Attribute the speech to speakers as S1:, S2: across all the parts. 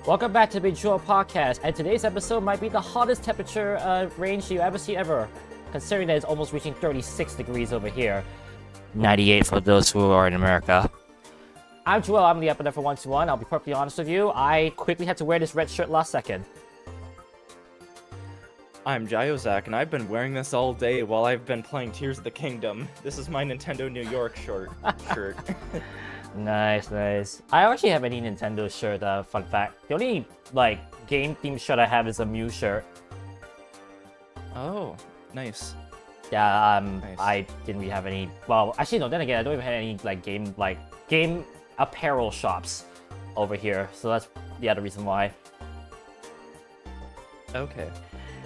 S1: Welcome back to the Bejeweled podcast, and today's episode might be the hottest temperature range you ever see ever, considering that it's almost reaching 36 degrees over here. 98 for those who are in America. I'm Joel, I'm the Epidemic for 121. I'll be perfectly honest with you, I quickly had to wear this red shirt last second.
S2: I'm Jiozak, and I've been wearing this all day while I've been playing Tears of the Kingdom. This is my Nintendo New York shirt.
S1: Nice. I don't actually have any Nintendo shirt, fun fact. The only, game-themed shirt I have is a Mew shirt.
S2: Oh, nice.
S1: Yeah,
S2: Nice.
S1: I didn't really have any. Well, actually, no. Then again, I don't even have any game apparel shops over here. So that's the other reason why.
S2: Okay.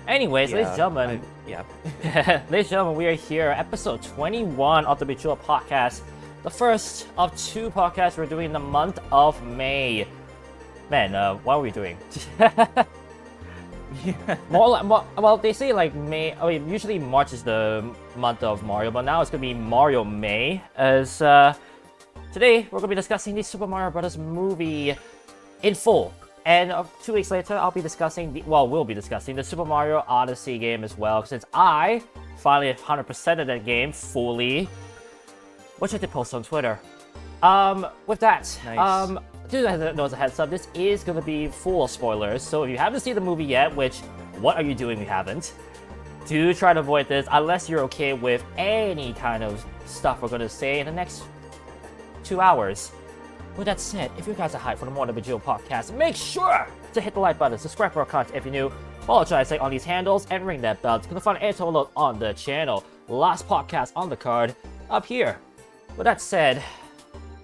S1: Anyways, ladies and gentlemen, ladies and gentlemen, we are here, episode 21 of the Bejeweled podcast, the first of two podcasts we're doing in the month of May. Man, what are we doing? Well, they say May. I mean, usually March is the month of Mario, but now it's gonna be Mario May. As today we're gonna be discussing the Super Mario Bros. Movie in full, and 2 weeks later we'll be discussing the Super Mario Odyssey game as well. Since I finally 100%ed that game fully, which I did post on Twitter. With that,
S2: Nice.
S1: just as a heads up, this is going to be full of spoilers, so if you haven't seen the movie yet, which, what are you doing if you haven't? Do try to avoid this, unless you're okay with any kind of stuff we're going to say in the next 2 hours. With that said, if you guys are hyped for the more of the Bejeweled podcast, make sure to hit the like button, subscribe for our content if you're new, follow Jiozak on these handles, and ring that bell to find any total load on the channel. Last podcast on the card, up here. With that said,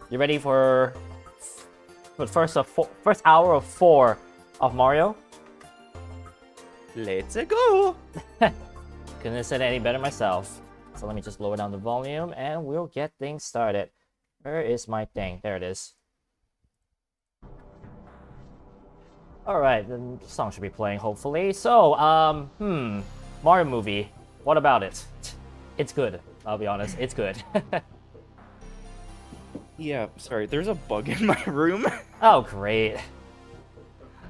S1: you ready for the first hour of 4 of Mario?
S2: Let's go!
S1: Couldn't have said it any better myself. So let me just lower down the volume and we'll get things started. Where is my thing? There it is. Alright, the song should be playing hopefully. So, Mario movie. What about it? It's good. I'll be honest, it's good.
S2: Yeah, sorry, there's a bug in my room.
S1: Oh, great.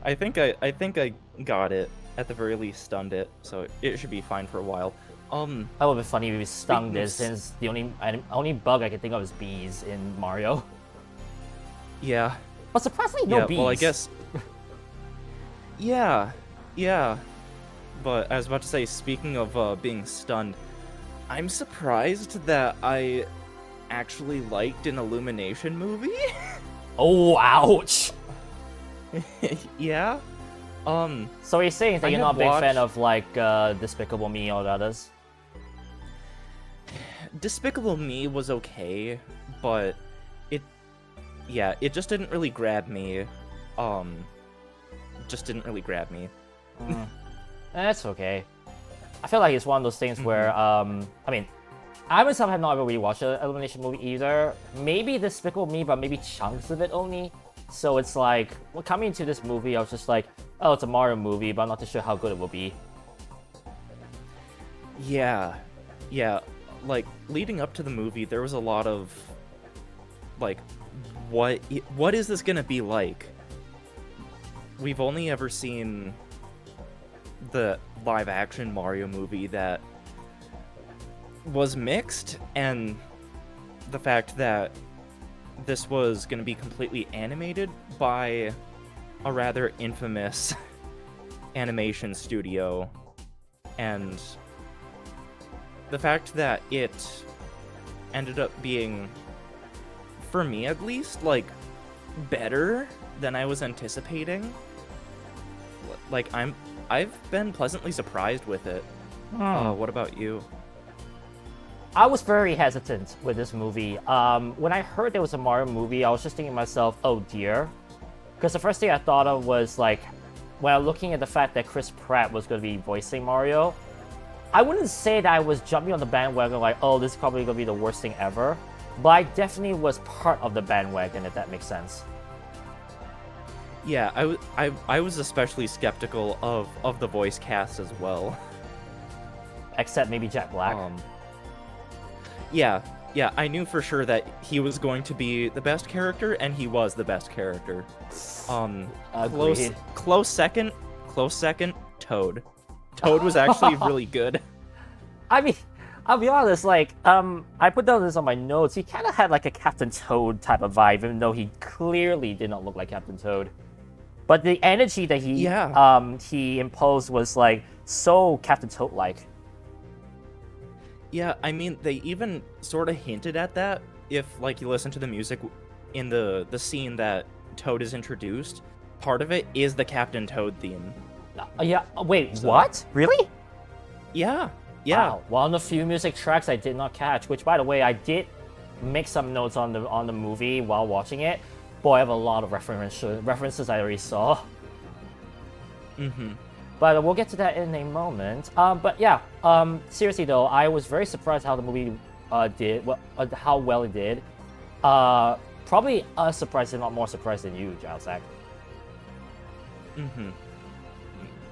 S2: I think I got it. At the very least, stunned it, so it should be fine for a while.
S1: That would be funny if we stung
S2: Speaking of
S1: this, since the only bug I can think of is bees in Mario.
S2: Yeah.
S1: But surprisingly, no bees.
S2: Well, I guess. Yeah. But I was about to say, speaking of being stunned, I'm surprised that I actually liked an Illumination movie.
S1: Oh, ouch!
S2: Yeah.
S1: So you're saying that
S2: I
S1: you're
S2: have
S1: not a big fan
S2: watched-
S1: of Despicable Me or the others?
S2: Despicable Me was okay, but it just didn't really grab me. Just didn't really grab me.
S1: That's okay. I feel like it's one of those things where, I mean, I myself have not ever really watched an Illumination movie either. Maybe Despicable Me, but maybe chunks of it only. So it's like, well, coming into this movie, I was just like, oh, it's a Mario movie, but I'm not too sure how good it will be.
S2: Yeah. Like, leading up to the movie, there was a lot of, like, what is this gonna be like? We've only ever seen the live-action Mario movie that was mixed, and the fact that this was gonna be completely animated by a rather infamous animation studio, and the fact that it ended up being, for me at least, like, better than I was anticipating. Like, I've been pleasantly surprised with it. What about you?
S1: I was very hesitant with this movie. When I heard there was a Mario movie, I was just thinking to myself, oh dear. Because the first thing I thought of was, like, when I was looking at the fact that Chris Pratt was going to be voicing Mario, I wouldn't say that I was jumping on the bandwagon like, oh, this is probably going to be the worst thing ever. But I definitely was part of the bandwagon, if that makes sense.
S2: Yeah, I was especially skeptical of the voice cast as well.
S1: Except maybe Jack Black.
S2: Yeah, Yeah, I knew for sure that he was going to be the best character, and he was the best character.
S1: Agreed.
S2: Close second, Toad. Toad was actually really good.
S1: I mean, I'll be honest, like, I put down this on my notes. He kind of had like a Captain Toad type of vibe, even though he clearly did not look like Captain Toad. But the energy that he imposed was like so Captain Toad-like.
S2: Yeah, I mean, they even sort of hinted at that if, like, you listen to the music in the scene that Toad is introduced. Part of it is the Captain Toad theme.
S1: Yeah, wait, what? Really?
S2: Yeah.
S1: Wow. One of the few music tracks I did not catch, which, by the way, I did make some notes on the movie while watching it. Boy, I have a lot of references I already saw.
S2: Mm-hmm.
S1: But we'll get to that in a moment. But yeah, seriously though, I was very surprised how the movie did, how well it did. Probably as surprised, if not more surprised than you, Jiozak.
S2: Mm-hmm.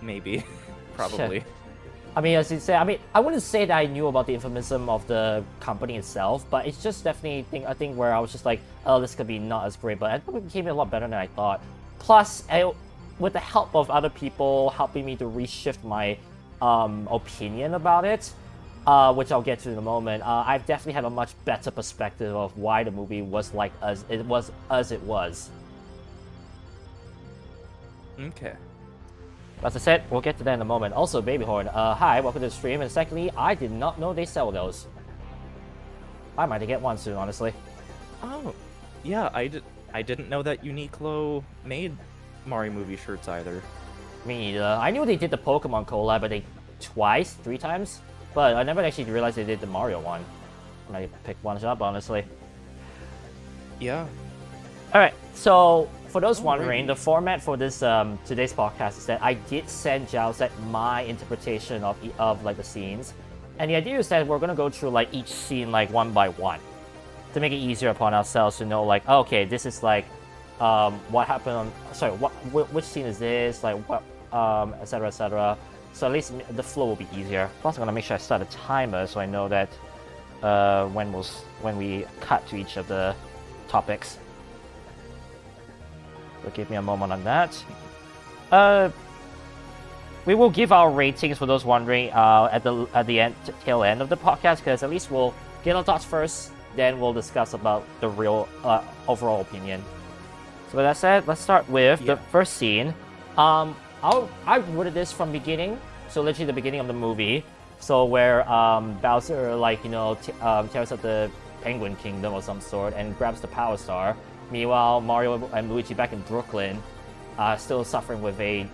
S2: Maybe. Probably.
S1: I mean, as you say, I wouldn't say that I knew about the infamousm of the company itself, but it's just definitely a thing where I was just like, oh, this could be not as great, but I think it became a lot better than I thought. Plus, with the help of other people helping me to reshift my opinion about it, which I'll get to in a moment, I've definitely had a much better perspective of why the movie was like as it was.
S2: Okay.
S1: As I said, we'll get to that in a moment. Also, Baby Horn, hi, welcome to the stream. And secondly, I did not know they sell those. I might get one soon, honestly.
S2: Oh, yeah, I didn't know that Uniqlo made Mario movie shirts either.
S1: Me neither. I knew they did the Pokemon collab, but three times? But I never actually realized they did the Mario one. I might pick one up, honestly.
S2: Yeah.
S1: Alright, so for those wondering, the format for this today's podcast is that I did send Jiozak my interpretation of like the scenes, and the idea is that we're gonna go through like each scene like one by one to make it easier upon ourselves to know like, oh, okay, this is like what happened on which scene is this, like what etc, etc. So at least the flow will be easier. Plus, I'm gonna make sure I start a timer so I know that when we cut to each of the topics. So give me a moment on that. We will give our ratings for those wondering at the tail end of the podcast, because at least we'll get our thoughts first, then we'll discuss about the real overall opinion. So with that said, let's start with the first scene. I worded this from beginning, so literally the beginning of the movie. So where Bowser tears up the Penguin Kingdom of some sort and grabs the Power Star. Meanwhile, Mario and Luigi back in Brooklyn are still suffering with a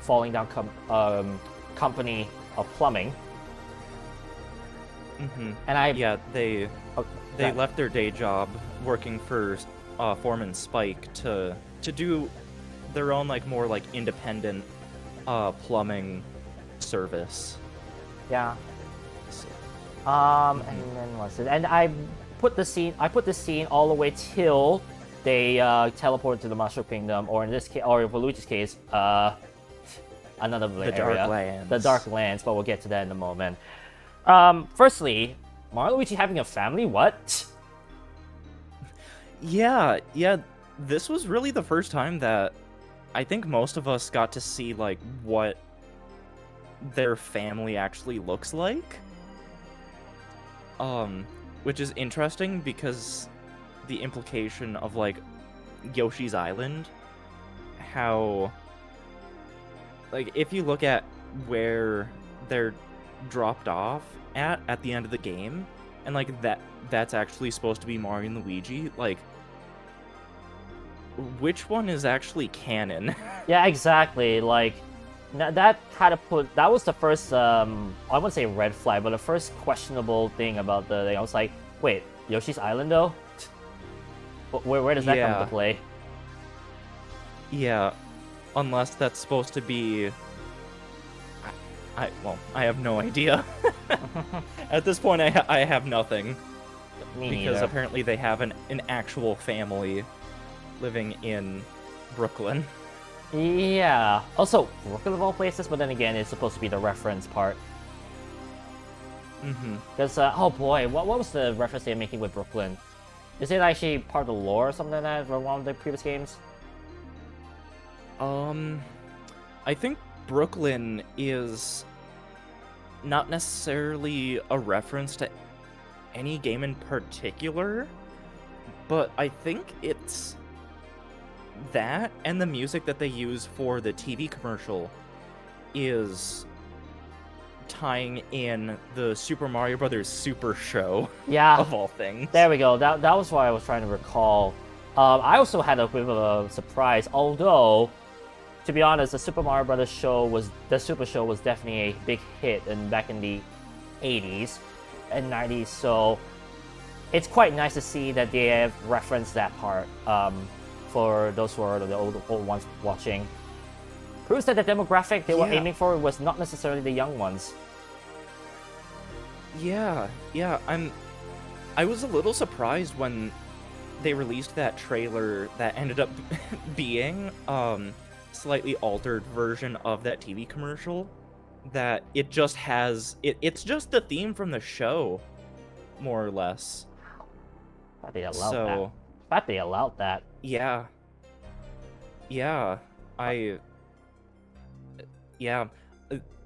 S1: falling down company of plumbing.
S2: Mm-hmm.
S1: And
S2: they left their day job working for Foreman Spike to do their own like more like independent plumbing service.
S1: Yeah. And then what's it? And I put the scene all the way till they teleport to the Mushroom Kingdom, or in this case, or for Luigi's case, another area,
S2: Dark Lands.
S1: The Dark Lands. But we'll get to that in a moment. Firstly, Mario and Luigi having a family? What?
S2: Yeah. This was really the first time that I think most of us got to see like what their family actually looks like. Which is interesting because the implication of like Yoshi's Island, how like if you look at where they're dropped off at the end of the game, and like that's actually supposed to be Mario and Luigi, like which one is actually canon?
S1: Yeah, exactly. Like that kind of that was the first I wouldn't say red flag, but the first questionable thing about the thing. I was like, wait, Yoshi's Island though? Where does that come into play?
S2: Yeah, unless that's supposed to be I have no idea. At this point I have nothing.
S1: Me
S2: because
S1: neither.
S2: apparently they have an actual family living in Brooklyn.
S1: Yeah. Also, Brooklyn of all places, but then again, it's supposed to be the reference part.
S2: Mm-hmm.
S1: Because, oh boy, what was the reference they're making with Brooklyn? Is it actually part of the lore or something like that from one of the previous games?
S2: I think Brooklyn is not necessarily a reference to any game in particular, but I think it's that and the music that they use for the TV commercial is tying in the Super Mario Brothers Super Show,
S1: Yeah,
S2: of all things.
S1: there we go. That was what I was trying to recall. I also had a bit of a surprise, although, to be honest, the Super Mario Brothers the Super Show was definitely a big hit back in the 80s and 90s, so it's quite nice to see that they have referenced that part for those who are the old ones watching. Proves that the demographic they were aiming for was not necessarily the young ones.
S2: Yeah, I was a little surprised when they released that trailer that ended up being slightly altered version of that TV commercial, that it just has it's just the theme from the show, more or less.
S1: But they allowed that. In fact, they allowed that.
S2: Yeah,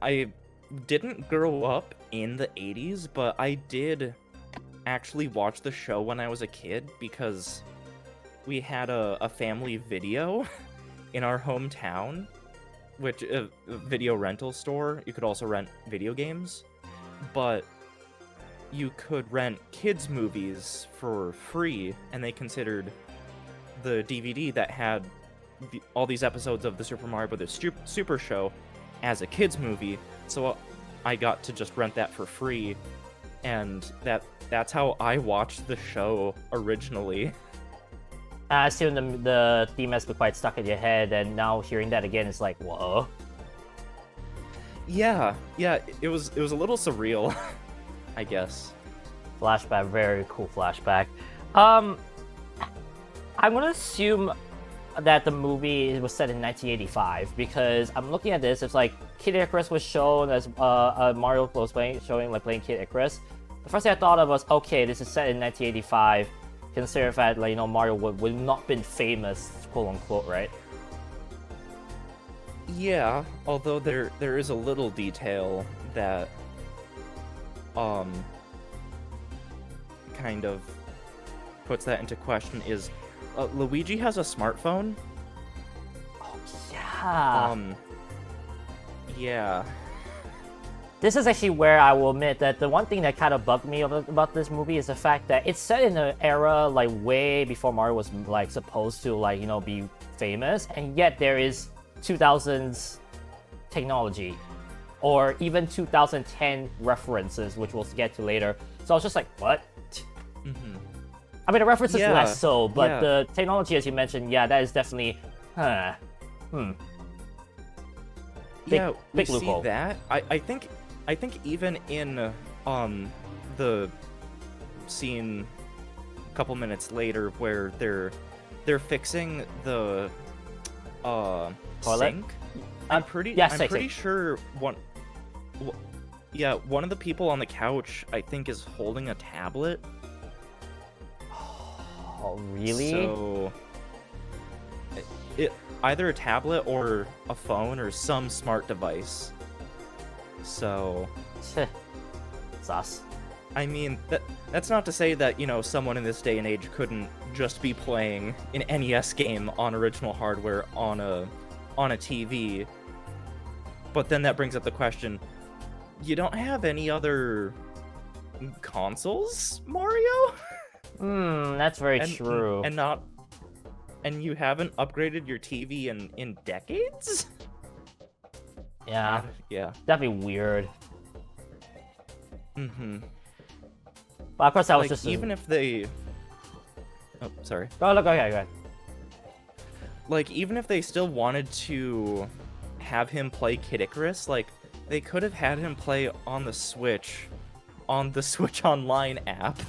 S2: I didn't grow up in the 80s, but I did actually watch the show when I was a kid because we had a family video in our hometown, which a video rental store. You could also rent video games, but you could rent kids' movies for free, and they considered the DVD that had all these episodes of the Super Mario Brothers Super Show as a kids' movie, so I got to just rent that for free, and that's how I watched the show originally.
S1: I assume the theme has been quite stuck in your head, and now hearing that again is like, whoa.
S2: Yeah, it was a little surreal, I guess.
S1: Flashback, very cool flashback. I'm gonna assume that the movie was set in 1985 because I'm looking at this. It's like Kid Icarus was shown as Mario was playing Kid Icarus. The first thing I thought of was, okay, this is set in 1985. Consider that, like, Mario would not been famous, quote unquote, right?
S2: Yeah, although there is a little detail that kind of puts that into question is Luigi has a smartphone.
S1: Oh yeah.
S2: Yeah.
S1: This is actually where I will admit that the one thing that kind of bugged me about this movie is the fact that it's set in an era like way before Mario was like supposed to be famous, and yet there is 2000s technology, or even 2010 references, which we'll get to later. So I was just like, what?
S2: Mm-hmm.
S1: I mean, the references less so, but
S2: yeah.
S1: the technology, as you mentioned, yeah, that is definitely,
S2: Yeah, we
S1: big loophole.
S2: see that. I think even in the scene a couple minutes later where they're fixing the
S1: Toilet?
S2: sink, I'm pretty sure one of the people on the couch, I think, is holding a tablet.
S1: Oh, really?
S2: So it either a tablet or a phone or some smart device. So
S1: sus.
S2: I mean, that's not to say that, someone in this day and age couldn't just be playing an NES game on original hardware on a TV. But then that brings up the question, you don't have any other consoles, Mario?
S1: That's very true.
S2: And you haven't upgraded your TV in decades?
S1: Yeah.
S2: Yeah.
S1: That'd be weird.
S2: Mm-hmm.
S1: But of course, that was just
S2: even if they... Oh, sorry.
S1: Go ahead.
S2: Like, even if they still wanted to have him play Kid Icarus, like, they could have had him play on the Switch Online app.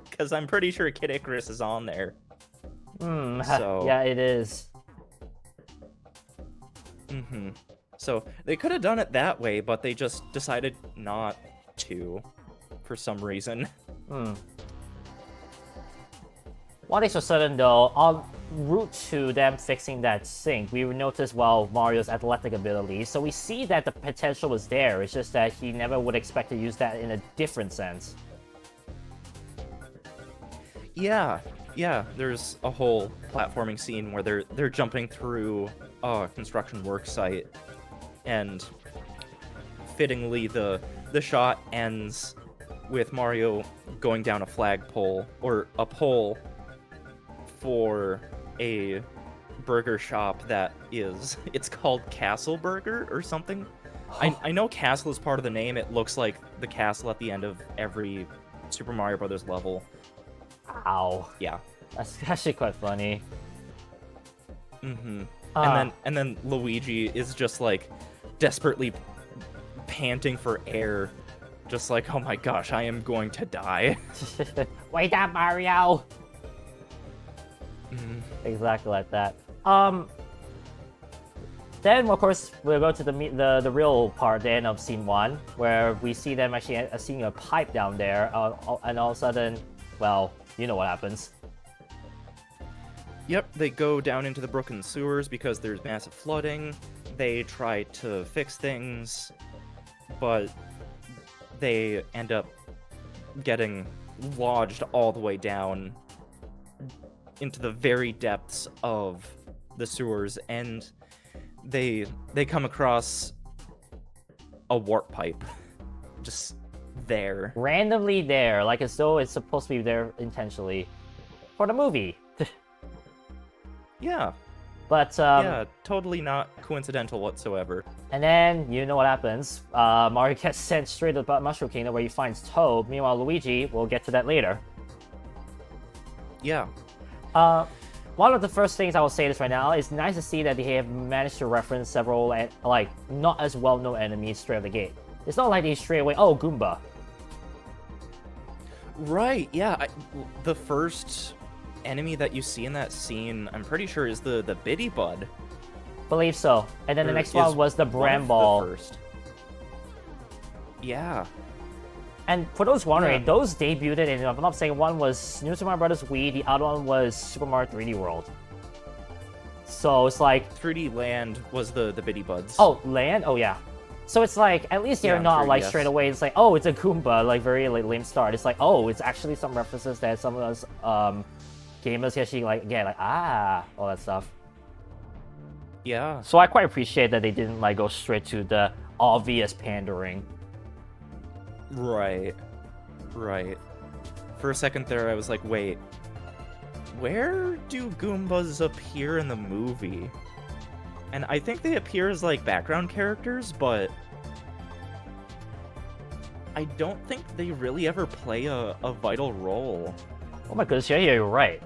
S2: Because I'm pretty sure Kid Icarus is on there. So...
S1: yeah, it is.
S2: So they could have done it that way, but they just decided not to. for some reason.
S1: One thing's for certain though, en route to them fixing that sink, we noticed, well, Mario's athletic ability, so we see that the potential was there, it's just that he never would expect to use that in a different sense.
S2: Yeah, there's a whole platforming scene where they're jumping through a construction work site, and fittingly the shot ends with Mario going down a flagpole, or a pole, for a burger shop it's called Castle Burger or something. I know Castle is part of the name. It looks like the castle at the end of every Super Mario Brothers level.
S1: Ow.
S2: Yeah.
S1: That's actually quite funny.
S2: And then Luigi is just like desperately panting for air, just like, oh my gosh, I am going to die.
S1: Wait up, Mario! Exactly like that. Then, of course, we'll go to the real part, the end of scene 1, where we see them actually seeing a pipe down there, and all of a sudden, well, you know what happens.
S2: Yep, they go down into the broken sewers because there's massive flooding. They try to fix things, but they end up getting lodged all the way down into the very depths of the sewers, and they come across a warp pipe just there.
S1: Randomly there, like as though it's supposed to be there intentionally for the movie.
S2: Yeah.
S1: But,
S2: yeah, totally not coincidental whatsoever.
S1: And then, you know what happens. Mario gets sent straight to the Mushroom Kingdom where he finds Toad. Meanwhile, Luigi, we'll get to that later.
S2: Yeah.
S1: One of the first things I will say this right now, it's nice to see that they have managed to reference several, like, not as well-known enemies straight out the gate. It's not like they straight away, oh, Goomba.
S2: Right, yeah. The first enemy that you see in that scene, I'm pretty sure, is the Biddy Bud.
S1: Believe so. And then the next one was the Bramble.
S2: First. Yeah.
S1: And for those wondering, those debuted in, if I'm not saying, one was New Super Mario Bros. Wii, the other one was Super Mario 3D World. So it's like...
S2: 3D Land was the Biddy Buds.
S1: Oh, Land? Oh, yeah. So it's like, at least they're not like straight away, it's like, oh, it's a Goomba, like very like lame start. It's like, oh, it's actually some references that some of us gamers actually like get, like, all that stuff.
S2: Yeah.
S1: So I quite appreciate that they didn't like go straight to the obvious pandering.
S2: Right. For a second there, I was like, wait, where do Goombas appear in the movie? And I think they appear as, like, background characters, but I don't think they really ever play a vital role.
S1: Oh my goodness, yeah, you're right.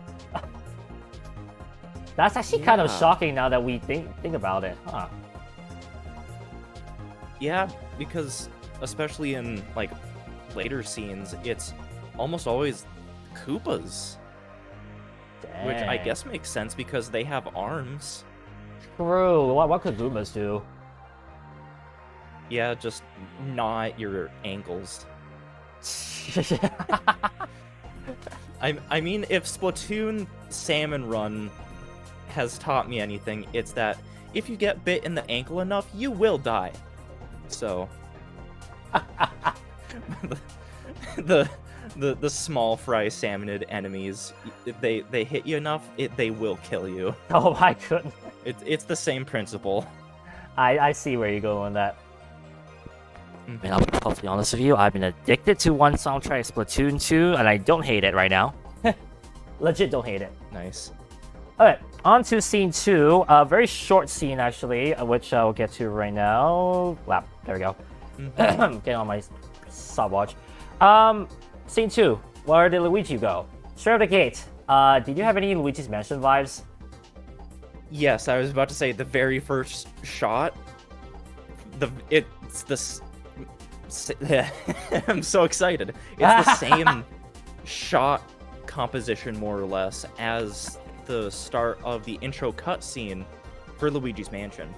S1: That's actually kind of shocking now that we think about it, huh?
S2: Yeah, because especially in, like, later scenes, it's almost always Koopas.
S1: Dang.
S2: Which I guess makes sense because they have arms.
S1: True. What could Goombas do?
S2: Yeah, just not your ankles. I mean, if Splatoon Salmon Run has taught me anything, it's that if you get bit in the ankle enough, you will die. So... the small fry salmonid enemies, if they hit you enough, they will kill you.
S1: Oh my goodness.
S2: It's the same principle.
S1: I see where you're going with that. And I'll be perfectly honest with you, I've been addicted to one soundtrack, Splatoon 2, and I don't hate it right now. Legit don't hate it.
S2: Nice.
S1: Alright, on to scene 2. A very short scene, actually, which I'll get to right now. Wow, there we go. Getting on my stopwatch. Scene 2. Where did Luigi go? Straight out the gate. Did you have any Luigi's Mansion vibes?
S2: Yes, I was about to say the very first shot. I'm so excited. It's the same shot composition, more or less, as the start of the intro cutscene for Luigi's Mansion.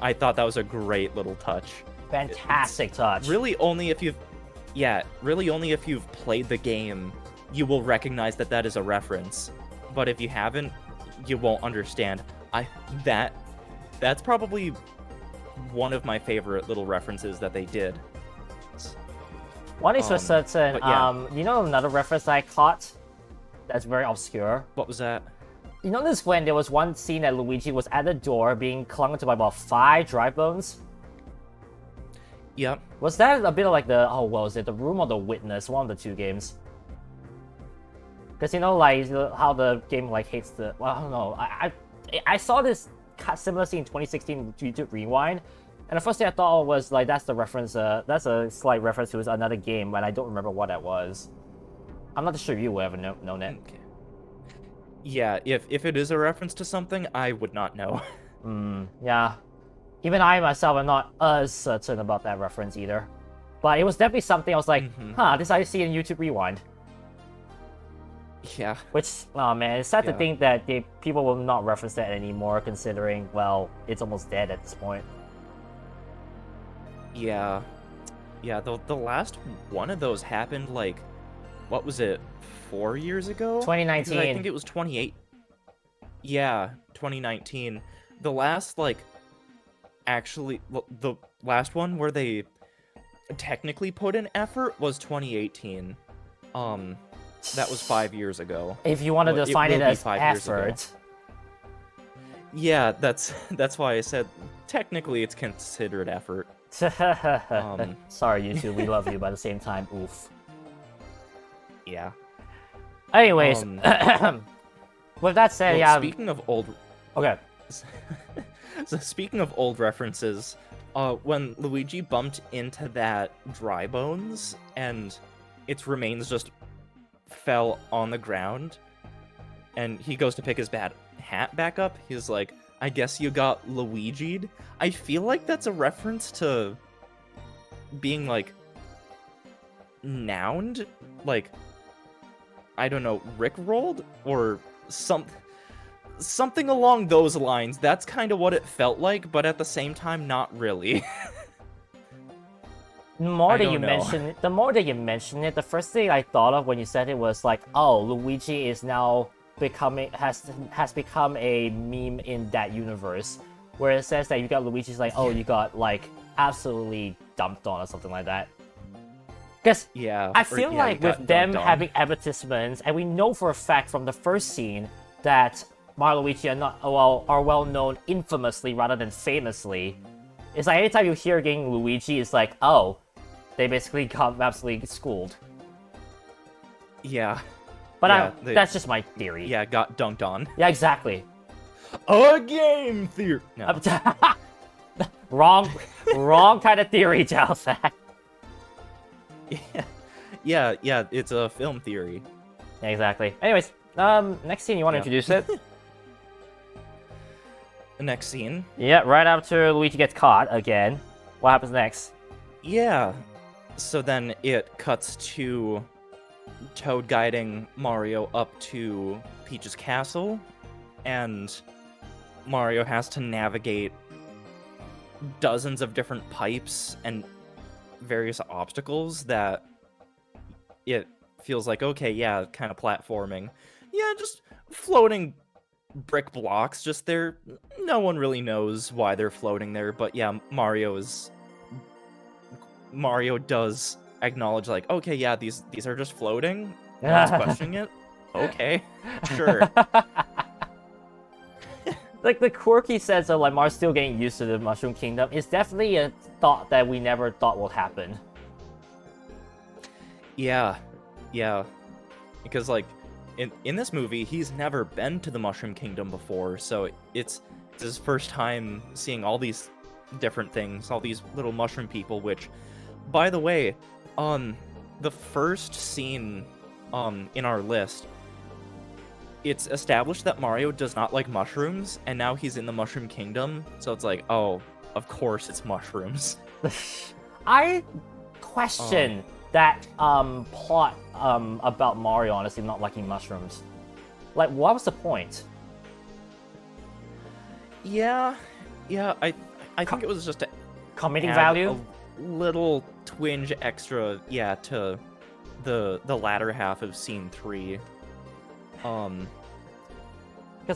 S2: I thought that was a great little touch.
S1: Fantastic touch.
S2: Really, only if you've Yeah, really only if you've played the game, you will recognize that that is a reference. But if you haven't, you won't understand. That's probably one of my favorite little references that they did.
S1: One is for certain,
S2: but yeah.
S1: you know another reference I caught that's very obscure?
S2: What was that?
S1: You notice when there was one scene that Luigi was at the door being clung to by about 5 dry bones?
S2: Yep.
S1: Was that a bit of like the, oh, what was it, the Room or the Witness, one of the two games? Because you know, like, how the game, like, hates the, well, I don't know, I saw this similar scene in 2016 YouTube Rewind, and the first thing I thought was, like, that's the reference, that's a slight reference to another game, but I don't remember what that was. I'm not sure you would ever known it.
S2: Okay. Yeah, if it is a reference to something, I would not know.
S1: Yeah. Even I myself am not as certain about that reference either. But it was definitely something I was like, huh, this I see in YouTube Rewind.
S2: Yeah.
S1: Which, oh man, it's sad to think that people will not reference that anymore, considering, well, it's almost dead at this point.
S2: Yeah. Yeah, the last one of those happened, like, what was it, 4 years ago?
S1: 2019.
S2: Because I think it was 28. Yeah, 2019. The last, like, actually, the last one where they technically put in effort was 2018. That was 5 years ago.
S1: If you want to define it as effort.
S2: Yeah, that's why I said technically it's considered effort.
S1: Sorry, YouTube, we love you, but at the same time, oof.
S2: Yeah.
S1: Anyways, with that said, yeah.
S2: Speaking of old.
S1: Okay.
S2: So speaking of old references, when Luigi bumped into that dry bones and its remains just fell on the ground, and he goes to pick his bad hat back up, he's like, I guess you got Luigi'd. I feel like that's a reference to being, like, nouned, like, I don't know, rickrolled, or something along those lines. That's kind of what it felt like, but at the same time, not really.
S1: The more that you mention it, the first thing I thought of when you said it was like, oh, Luigi is now has become a meme in that universe, where it says that you got Luigi's like, oh, you got like absolutely dumped on or something like that. Because I feel like with them having advertisements, and we know for a fact from the first scene that Mario and Luigi are well known infamously rather than famously. It's like anytime you hear getting Luigi, it's like, oh, they basically got absolutely schooled.
S2: Yeah.
S1: But that's just my theory.
S2: Yeah, got dunked on.
S1: Yeah, exactly.
S2: A game theory. No.
S1: wrong kind of theory, Jiozak.
S2: Yeah, it's a film theory.
S1: Yeah, exactly. Anyways, next scene, you want to introduce it?
S2: The next scene.
S1: Yeah, right after Luigi gets caught again. What happens next?
S2: Yeah. So then it cuts to Toad guiding Mario up to Peach's castle, and Mario has to navigate dozens of different pipes and various obstacles that it feels like, okay, yeah, kind of platforming. Yeah, just floating brick blocks just there. No one really knows why they're floating there, but yeah, Mario does acknowledge, like, okay, yeah, these are just floating. No one's questioning it. Okay, sure.
S1: Like the quirky sense of like Mario's still getting used to the Mushroom Kingdom is definitely a thought that we never thought would happen.
S2: Yeah, because like in this movie, he's never been to the Mushroom Kingdom before, so it's his first time seeing all these different things, all these little mushroom people. Which, by the way, the first scene in our list, it's established that Mario does not like mushrooms, and now he's in the Mushroom Kingdom, so it's like, oh, of course it's mushrooms.
S1: I question that plot about Mario honestly not liking mushrooms. Like, what was the point?
S2: Yeah, I think it was just
S1: comedic value?
S2: little twinge extra, yeah, to the latter half of Scene 3.
S1: Because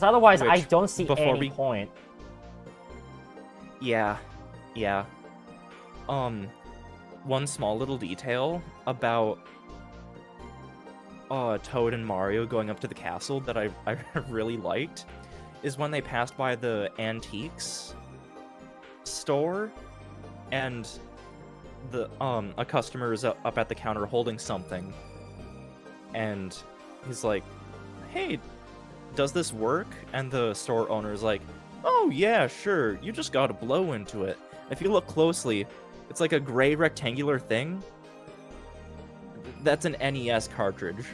S1: otherwise, I
S2: Which,
S1: don't see
S2: before
S1: any
S2: we-
S1: point.
S2: Yeah, yeah. One small little detail about Toad and Mario going up to the castle that I really liked is when they passed by the antiques store, and the a customer is up at the counter holding something, and he's like, "Hey, does this work?" And the store owner is like, "Oh yeah, sure. You just gotta blow into it. If you look closely, it's like a gray rectangular thing. That's an NES cartridge."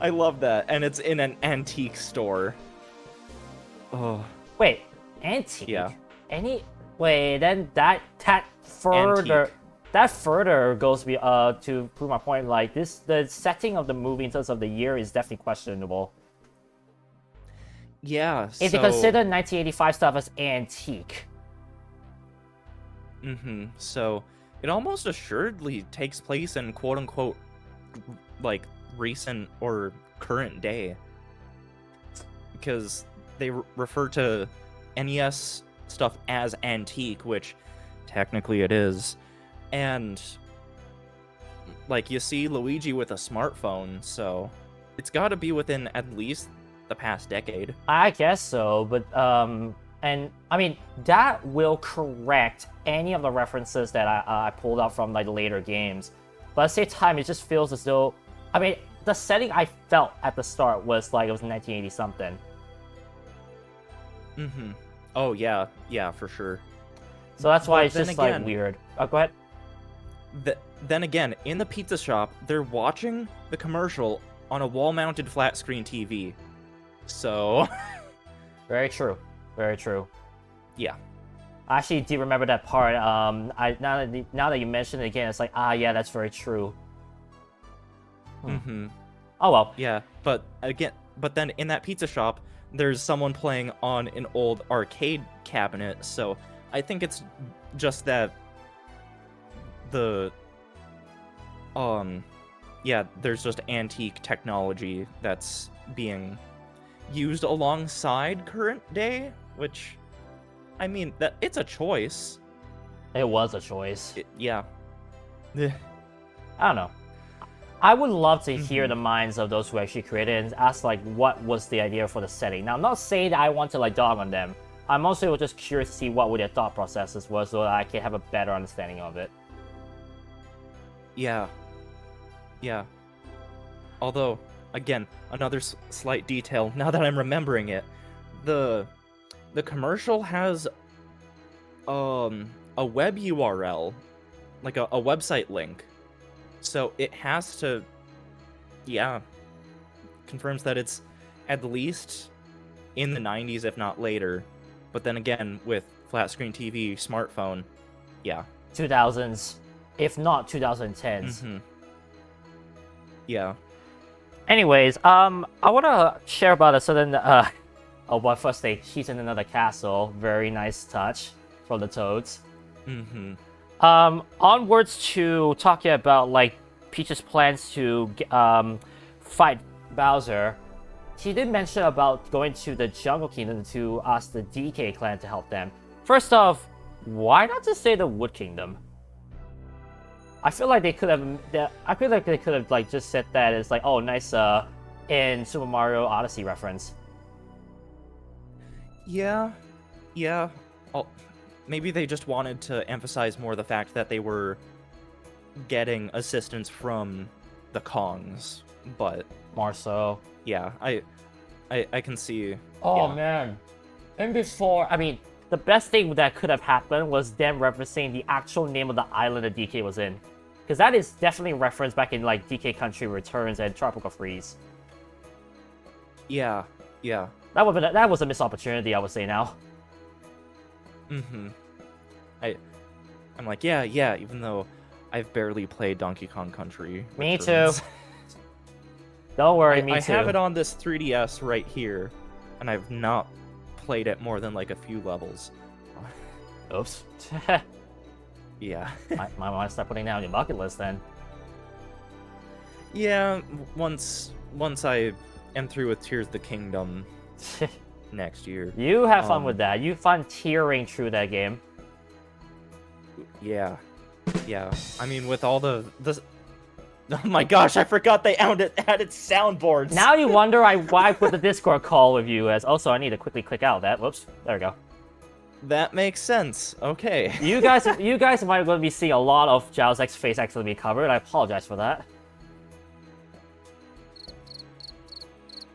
S2: I love that, and it's in an antique store. Oh,
S1: Wait, antique?
S2: yeah.
S1: Wait, then that further
S2: Antique.
S1: that further goes to prove my point. Like the setting of the movie in terms of the year is definitely questionable.
S2: Yeah.
S1: If you consider 1985 stuff as antique.
S2: So it almost assuredly takes place in quote unquote like recent or current day, because they refer to NES stuff as antique, which technically it is, and like you see Luigi with a smartphone, so it's got to be within at least the past decade.
S1: I guess so, but and I mean that will correct any of the references that I pulled out from like later games, but at the same time it just feels as though, I mean, the setting I felt at the start was like it was 1980 something.
S2: Oh yeah, for sure.
S1: So that's why
S2: But
S1: it's
S2: then
S1: just
S2: again-
S1: like weird. Oh, go ahead.
S2: Then again, in the pizza shop, they're watching the commercial on a wall-mounted flat-screen TV. So,
S1: Very true. Very true.
S2: yeah.
S1: I actually do remember that part. Now that you mention it again, it's like, yeah, that's very true. Oh well.
S2: Yeah, but then in that pizza shop, there's someone playing on an old arcade cabinet, so I think it's just that there's just antique technology that's being used alongside current day, which, I mean, that it's a choice.
S1: It was a choice.
S2: Yeah.
S1: I don't know. I would love to hear the minds of those who actually created it and ask like what was the idea for the setting. Now I'm not saying that I want to like dog on them. I'm also just curious to see what would their thought processes was so that I can have a better understanding of it.
S2: Yeah. Although, again, another slight detail, now that I'm remembering it, the commercial has a web URL, like a website link. So it has to, confirms that it's at least in the 90s, if not later. But then again, with flat screen TV, smartphone,
S1: 2000s, if not 2010s.
S2: Yeah.
S1: Anyways, I want to share about a certain, well, first thing, she's in another castle. Very nice touch from the Toads. Onwards to talking about, like, Peach's plans to, fight Bowser. She did mention about going to the Jungle Kingdom to ask the DK clan to help them. First off, why not just say the Wood Kingdom? I feel like they could have. Like just said that as like, oh, nice. In Super Mario Odyssey reference.
S2: Yeah. Maybe they just wanted to emphasize more the fact that they were getting assistance from the Kongs, but
S1: More so.
S2: yeah, I can see.
S1: Oh
S2: yeah.
S1: man. And before, I mean, the best thing that could have happened was them referencing the actual name of the island that DK was in. Because that is definitely referenced back in like DK Country Returns and Tropical Freeze.
S2: Yeah.
S1: That was a missed opportunity, I would say now.
S2: I'm like, yeah, even though I've barely played Donkey Kong Country.
S1: Me
S2: Returns.
S1: too. Don't worry, me
S2: I
S1: too.
S2: have it on this 3DS right here, and I've not played it more than like a few levels.
S1: Oops.
S2: Yeah.
S1: might want to start putting that on your bucket list then.
S2: Yeah, once I am through with Tears of the Kingdom next year.
S1: You have fun with that. You fun tearing through that game.
S2: Yeah. Yeah. I mean, with all the oh my gosh, I forgot they added soundboards.
S1: Now you wonder why I put the Discord call with you as. Also, I need to quickly click out that. Whoops. There we go.
S2: That makes sense. Okay.
S1: You guys might going to be seeing a lot of Jiozak's face actually be covered. I apologize for that.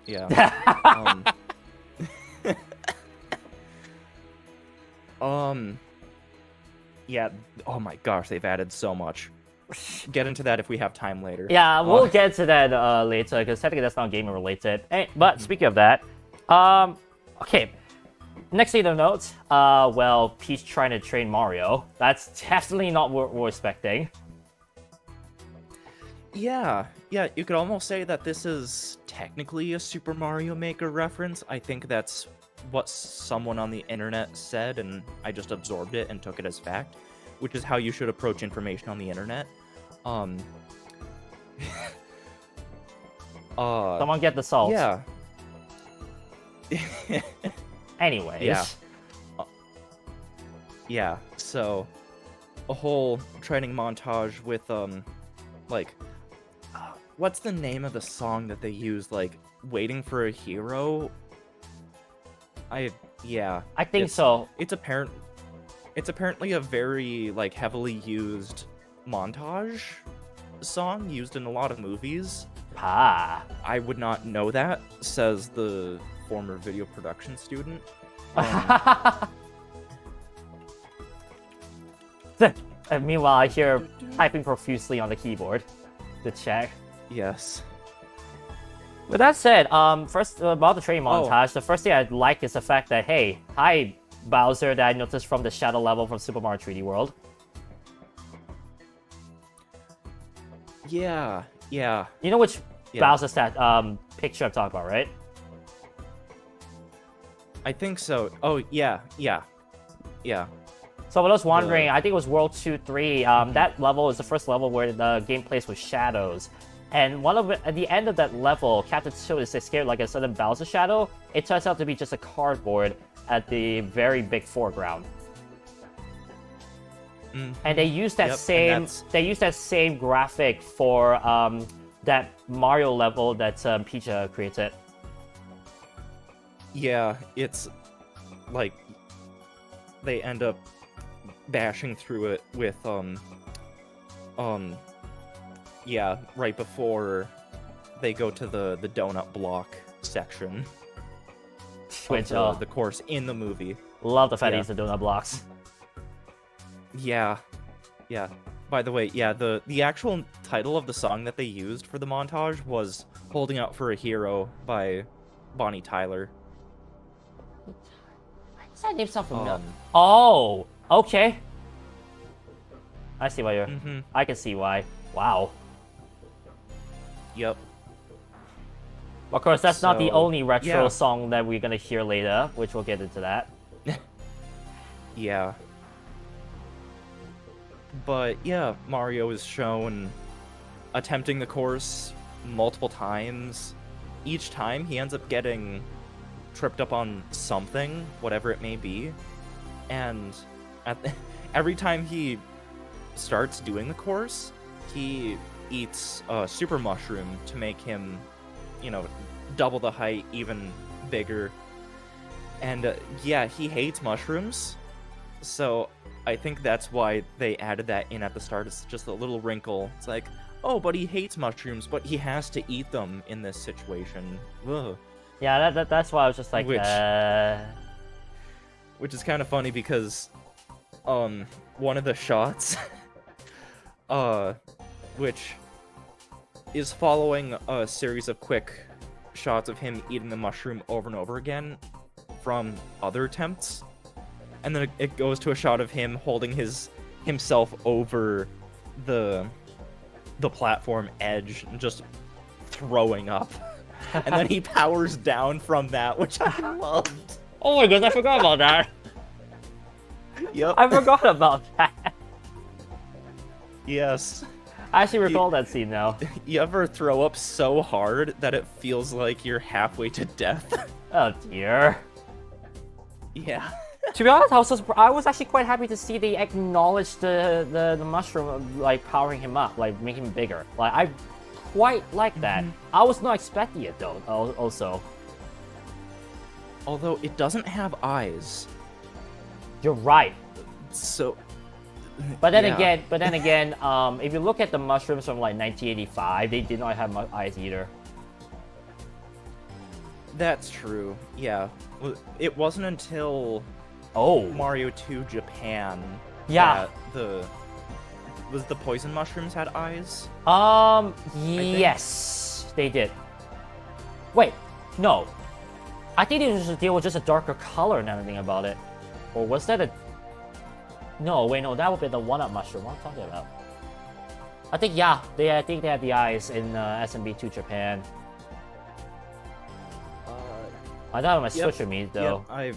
S2: Yeah. Yeah. Oh my gosh, they've added so much. Get into that if we have time later.
S1: Yeah, we'll get to that later because technically that's not gaming related. But speaking of that, okay. Next thing to note, well, Peach trying to train Mario. That's definitely not what we're expecting.
S2: Yeah, you could almost say that this is technically a Super Mario Maker reference. I think that's what someone on the internet said, and I just absorbed it and took it as fact, which is how you should approach information on the internet.
S1: Someone get the salt.
S2: Yeah.
S1: Anyways.
S2: Yeah. Yeah, so a whole training montage with, like, what's the name of the song that they use, like, Waiting for a Hero? Yeah.
S1: I think so.
S2: It's apparently a very, like, heavily used montage song used in a lot of movies.
S1: Ah.
S2: I would not know that, says the former video production student.
S1: And meanwhile, I hear typing profusely on the keyboard to check.
S2: Yes.
S1: With that said, first about the training montage, the first thing I like is the fact that, hey, hi Bowser, that I noticed from the shadow level from Super Mario 3D World.
S2: Yeah.
S1: You know which Bowser picture I'm talking about, right?
S2: I think so. Oh, yeah.
S1: So I was wondering, I think it was World 2-3, that level is the first level where the game plays with shadows. And at the end of that level, Captain Toad is scared like a sudden Bowser shadow. It turns out to be just a cardboard at the very big foreground. And they use that same graphic for that Mario level that Peach created.
S2: Yeah, it's like they end up bashing through it with yeah, right before they go to the donut block section.
S1: Which
S2: the course in the movie.
S1: Love the fact he's the donut blocks.
S2: Yeah. By the way, yeah, the actual title of the song that they used for the montage was Holding Out for a Hero by Bonnie Tyler.
S1: Does that name sound familiar? Oh, okay. I see why you're... I can see why. Wow.
S2: Yep.
S1: Of course, that's not the only retro song that we're gonna hear later, which we'll get into that.
S2: Yeah. But yeah, Mario is shown attempting the course multiple times. Each time he ends up getting tripped up on something, whatever it may be. And every time he starts doing the course, he eats a super mushroom to make him, double the height, even bigger. And yeah, he hates mushrooms. So I think that's why they added that in at the start. It's just a little wrinkle. It's like, oh, but he hates mushrooms, but he has to eat them in this situation. Ugh.
S1: Yeah, that's why I was just like,
S2: Which is kind of funny because, one of the shots, which is following a series of quick shots of him eating the mushroom over and over again from other attempts. And then it goes to a shot of him holding himself over the platform edge and just throwing up. And then he powers down from that, which I loved.
S1: Oh my god, I forgot about that.
S2: Yep.
S1: I forgot about that.
S2: Yes.
S1: I actually recall that scene now.
S2: You ever throw up so hard that it feels like you're halfway to death?
S1: Oh dear.
S2: Yeah.
S1: To be honest, I was actually quite happy to see they acknowledge the mushroom like powering him up, like making him bigger. Like I quite like that. I was not expecting it though. Also,
S2: Although it doesn't have eyes,
S1: you're right.
S2: so.
S1: But then
S2: yeah.
S1: again, if you look at the mushrooms from like 1985, they did not have eyes either.
S2: That's true. Yeah. It wasn't until
S1: Oh,
S2: Mario 2 Japan
S1: yeah.
S2: that the poison mushrooms had eyes.
S1: Yes, they did. Wait, no. I think they were just a darker color now that I think about it. Or was that a... No, wait, no, that would be the one-up mushroom. What am I talking about? I think, yeah, I think they had the eyes in SMB2 Japan. I thought it might switch with me, though.
S2: Yep,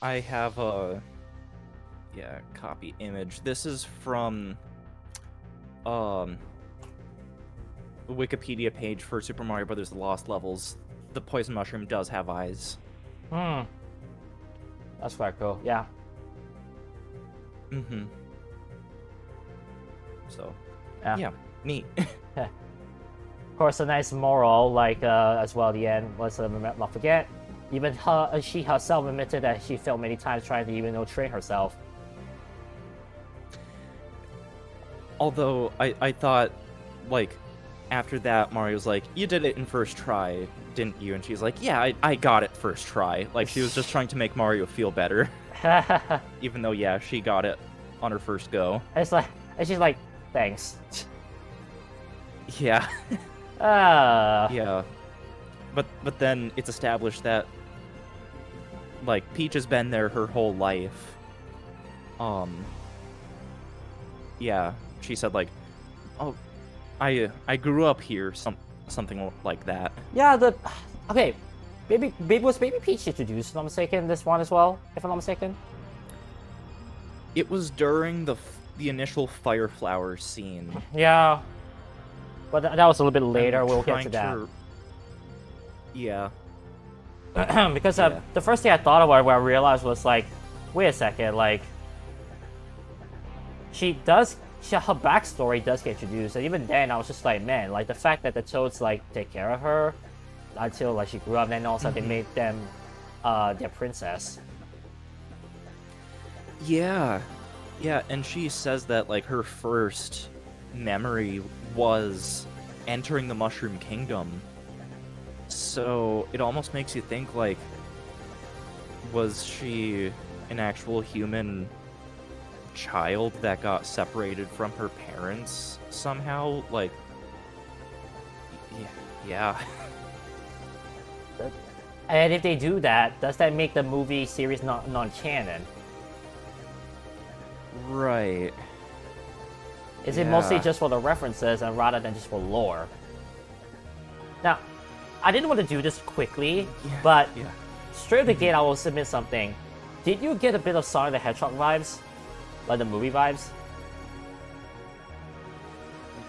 S2: I have a... Yeah, copy image. This is from... the Wikipedia page for Super Mario Bros. The Lost Levels. The poison mushroom does have eyes.
S1: That's quite cool, yeah.
S2: Mm-hmm. So,
S1: Yeah.
S2: neat.
S1: Of course, a nice moral, like, as well at the end, let's not forget, even she herself admitted that she failed many times trying to even train herself.
S2: Although, I thought, like, after that, Mario's like, you did it in first try, didn't you? And she's like, yeah, I got it first try. Like, she was just trying to make Mario feel better. Even though, yeah, she got it on her first go.
S1: And she's like, thanks.
S2: Yeah. Yeah. But then it's established that, like, Peach has been there her whole life. Yeah, she said, like, oh, I grew up here, something like that.
S1: Yeah, okay, was Baby Peach introduced, if I'm not mistaken, this one as well, if I'm not mistaken?
S2: It was during the initial Fire Flower scene.
S1: Yeah. But that was a little bit later, we'll get to that.
S2: Yeah.
S1: Because the first thing I thought about when I realized was like, wait a second, like, her backstory does get introduced, and even then I was just like, man, like the fact that the Toads like take care of her until like she grew up, and then also they made them their princess.
S2: Yeah, and she says that like her first memory was entering the Mushroom Kingdom. So it almost makes you think, like, was she an actual human child that got separated from her parents somehow? Like, yeah.
S1: And if they do that, does that make the movie series non-canon?
S2: Right.
S1: Is it mostly just for the references and rather than just for lore? Now, I didn't want to do this quickly, but straight out the gate I will submit something. Did you get a bit of Sonic the Hedgehog vibes? Like the movie vibes?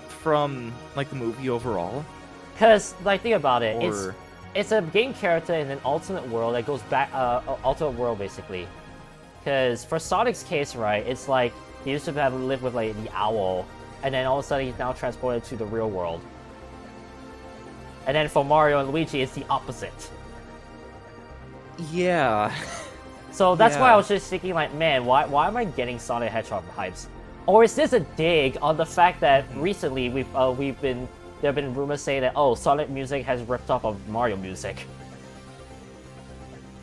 S2: From, like, the movie overall?
S1: Because, like, think about it.
S2: Or...
S1: It's a game character in an alternate world that goes back, alternate world, basically. Because for Sonic's case, right, it's like he used to have lived with, like, the owl, and then all of a sudden he's now transported to the real world. And then for Mario and Luigi, it's the opposite.
S2: Yeah.
S1: So that's why I was just thinking, like, man, why am I getting Sonic Hedgehog hypes? Or is this a dig on the fact that recently there have been rumors saying that, oh, Sonic music has ripped off of Mario music?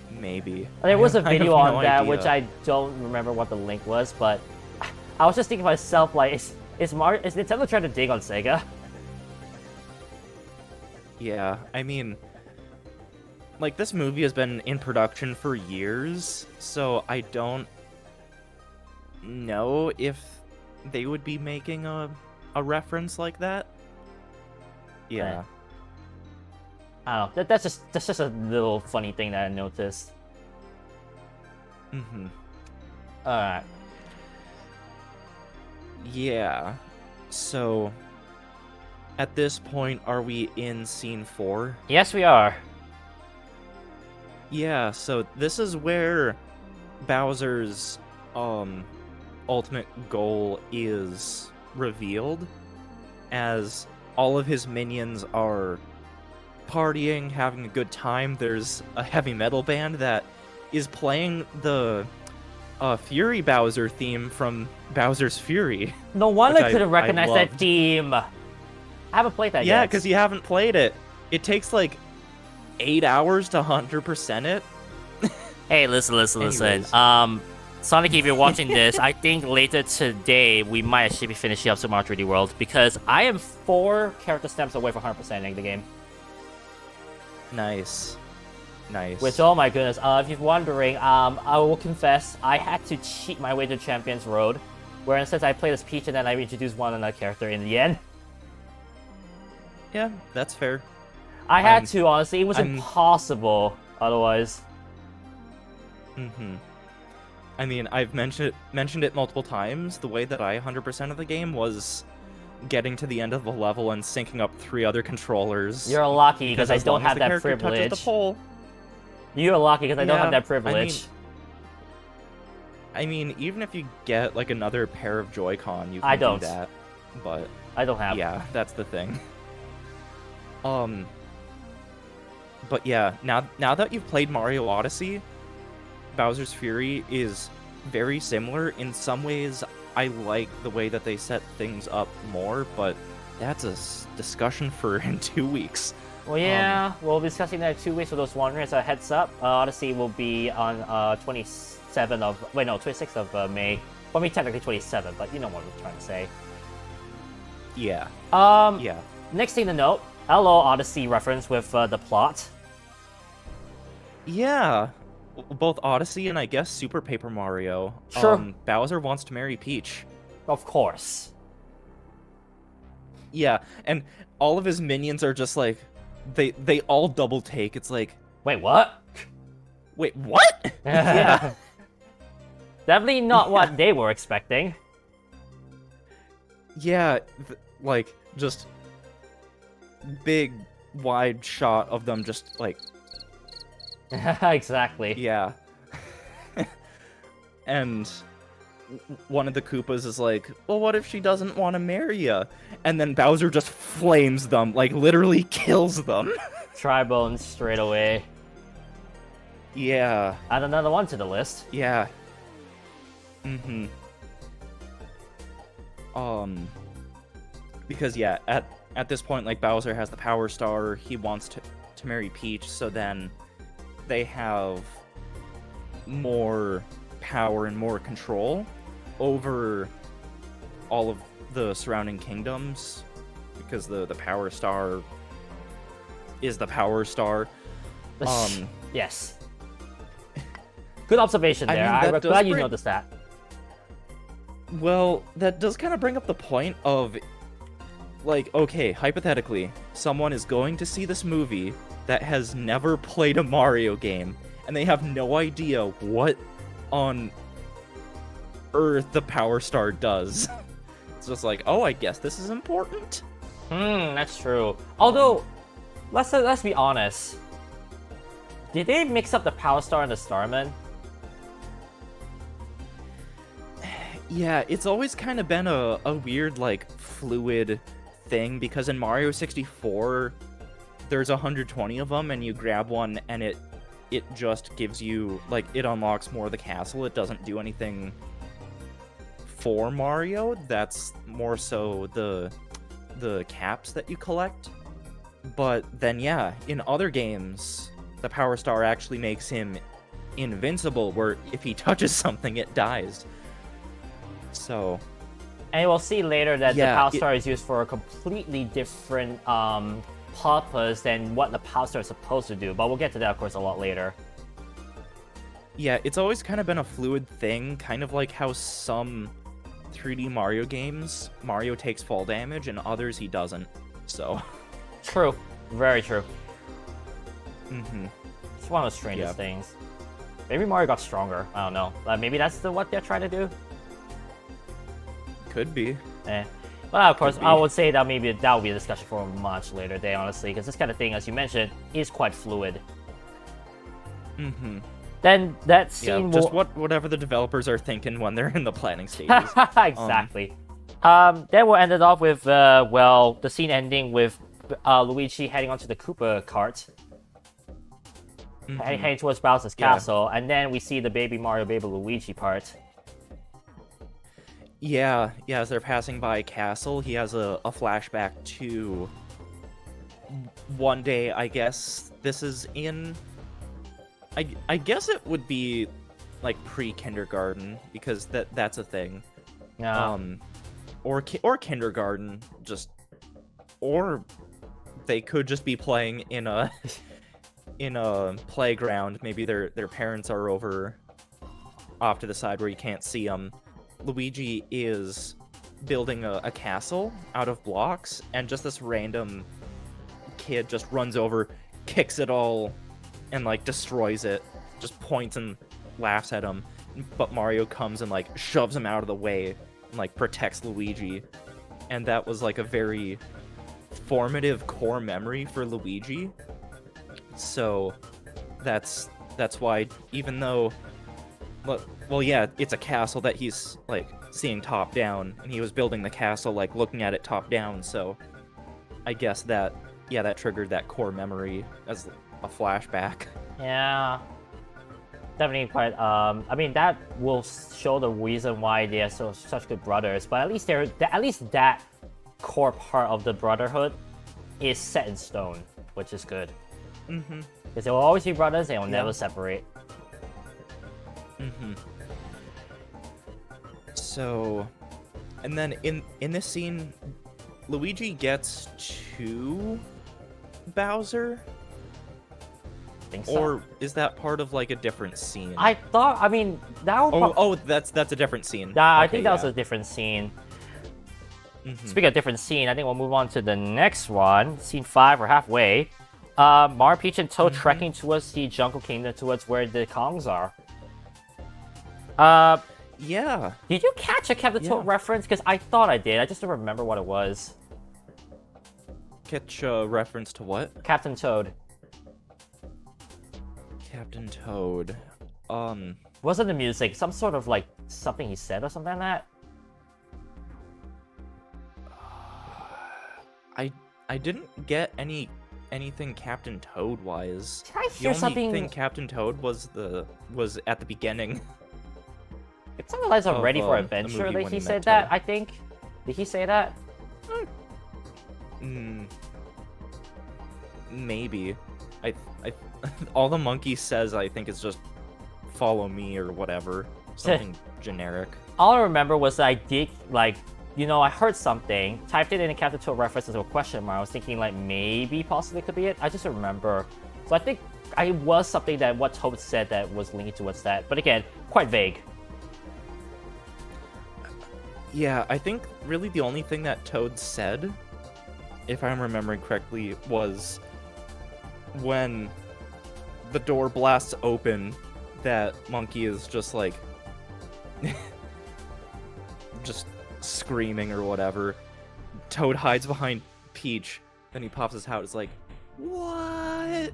S2: Maybe.
S1: There was a video on that,
S2: idea.
S1: which I don't remember what the link was, but I was just thinking to myself, like, is Nintendo trying to dig on Sega?
S2: Yeah, I mean, like, this movie has been in production for years, so I don't know if they would be making a reference like that. Yeah.
S1: I don't know. That's just a little funny thing that I noticed. Alright.
S2: Yeah. So, at this point, are we in Scene 4?
S1: Yes, we are.
S2: Yeah, so this is where Bowser's ultimate goal is revealed, as all of his minions are partying, having a good time. There's a heavy metal band that is playing the Fury Bowser theme from Bowser's Fury.
S1: No wonder
S2: which
S1: I couldn't recognize that
S2: loved.
S1: theme. I haven't played that yet.
S2: Yeah, because you haven't played it. It takes like 8 hours to 100% it.
S1: Hey, listen.
S2: Anyways.
S1: Sonic, if you're watching this, I think later today we might actually be finishing up Super Mario 3D World because I am 4 character steps away from 100%ing the game.
S2: Nice.
S1: Which, oh my goodness, if you're wondering, I will confess, I had to cheat my way to Champions Road, where instead I played as Peach and then I introduced one other character in the end.
S2: Yeah, that's fair.
S1: I had to, honestly. It was impossible otherwise.
S2: Mm-hmm. I mean, I've mentioned it multiple times. The way that I 100% of the game was getting to the end of the level and syncing up 3 other controllers.
S1: You're lucky because I
S2: as
S1: don't
S2: long as
S1: have
S2: the
S1: that
S2: character touches
S1: privilege.
S2: the pole.
S1: You're lucky because I don't
S2: Yeah,
S1: have that privilege.
S2: I mean, even if you get like another pair of Joy-Con, you
S1: I
S2: can
S1: don't.
S2: do that. But
S1: I don't have.
S2: yeah, that's the thing. But yeah, now that you've played Mario Odyssey, Bowser's Fury is very similar. In some ways, I like the way that they set things up more, but that's a discussion for in 2 weeks.
S1: Well, yeah, we'll be discussing that in 2 weeks for those wondering. As a heads up, Odyssey will be on 26th of May. Well, I mean, technically 27th, but you know what I'm trying to say.
S2: Yeah.
S1: Yeah. Next thing to note, hello Odyssey reference with the plot.
S2: Yeah. Both Odyssey and I guess Super Paper Mario.
S1: Sure.
S2: Bowser wants to marry Peach.
S1: Of course.
S2: Yeah, and all of his minions are just like, they all double take. It's like,
S1: wait, what?
S2: Wait, what? Yeah.
S1: Definitely not what they were expecting.
S2: Yeah, like, just big, wide shot of them just, like...
S1: Exactly.
S2: Yeah. And one of the Koopas is like, well, what if she doesn't want to marry ya? And then Bowser just flames them, like, literally kills them.
S1: Tribones straight away.
S2: Yeah.
S1: Add another one to the list.
S2: Yeah. Mm-hmm. Because, yeah, at this point, like, Bowser has the Power Star, he wants to marry Peach, so then they have more power and more control over all of the surrounding kingdoms, because the Power Star is the Power Star.
S1: Yes. Good observation there. I'm glad you noticed that.
S2: Well, that does kind of bring up the point of, like, okay, hypothetically, someone is going to see this movie that has never played a Mario game, and they have no idea what on earth the Power Star does. It's just like, oh, I guess this is important.
S1: That's true. Although, let's be honest. Did they mix up the Power Star and the Starman?
S2: Yeah, it's always kind of been a weird, like, fluid thing, because in Mario 64, there's 120 of them, and you grab one, and it just gives you, like, it unlocks more of the castle. It doesn't do anything for Mario. That's more so the caps that you collect. But then, yeah, in other games, the Power Star actually makes him invincible, where if he touches something, it dies. So...
S1: And we'll see later that
S2: yeah,
S1: the Power Star is used for a completely different purpose than what the Power Star is supposed to do. But we'll get to that, of course, a lot later.
S2: Yeah, it's always kind of been a fluid thing, kind of like how some 3D Mario games, Mario takes fall damage, and others he doesn't. So...
S1: True. Very true.
S2: Mm-hmm.
S1: It's one of the strangest things. Maybe Mario got stronger. I don't know. Maybe that's what they're trying to do.
S2: Could be.
S1: Well, of course, I would say that maybe that will be a discussion for a much later day, honestly, because this kind of thing, as you mentioned, is quite fluid.
S2: Mm-hmm.
S1: Then that scene
S2: will... just whatever the developers are thinking when they're in the planning stages.
S1: Exactly. Then we'll end it off with, well, the scene ending with Luigi heading onto the Koopa cart. Heading towards Bowser's castle, and then we see the Baby Mario, Baby Luigi part.
S2: Yeah, as they're passing by a castle, he has a flashback to one day, I guess. This is in... I guess it would be, like, pre-kindergarten, because that's a thing.
S1: Yeah.
S2: Or kindergarten, just... Or they could just be playing in a... in a playground. Maybe their parents are over off to the side where you can't see them. Luigi is building a castle out of blocks, and just this random kid just runs over, kicks it all, and like destroys it, just points and laughs at him. But Mario comes and like shoves him out of the way and like protects Luigi. And that was like a very formative core memory for Luigi. So that's why, even though, well, yeah, it's a castle that he's like seeing top down, and he was building the castle like looking at it top down. So I guess that triggered that core memory as a flashback.
S1: Yeah, definitely quite. I mean, that will show the reason why they are such good brothers. But at least that core part of the brotherhood is set in stone, which is good.
S2: Mm-hmm.
S1: Because they will always be brothers, they will never separate.
S2: Mm-hmm. So, and then in this scene, Luigi gets to Bowser?
S1: I think so.
S2: Or is that part of like a different scene?
S1: I mean, that would
S2: that's a different scene.
S1: I think that was a different scene.
S2: Mm-hmm.
S1: Speaking of different scene, I think we'll move on to the next one. Scene 5, we're halfway. Mario, Peach, and Toad trekking towards the Jungle Kingdom, towards where the Kongs are.
S2: Yeah.
S1: Did you catch a Captain Toad reference? Because I thought I did. I just don't remember what it was.
S2: Catch a reference to what?
S1: Captain Toad.
S2: Captain Toad.
S1: Wasn't the music some sort of like something he said or something like
S2: that? I didn't get anything Captain Toad wise.
S1: Did I hear something?
S2: The only thing Captain Toad was at the beginning.
S1: It sounded like I'm ready for adventure that he said that, I think. Did he say that?
S2: Maybe. I all the monkey says, I think, is just follow me or whatever. Something generic.
S1: All I remember was that I did, like, you know, I heard something, typed it in a Captain Toad reference as a question mark. I was thinking, like, maybe possibly could be it. I just don't remember. So I think it was something that what Toad said that was linking towards that. But again, quite vague.
S2: Yeah, I think really the only thing that Toad said, if I'm remembering correctly, was when the door blasts open, that monkey is just like just screaming or whatever. Toad hides behind Peach, then he pops his hat. It's like, what?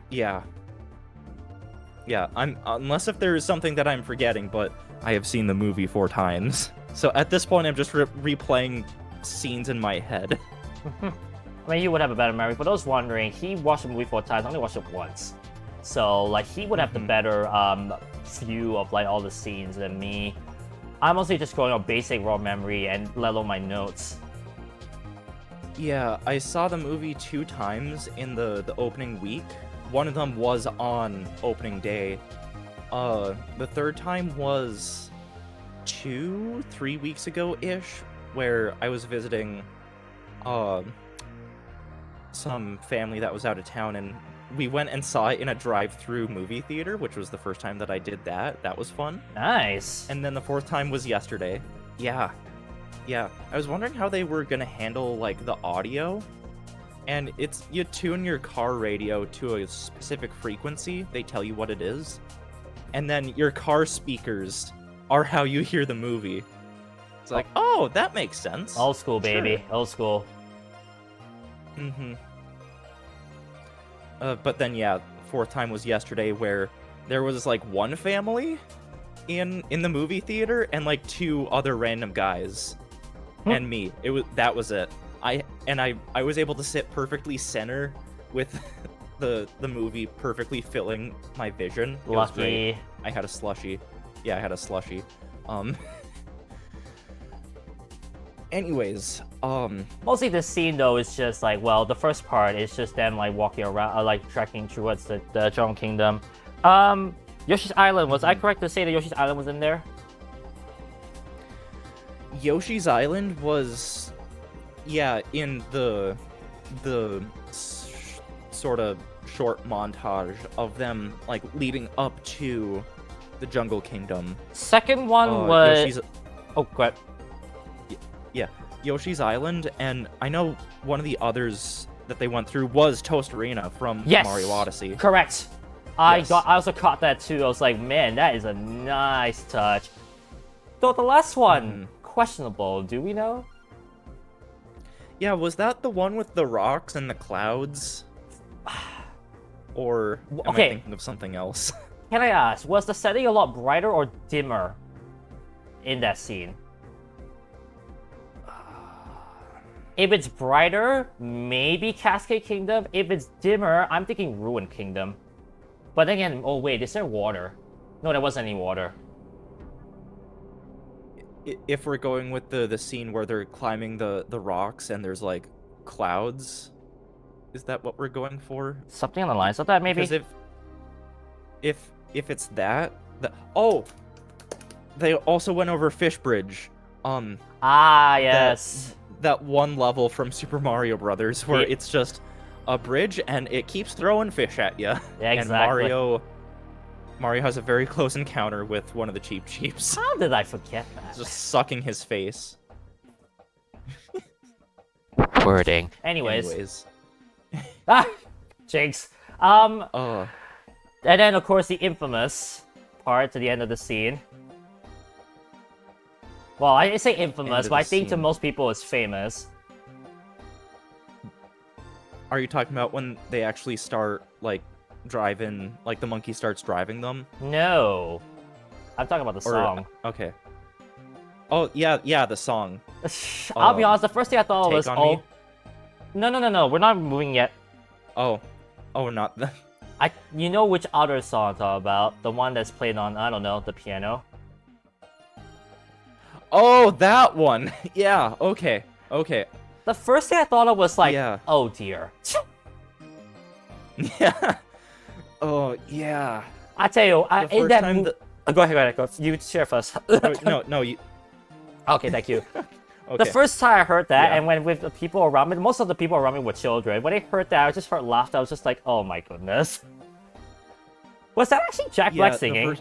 S2: Yeah, unless if there is something that I'm forgetting, but I have seen the movie 4 times. So at this point, I'm just replaying scenes in my head.
S1: I mean, you would have a better memory. For those wondering, he watched the movie 4 times. I only watched it once. So, like, he would have the better view of, like, all the scenes than me. I'm mostly just going on basic raw memory and let alone my notes.
S2: Yeah, I saw the movie 2 times in the opening week. One of them was on opening day. The 3rd time was 2-3 weeks ago-ish, where I was visiting some family that was out of town, and we went and saw it in a drive-through movie theater, which was the first time that I did that. That was fun.
S1: Nice.
S2: And then the 4th time was yesterday. Yeah. I was wondering how they were gonna handle, like, the audio, and it's you tune your car radio to a specific frequency. They tell you what it is, and then your car speakers are how you hear the movie. It's like, oh, that makes sense.
S1: Old school, baby.
S2: Sure.
S1: Old school.
S2: Mm-hmm. But then, yeah, fourth time was yesterday, where there was like one family in the movie theater and like two other random guys and me. That was it. I was able to sit perfectly center with the movie perfectly filling my vision. It was great.
S1: Lucky.
S2: I had a slushie. Yeah, I had a slushie. Anyways,
S1: Mostly the scene though is just like, well, the first part is just them like walking around, like trekking towards the Jungle Kingdom. Yoshi's Island, was I correct to say that Yoshi's Island was in there?
S2: Yoshi's Island was, yeah, in the sort of short montage of them like leading up to the Jungle Kingdom.
S1: Second one was... Oh, go ahead.
S2: Yeah, Yoshi's Island, and I know one of the others that they went through was Toast Arena from Mario Odyssey.
S1: Correct. I also caught that too. I was like, man, that is a nice touch. Though the last one, questionable. Do we know?
S2: Yeah, was that the one with the rocks and the clouds? Or am I thinking of something else?
S1: Can I ask, was the setting a lot brighter or dimmer in that scene? If it's brighter, maybe Cascade Kingdom. If it's dimmer, I'm thinking Ruined Kingdom. But then again, oh wait, is there water? No, there wasn't any water.
S2: If we're going with the scene where they're climbing the rocks and there's like clouds, is that what we're going for?
S1: Something on the lines of that, maybe?
S2: Because if it's that, oh, they also went over Fish Bridge.
S1: Ah, yes.
S2: That one level from Super Mario Brothers where it's just a bridge and it keeps throwing fish at you.
S1: Yeah, exactly.
S2: And Mario has a very close encounter with one of the Cheep Cheeps.
S1: How did I forget that?
S2: Just sucking his face.
S1: Wording. Anyways. Ah, Jinx. And then of course the infamous part to the end of the scene. Well, I say infamous, but I think to most people it's famous.
S2: Are you talking about when they actually start, like, driving, like the monkey starts driving them?
S1: No. I'm talking about the song.
S2: Okay. Oh, yeah, the song.
S1: I'll be honest, the first thing I thought was,
S2: Me?
S1: No, we're not moving yet.
S2: Oh, not the...
S1: You know which other song I'm talking about? The one that's played on, I don't know, the piano?
S2: Oh, that one! Yeah, okay.
S1: The first thing I thought of was like, oh dear.
S2: Yeah. Oh, yeah.
S1: I tell you, in that go ahead, go. You share first.
S2: No, you...
S1: Okay, thank you.
S2: Okay.
S1: The first time I heard that, and when with the people around me, most of the people around me were children. When they heard that, I just heard laughter. I was just like, oh my goodness. Was that actually Jack Black singing?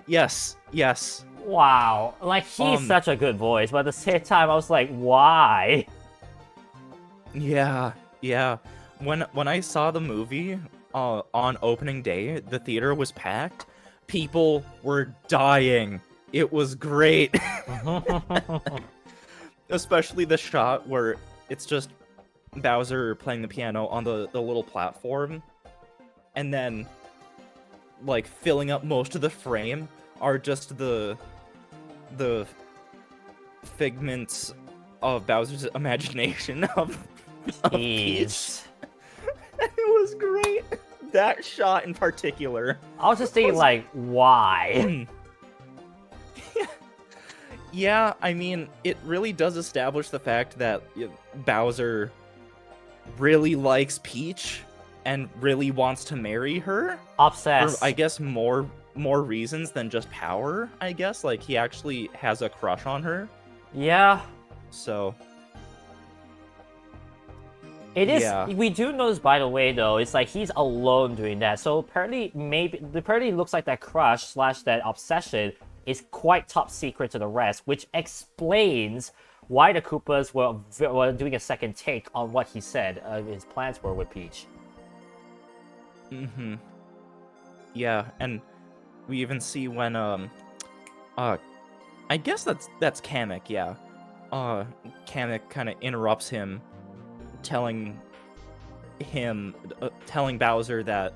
S2: Yes.
S1: Wow, like he's such a good voice, but at the same time, I was like, why?
S2: Yeah. When I saw the movie on opening day, the theater was packed. People were dying. It was great. Especially the shot where it's just Bowser playing the piano on the little platform, and then like filling up most of the frame are just the figments of Bowser's imagination of Peach. It was great. That shot in particular.
S1: I was just thinking, like, why?
S2: Yeah, I mean, it really does establish the fact that Bowser really likes Peach and really wants to marry her.
S1: Obsessed.
S2: For, I guess, more reasons than just power, I guess. Like, he actually has a crush on her.
S1: Yeah.
S2: So...
S1: It is. Yeah. We do notice, by the way, though, it's like he's alone doing that. So apparently, apparently looks like that crush / that obsession is quite top secret to the rest, which explains why the Koopas were doing a second take on what he said his plans were with Peach.
S2: Mm-hmm. Yeah, and we even see when I guess that's Kamek, yeah. Kamek kind of interrupts him, telling Bowser that,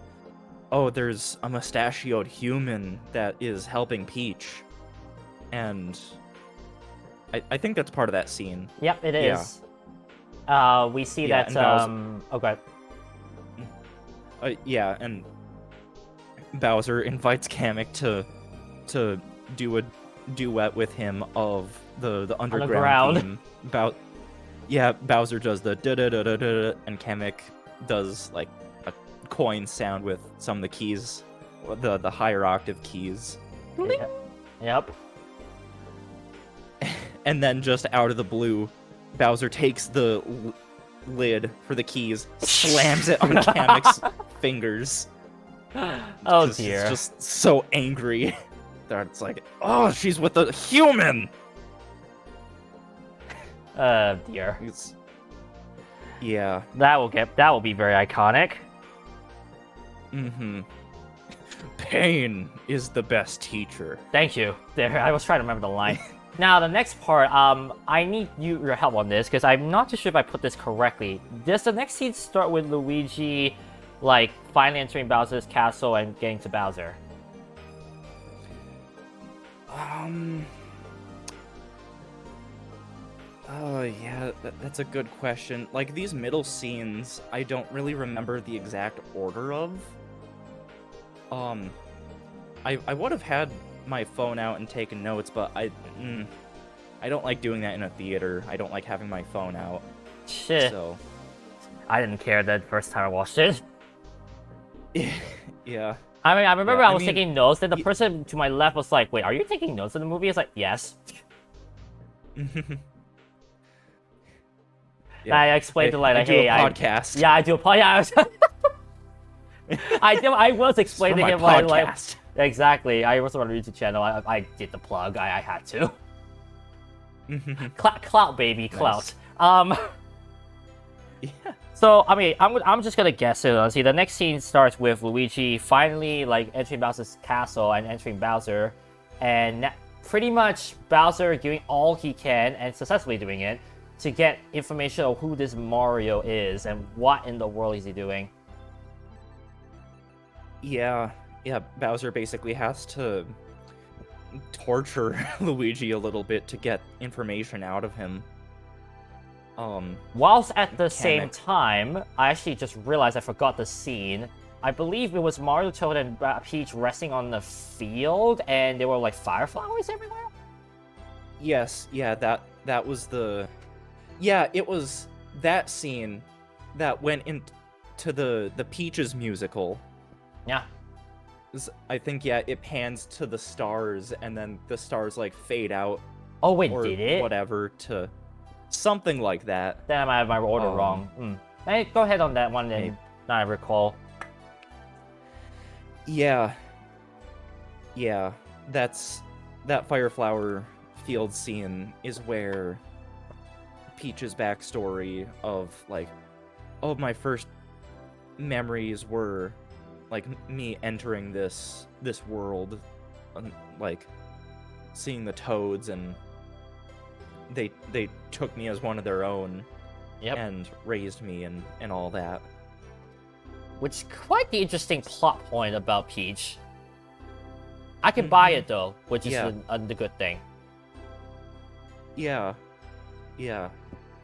S2: oh, there's a mustachioed human that is helping Peach, and I think that's part of that scene.
S1: Yep, it is. We see
S2: Yeah,
S1: that.
S2: and
S1: Okay.
S2: Yeah, and Bowser invites Kamek to do a duet with him of the underground theme. Bowser does the da da da da da, and Kamek does like a coin sound with some of the keys, the higher octave keys.
S1: Yeah. Yep.
S2: And then just out of the blue, Bowser takes the lid for the keys, slams it on Kamek's fingers.
S1: Oh dear.
S2: It's just so angry that it's like, oh, she's with a human.
S1: Dear.
S2: Yeah.
S1: That will be very iconic.
S2: Mm-hmm. Pain is the best teacher.
S1: Thank you. There, I was trying to remember the line. Now, the next part, I need your help on this, because I'm not too sure if I put this correctly. Does the next scene start with Luigi, like, finally entering Bowser's castle and getting to Bowser?
S2: Oh, yeah, that's a good question. Like, these middle scenes, I don't really remember the exact order of. I would have had my phone out and taken notes, but I don't like doing that in a theater. I don't like having my phone out.
S1: Shit.
S2: So.
S1: I didn't care the first time I watched it.
S2: Yeah.
S1: I mean, I remember I was taking notes, and the person to my left was like, wait, are you taking notes in the movie? It's like, yes.
S2: Yeah.
S1: I explained to like,
S2: I do
S1: hey,
S2: a podcast.
S1: Yeah, I do a podcast. I was explaining to him like, exactly. I was on a YouTube channel. I did the plug. I had to. Clout, baby, clout.
S2: Nice. Yeah.
S1: So I mean, I'm just gonna guess it. See, the next scene starts with Luigi finally like entering Bowser's castle and entering Bowser, and pretty much Bowser doing all he can and successfully doing it to get information of who this Mario is and what in the world is he doing.
S2: Yeah, Bowser basically has to torture Luigi a little bit to get information out of him.
S1: Whilst at the same time, I actually just realized I forgot the scene. I believe it was Mario, Toad, and Peach resting on the field, and there were like fire flowers everywhere?
S2: Yes, yeah, that was the... Yeah, it was that scene that went into the Peaches musical.
S1: Yeah.
S2: I think, yeah, it pans to the stars, and then the stars, like, fade out.
S1: Oh, wait,
S2: or
S1: did it?
S2: Whatever, to... Something like that.
S1: Then I might have my order wrong. Hey, go ahead on that one then. Now I recall.
S2: Yeah. Yeah. That Fireflower field scene is where Peach's backstory of, like, oh, my first memories were, like, me entering this world, like, seeing the Toads, and they took me as one of their own.
S1: Yep.
S2: And raised me and all that.
S1: Which is quite the interesting plot point about Peach. I can buy it though, which is the good thing.
S2: Yeah. Yeah.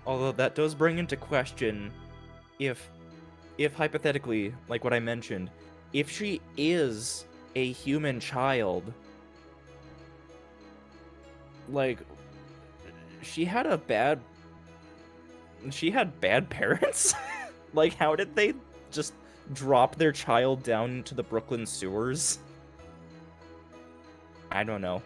S2: Although that does bring into question if hypothetically, like what I mentioned, if she is a human child, like, she had bad parents? Like, how did they just drop their child down into the Brooklyn sewers? I don't know.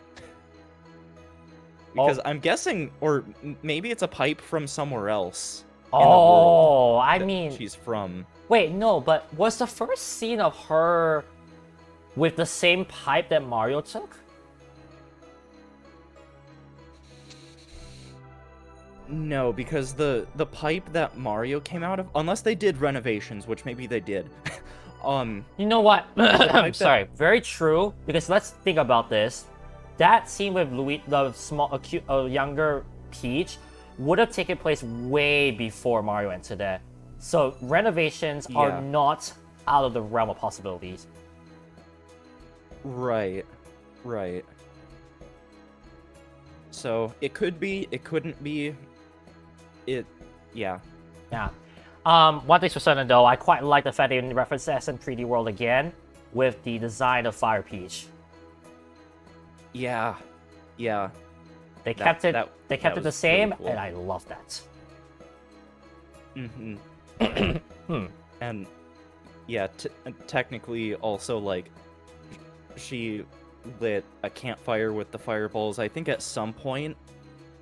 S2: Because I'm guessing, or maybe it's a pipe from somewhere else.
S1: Oh, I mean...
S2: she's from.
S1: Wait, no, but was the first scene of her with the same pipe that Mario took?
S2: No, because the pipe that Mario came out of, unless they did renovations, which maybe they did.
S1: You know what?
S2: pipe
S1: Sorry, very true. Because let's think about this. That scene with Louis, the younger Peach, would have taken place way before Mario entered there. So renovations are not out of the realm of possibilities.
S2: Right. So it could be, it couldn't be. Yeah.
S1: One thing's for certain though, I quite like the fact they referenced SM 3D World again with the design of Fire Peach.
S2: Yeah.
S1: They kept it the same,
S2: really cool.
S1: and I love that.
S2: And yeah, technically also, like, she lit a campfire with the fireballs. I think at some point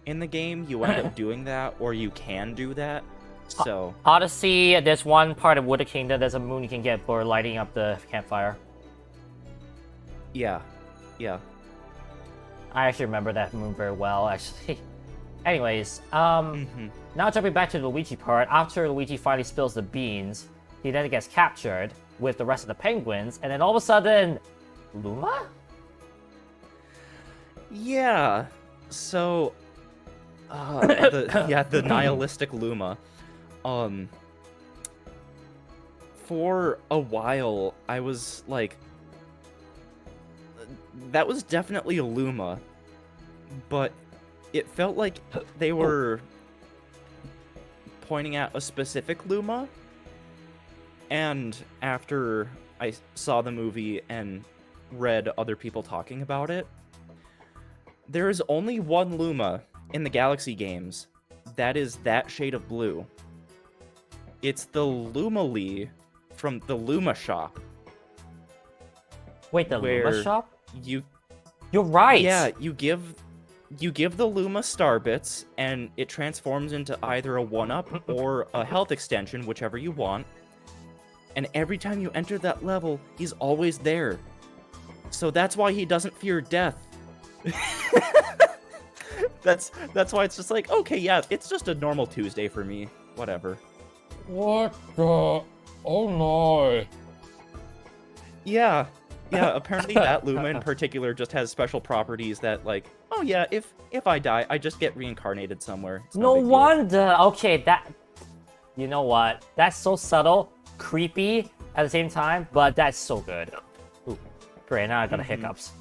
S2: in the game you end up doing that, or you can do that. So
S1: Odyssey, there's one part of Wooded Kingdom, there's a moon you can get for lighting up the campfire.
S2: Yeah.
S1: I actually remember that moon very well, actually. Anyways, now jumping back to the Luigi part, after Luigi finally spills the beans, he then gets captured with the rest of the penguins, and then all of a sudden, Luma?
S2: Yeah. So, the nihilistic Luma. For a while, I was like, that was definitely a Luma, but it felt like they were pointing at a specific Luma. And after I saw the movie and read other people talking about it, there is only one Luma in the Galaxy games that is that shade of blue. It's the Lumalee from the Luma shop.
S1: Wait, the Luma shop?
S2: You're
S1: right.
S2: Yeah, you give the Luma star bits, and it transforms into either a 1-up or a health extension, whichever you want. And every time you enter that level, he's always there. So that's why he doesn't fear death. That's why it's just like, okay, yeah, it's just a normal Tuesday for me. Whatever.
S3: What the? Oh no.
S2: Yeah, apparently that Luma in particular just has special properties that, like, oh yeah, if I die, I just get reincarnated somewhere. It's
S1: No
S2: big deal.
S1: wonder. Okay, that... You know what? That's so subtle, creepy at the same time, but that's so good. Ooh, great, now I got hiccups.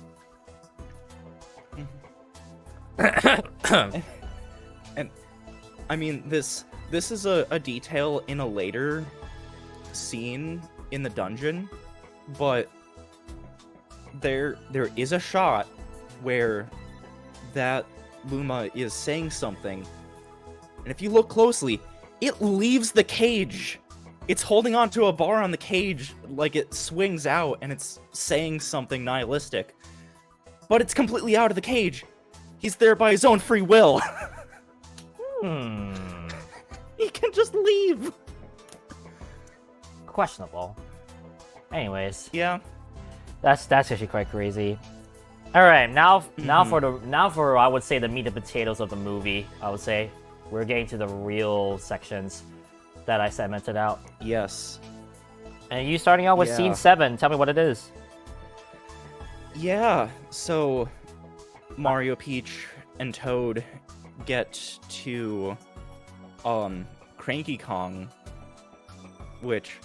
S2: And I mean, this is a detail in a later scene in the dungeon, but there is a shot where that Luma is saying something, and if you look closely, it leaves the cage. It's holding on to a bar on the cage, like it swings out, and it's saying something nihilistic. But it's completely out of the cage. He's there by his own free will. He can just leave.
S1: Questionable. Anyways,
S2: Yeah.
S1: that's actually quite crazy. All right, now for I would say the meat and potatoes of the movie. I would say we're getting to the real sections that I segmented out.
S2: Yes.
S1: And you starting out with
S2: Yeah.
S1: scene 7. Tell me what it is.
S2: Yeah, so Mario, Peach, and Toad get to Cranky Kong, which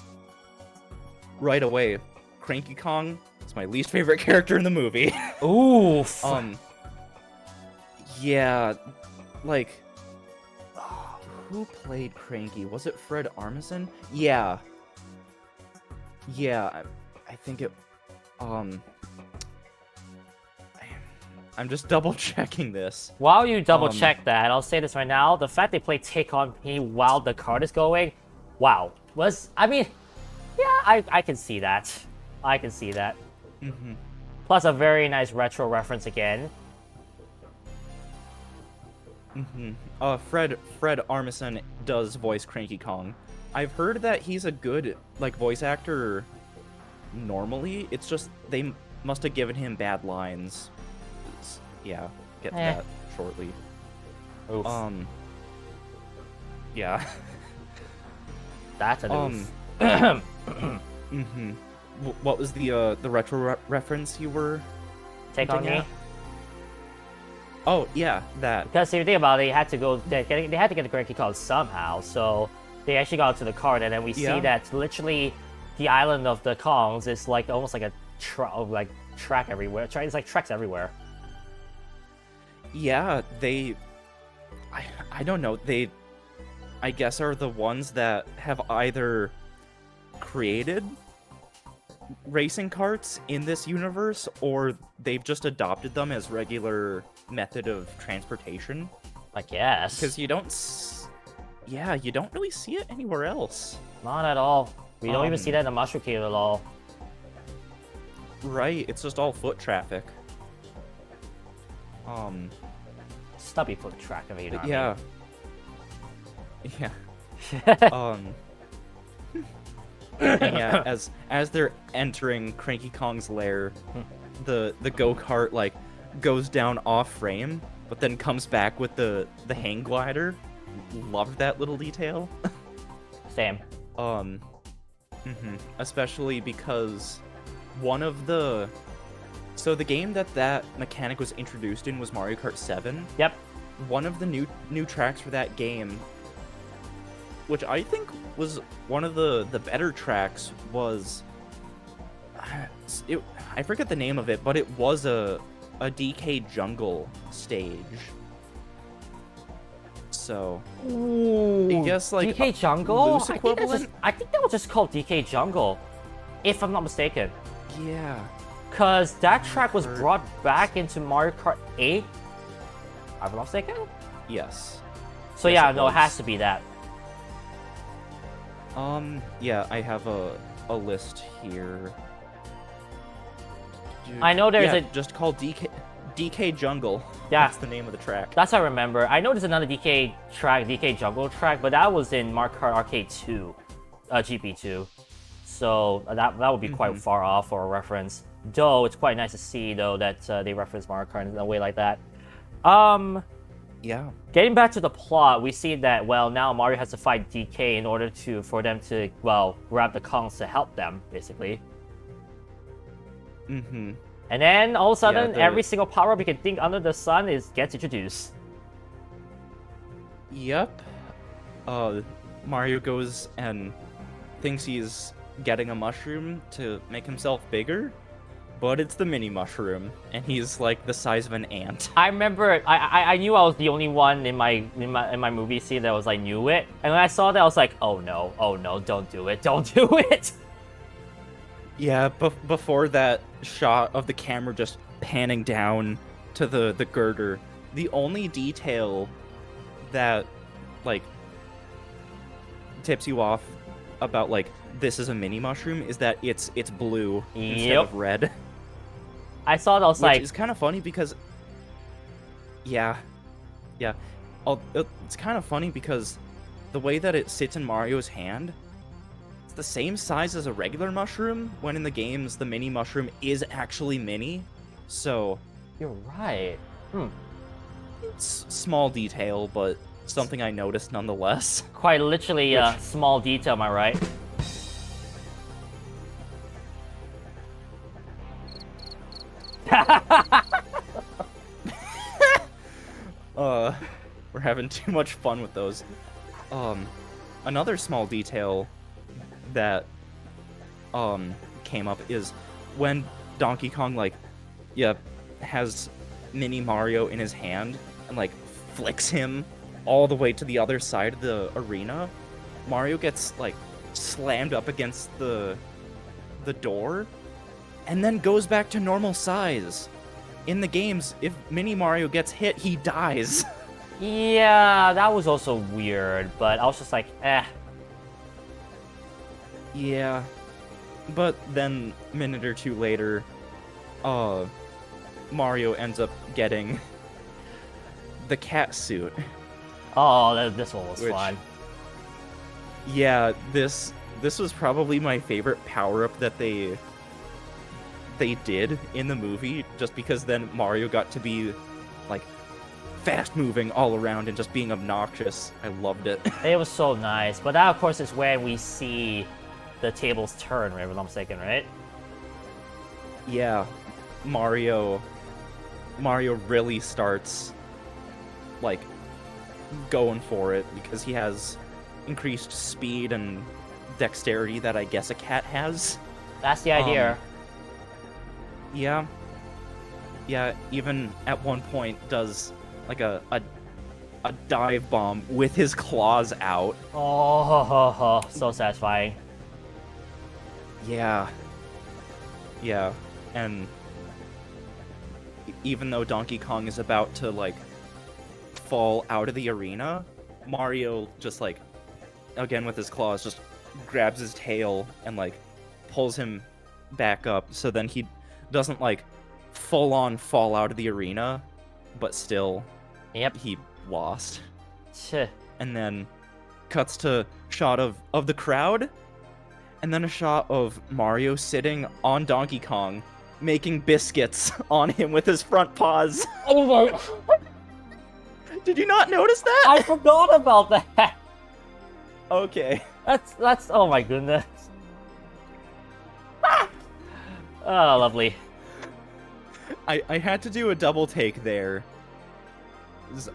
S2: right away, Cranky Kong is my least favorite character in the movie.
S1: Oof.
S2: Yeah, like, who played Cranky? Was it Fred Armisen? Yeah, I think it. I'm just double checking this.
S1: While you double check that, I'll say this right now: the fact they play Take On Me while the card is going, wow. I mean, yeah, I can see that. I can see that. Plus a very nice retro reference again.
S2: Fred Armisen does voice Cranky Kong. I've heard that he's a good, like, voice actor normally. It's just they must have given him bad lines. Yeah, get to that shortly.
S1: Oof.
S2: Yeah.
S1: That's a news.
S2: Mm-hmm. What was the retro reference you were
S1: Take on
S2: hinting
S1: me.
S2: at? Oh yeah, that.
S1: Because if you think about it, they had to go. They had to get the Cranky Kong somehow. So they actually got to the card, and then we see that literally the island of the Kongs is like almost like a track everywhere. It's like tracks everywhere.
S2: Yeah, I don't know. They, I guess, are the ones that have either created racing karts in this universe, or they've just adopted them as regular method of transportation.
S1: I guess.
S2: Because you don't really see it anywhere else.
S1: Not at all. We don't even see that in the Mushroom Cave at all.
S2: Right, it's just all foot traffic.
S1: Stubby foot track of it.
S2: Yeah. Yeah. And yeah, as they're entering Cranky Kong's lair, the go-kart like goes down off frame, but then comes back with the hang glider. Loved that little detail.
S1: Same.
S2: Especially because one of the game that mechanic was introduced in was Mario Kart 7.
S1: Yep.
S2: One of the new tracks for that game, which I think was one of the better tracks, was I forget the name of it, but it was a DK jungle stage. So I guess like
S1: DK Jungle?
S2: loose equivalent?
S1: I think that was just called DK Jungle, if I'm not mistaken.
S2: Yeah.
S1: Cause that track was brought back into Mario Kart 8. If I'm not mistaken.
S2: Yes.
S1: So
S2: Yes,
S1: yeah,
S2: it
S1: no, it
S2: was.
S1: has to be that.
S2: Yeah, I have a list here.
S1: I know there's
S2: yeah,
S1: a
S2: just called DK Jungle.
S1: Yeah.
S2: That's the name of the track.
S1: That's what I remember. I know there's another DK track, DK Jungle track, but that was in Mario Kart Arcade 2, GP2. So that would be quite far off for a reference. Though it's quite nice to see though that they reference Mario Kart in a way like that.
S2: Yeah.
S1: Getting back to the plot, we see that now Mario has to fight DK in order for them to grab the Kongs to help them basically. And then all of a sudden, every single power-up you can think under the sun gets introduced.
S2: Yep. Mario goes and thinks he's getting a mushroom to make himself bigger, but it's the mini mushroom, and he's like the size of an ant.
S1: I remember, I knew I was the only one in my movie scene that was knew it, and when I saw that, I was like, oh no, don't do it, don't do it.
S2: Yeah, before that shot of the camera just panning down to the girder, the only detail that tips you off about this is a mini mushroom is that it's blue instead of red.
S1: I saw that, I was
S2: Which is kind of funny because it's kind of funny because the way that it sits in Mario's hand, it's the same size as a regular mushroom, when in the games the mini mushroom is actually mini. So
S1: you're right.
S2: It's small detail, but something I noticed nonetheless.
S1: Quite literally a small detail, am I right?
S2: We're having too much fun with those. Another small detail that came up is when Donkey Kong has mini Mario in his hand and flicks him all the way to the other side of the arena, Mario gets slammed up against the door and then goes back to normal size. In the games, if mini Mario gets hit, he dies.
S1: Yeah, that was also weird, but I was just like, eh.
S2: Yeah. But then, a minute or two later, Mario ends up getting the cat suit.
S1: Oh, this one was fun.
S2: Yeah, this was probably my favorite power-up that they did in the movie, just because then Mario got to be fast moving all around and just being obnoxious. I loved it.
S1: It was so nice. But that, of course, is when we see the tables turn, right? If I'm mistaken, right?
S2: Yeah, Mario really starts, like, going for it because he has increased speed and dexterity that I guess a cat has.
S1: That's the idea.
S2: Yeah. Yeah, even at one point does, like, a dive bomb with his claws out.
S1: Oh, so satisfying.
S2: Yeah. Yeah, and even though Donkey Kong is about to, like, fall out of the arena, Mario just, like, again with his claws, just grabs his tail and, like, pulls him back up, so then he doesn't, like, full-on fall out of the arena, but still,
S1: Yep.
S2: he lost.
S1: Tch.
S2: And then cuts to shot of the crowd, and then a shot of Mario sitting on Donkey Kong, making biscuits on him with his front paws.
S3: Oh my...
S2: Did you not notice that?
S1: I forgot about that.
S2: Okay.
S1: That's oh my goodness. Ah! Oh, lovely.
S2: I had to do a double take there.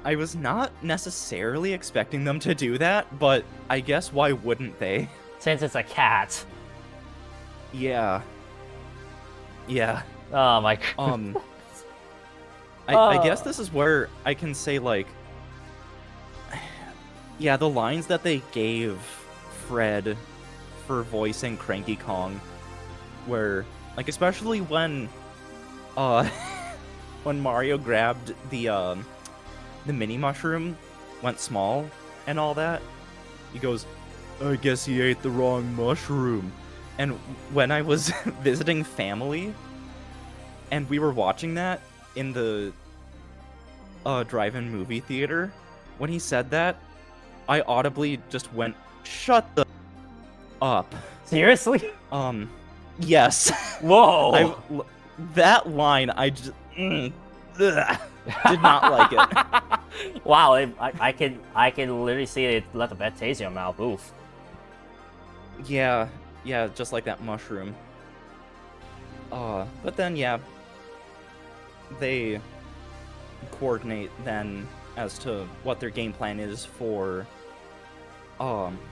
S2: I was not necessarily expecting them to do that, but I guess why wouldn't they?
S1: Since it's a cat.
S2: Yeah. Yeah.
S1: Oh my god.
S2: I guess this is where I can say, like, yeah, the lines that they gave Fred for voicing Cranky Kong were, like, especially when when Mario grabbed the mini mushroom, went small, and all that, he goes, I guess he ate the wrong mushroom. And when I was visiting family, and we were watching that in the drive-in movie theater, when he said that, I audibly just went, shut the up.
S1: Seriously?
S2: Yes.
S1: Whoa.
S2: That line, I just did not like it.
S1: Wow, I can literally see it left a bad taste in your mouth. Oof.
S2: Yeah, just like that mushroom. But then, yeah, they coordinate then as to what their game plan is for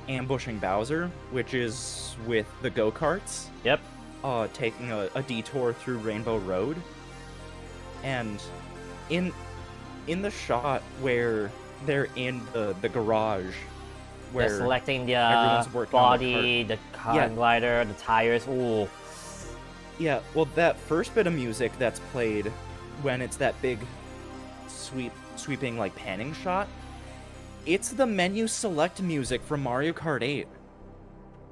S2: ambushing Bowser, which is with the go-karts.
S1: Yep.
S2: Taking a detour through Rainbow Road. And in the shot where they're in the garage, where
S1: They're selecting the
S2: everyone's working on
S1: body, the car glider, the tires. Ooh.
S2: Yeah, well, that first bit of music that's played when it's that big sweeping, like, panning shot, it's the menu select music from Mario Kart 8.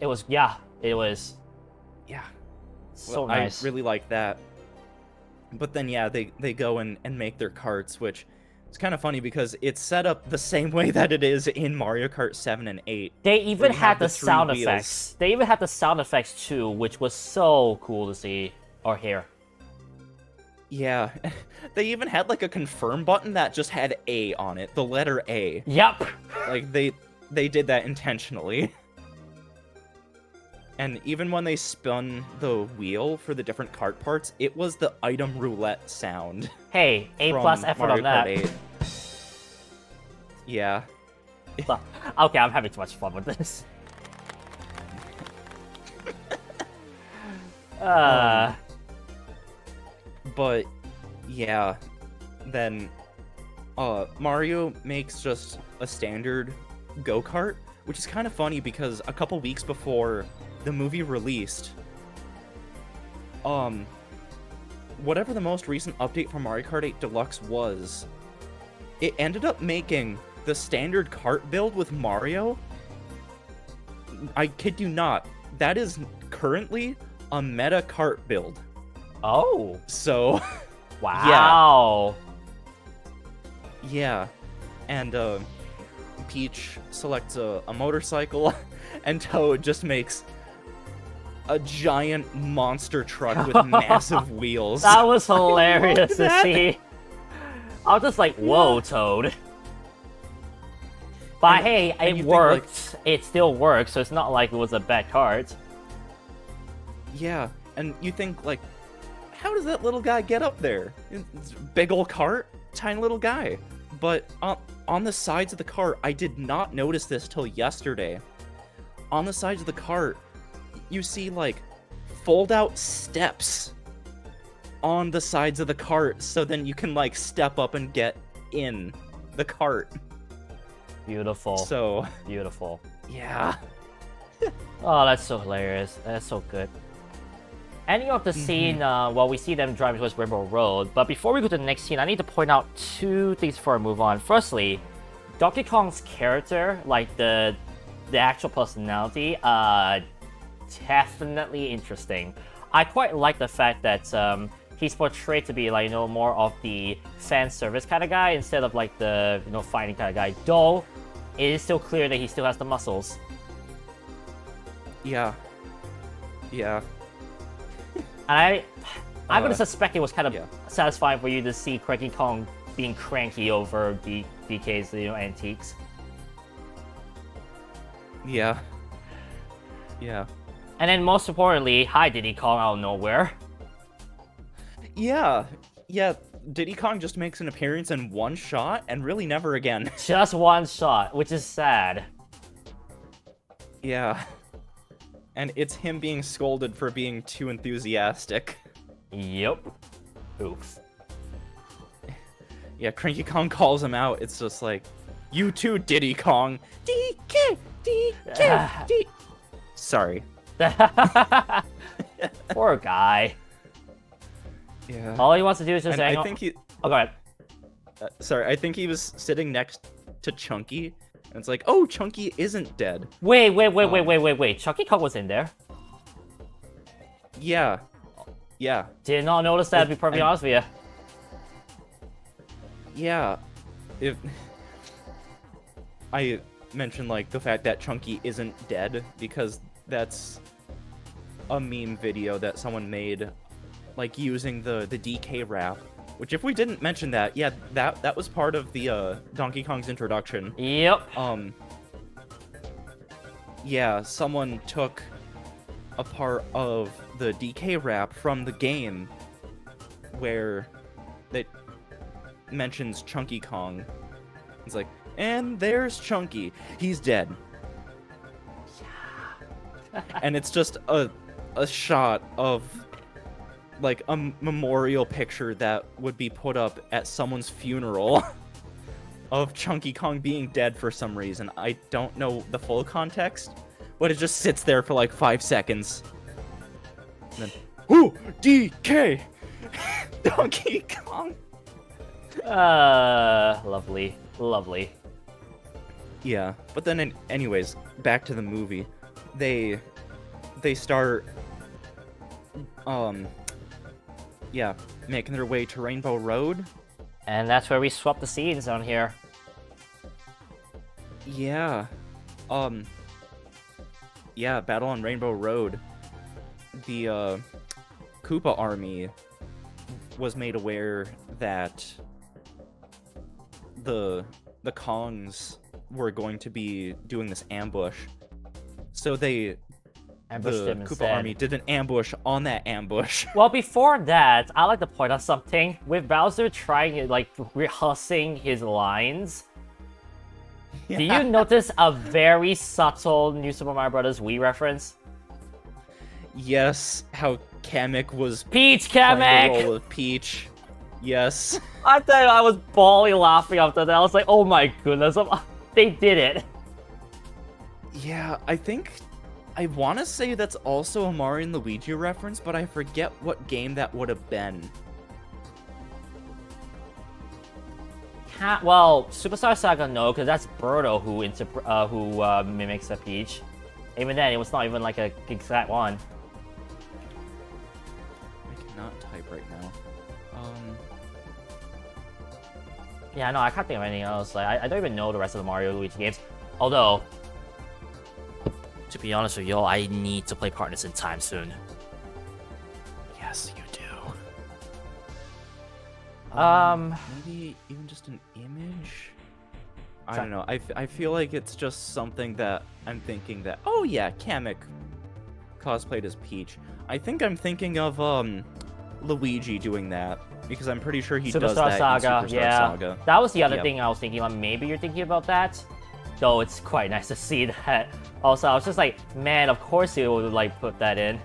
S1: It was, yeah, it was
S2: Yeah.
S1: so
S2: Well,
S1: nice.
S2: I really like that. But then, yeah, they go and make their carts, which is kind of funny because it's set up the same way that it is in Mario Kart 7 and 8.
S1: They
S2: where
S1: even
S2: you
S1: had
S2: have
S1: the
S2: three
S1: sound
S2: wheels.
S1: effects. They even had the sound effects too, which was so cool to see or hear.
S2: Yeah. They even had, like, a confirm button that just had A on it, the letter A.
S1: Yep.
S2: Like, they did that intentionally. And even when they spun the wheel for the different cart parts, it was the item roulette sound.
S1: Hey, A+
S2: from
S1: effort
S2: Mario
S1: on that.
S2: Kart 8. Yeah.
S1: Okay, I'm having too much fun with this.
S2: But yeah, then Mario makes just a standard go-kart, which is kind of funny because a couple weeks before the movie released, whatever the most recent update for Mario Kart 8 Deluxe was, it ended up making the standard kart build with Mario. I kid you not, that is currently a meta kart build.
S1: Oh.
S2: So,
S1: Wow.
S2: yeah. And Peach selects a motorcycle, and Toad just makes a giant monster truck with massive wheels.
S1: That was hilarious to
S2: that.
S1: see. I was just like, whoa, Toad. But hey,
S2: and
S1: it
S2: you
S1: worked.
S2: think,
S1: It still works, so it's not like it was a bad card.
S2: Yeah, and you think, like, how does that little guy get up there? It's a big old cart, tiny little guy. But on the sides of the cart, I did not notice this till yesterday. On the sides of the cart, you see, like, fold-out steps on the sides of the cart, so then you can, like, step up and get in the cart.
S1: Beautiful.
S2: So,
S1: Beautiful.
S2: yeah.
S1: Oh, that's so hilarious. That's so good. Ending off the scene, well, we see them driving towards Rainbow Road, but before we go to the next scene, I need to point out two things before I move on. Firstly, Donkey Kong's character, like the actual personality, definitely interesting. I quite like the fact that he's portrayed to be like, more of the fan service kind of guy instead of like the, fighting kind of guy. Though, it is still clear that he still has the muscles.
S2: Yeah. Yeah.
S1: And I'm gonna suspect it was kind of
S2: yeah.
S1: satisfying for you to see Cranky Kong being cranky over DK's, antiques.
S2: Yeah. Yeah.
S1: And then most importantly, hi Diddy Kong out of nowhere.
S2: Yeah. Yeah. Diddy Kong just makes an appearance in one shot and really never again.
S1: Just one shot, which is sad.
S2: Yeah. And it's him being scolded for being too enthusiastic.
S1: Yep. Oof.
S2: Yeah, Cranky Kong calls him out. It's just like, you too, Diddy Kong. DK! DK! D. Sorry.
S1: Poor guy.
S2: Yeah.
S1: All he wants to do is just
S2: And
S1: hang
S2: I
S1: on.
S2: think he...
S1: Oh, go ahead.
S2: Sorry, I think he was sitting next to Chunky. And it's like, oh, Chunky isn't dead.
S1: Wait. Chucky Kong was in there.
S2: Yeah. Yeah.
S1: Did not notice that, to be perfectly honest with you.
S2: Yeah. If I mentioned like the fact that Chunky isn't dead because that's a meme video that someone made, like using the DK rap. Which, if we didn't mention that, yeah, that was part of the Donkey Kong's introduction.
S1: Yep.
S2: Yeah, someone took a part of the DK rap from the game where it mentions Chunky Kong. It's like, and there's Chunky. He's dead. And it's just a shot of like a memorial picture that would be put up at someone's funeral of Chunky Kong being dead for some reason. I don't know the full context, but it just sits there for like 5 seconds. And then, ooh, DK! Donkey Kong!
S1: Lovely. Lovely.
S2: Yeah, but then anyways, back to the movie. They start yeah, making their way to Rainbow Road.
S1: And that's where we swap the scenes on here.
S2: Yeah. Yeah, Battle on Rainbow Road. The Koopa army was made aware that the Kongs were going to be doing this ambush. So the
S1: Him
S2: Koopa
S1: instead.
S2: army did an ambush on that ambush.
S1: Well, before that, I like to point out something. With Bowser trying, like, rehearsing his lines, do you notice a very subtle New Super Mario Bros. Wii reference?
S2: Yes, how Kamek was
S1: Peach
S2: playing the
S1: Kamek!
S2: role of Peach. Yes.
S1: I tell you, I was bawling laughing after that. I was like, oh my goodness, they did it.
S2: Yeah, I want to say that's also a Mario and Luigi reference, but I forget what game that would have been.
S1: Well, Superstar Saga no, because that's Birdo who mimics a Peach. Even then, it was not even like a exact one.
S2: I cannot type right now.
S1: Yeah, no, I can't think of anything else. Like, I don't even know the rest of the Mario Luigi games. Although, to be honest with y'all, I need to play Partners in Time soon.
S2: Yes, you do. Maybe even just an image? I
S1: So-
S2: don't know. I feel like it's just something that I'm thinking that, oh yeah, Kamek cosplayed as Peach. I think I'm thinking of Luigi doing that, because I'm pretty sure he does
S1: Superstar
S2: that
S1: Saga,
S2: in Superstar
S1: yeah.
S2: Saga.
S1: That was the other
S2: Yep.
S1: thing I was thinking, like, maybe you're thinking about that. Though it's quite nice to see that. Also, I was just like, man, of course he would, like, put that in.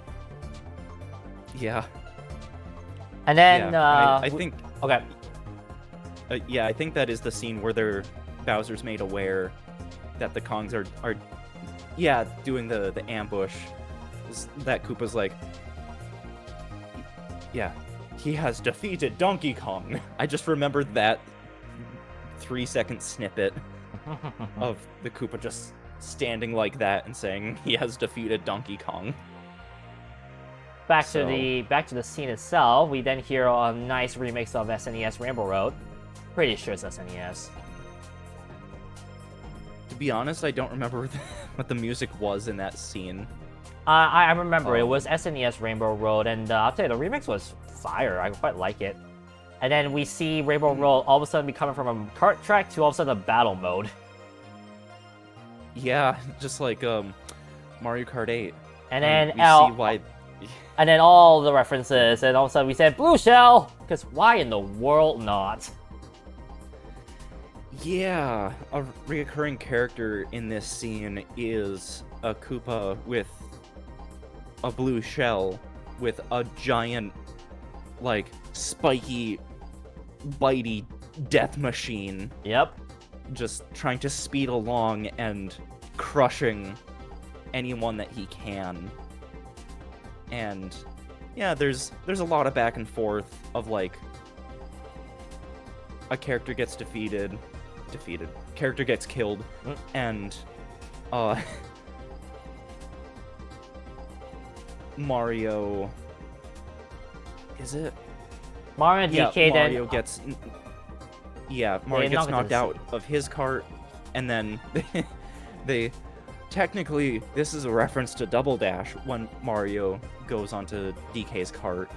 S2: Yeah.
S1: And then,
S2: yeah. I think
S1: Okay.
S2: yeah, I think that is the scene where Bowser's made aware that the Kongs are yeah, doing the ambush. That Koopa's like, yeah, he has defeated Donkey Kong. I just remembered that 3-second snippet of the Koopa just standing like that and saying he has defeated Donkey Kong.
S1: Back
S2: So-
S1: to the scene itself, we then hear a nice remix of SNES Rainbow Road. Pretty sure it's SNES.
S2: To be honest, I don't remember what the music was in that scene.
S1: I remember it
S2: Oh.
S1: was SNES Rainbow Road, and I'll tell you, the remix was fire. I quite like it. And then we see Rainbow Road all of a sudden be coming from a kart track to all of a sudden a battle mode.
S2: Yeah, just like Mario Kart 8.
S1: And then
S2: we see why.
S1: and then all the references, and all of a sudden we said Blue Shell! Because why in the world not?
S2: Yeah, a reoccurring character in this scene is a Koopa with a blue shell with a giant, like, spiky, bitey death machine
S1: Yep.
S2: just trying to speed along and crushing anyone that he can. And yeah, there's a lot of back and forth of like a character gets defeated, character gets killed, and Mario, is it?
S1: Mario and
S2: Yeah,
S1: DK then...
S2: Mario gets Mario
S1: knock
S2: gets
S1: it
S2: knocked
S1: to
S2: out of his cart, and then they technically, this is a reference to Double Dash when Mario goes onto DK's cart,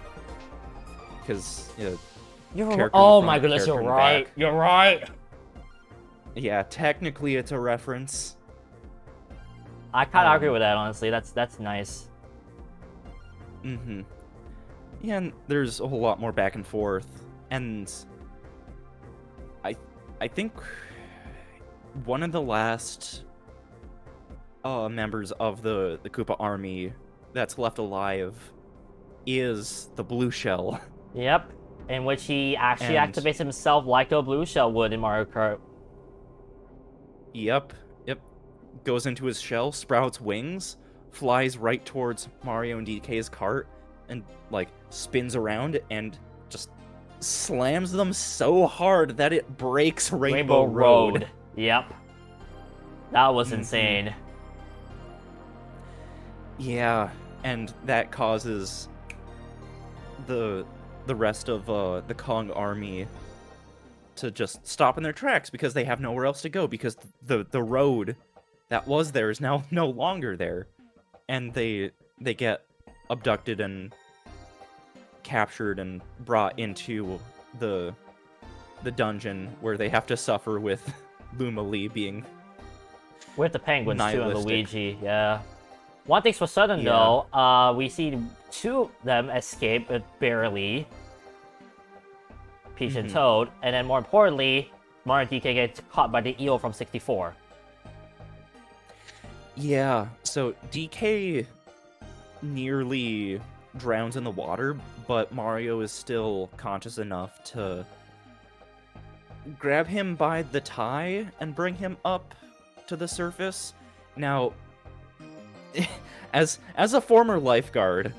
S2: because character in
S1: Oh
S2: front,
S1: my goodness,
S2: character
S1: you're
S2: in the
S1: right.
S2: back.
S1: You're right.
S2: Yeah, technically it's a reference.
S1: I kind of agree with that, honestly. That's nice.
S2: Mm-hmm. Yeah, and there's a whole lot more back and forth, and I think one of the last members of the Koopa army that's left alive is the Blue Shell.
S1: Yep. In which he actually
S2: And-
S1: activates himself like a Blue Shell would in Mario Kart.
S2: Yep. Goes into his shell, sprouts wings, flies right towards Mario and DK's cart, and like spins around and just slams them so hard that it breaks Rainbow Road.
S1: Yep. That was
S2: Mhm.
S1: insane.
S2: Yeah, and that causes the rest of the Kong army to just stop in their tracks because they have nowhere else to go, because the road that was there is now no longer there, and they get abducted and captured and brought into the dungeon where they have to suffer with Luma Lee being
S1: With the penguins too and
S2: Nihilistic.
S1: Luigi, yeah. One thing's for certain
S2: Yeah.
S1: though, we see two of them escape, but barely. Peach and
S2: Mhm.
S1: Toad, and then more importantly, Mario and DK gets caught by the eel from 64.
S2: Yeah, so DK nearly drowns in the water, but Mario is still conscious enough to grab him by the tie and bring him up to the surface. Now, as a former lifeguard,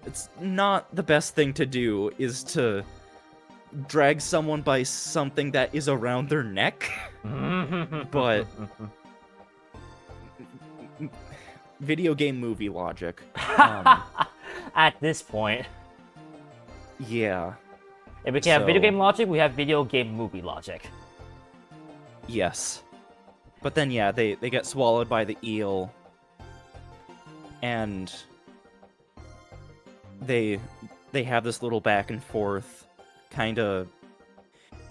S2: it's not the best thing to do is to drag someone by something that is around their neck. But video game movie logic.
S1: At this point,
S2: Yeah.
S1: if we can have video
S2: So-
S1: game logic, we have video game movie logic.
S2: Yes. But then yeah, they get swallowed by the eel, and they have this little back and forth kind of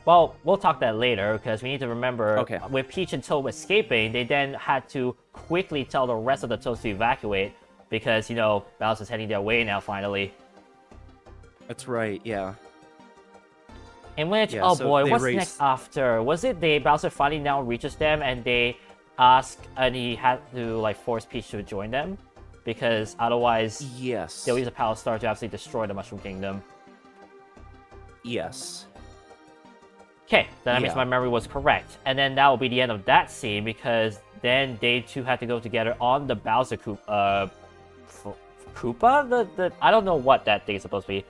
S1: well, we'll talk that later because we need to remember
S2: Okay.
S1: with Peach and Toad escaping, they then had to quickly tell the rest of the Toads to evacuate because, you know, Bowser's heading their way now finally.
S2: That's right, yeah.
S1: In which,
S2: Yeah,
S1: oh
S2: so
S1: boy,
S2: they
S1: what's
S2: race-
S1: next after? Was it Bowser finally now reaches them and they ask, and he had to, like, force Peach to join them? Because otherwise,
S2: Yes.
S1: they'll use a Power Star to absolutely destroy the Mushroom Kingdom.
S2: Yes.
S1: Okay, that means
S2: Yeah.
S1: my memory was correct. And then that will be the end of that scene because then they two had to go together on the Bowser Koopa. Koopa? I don't know what that thing is supposed to be.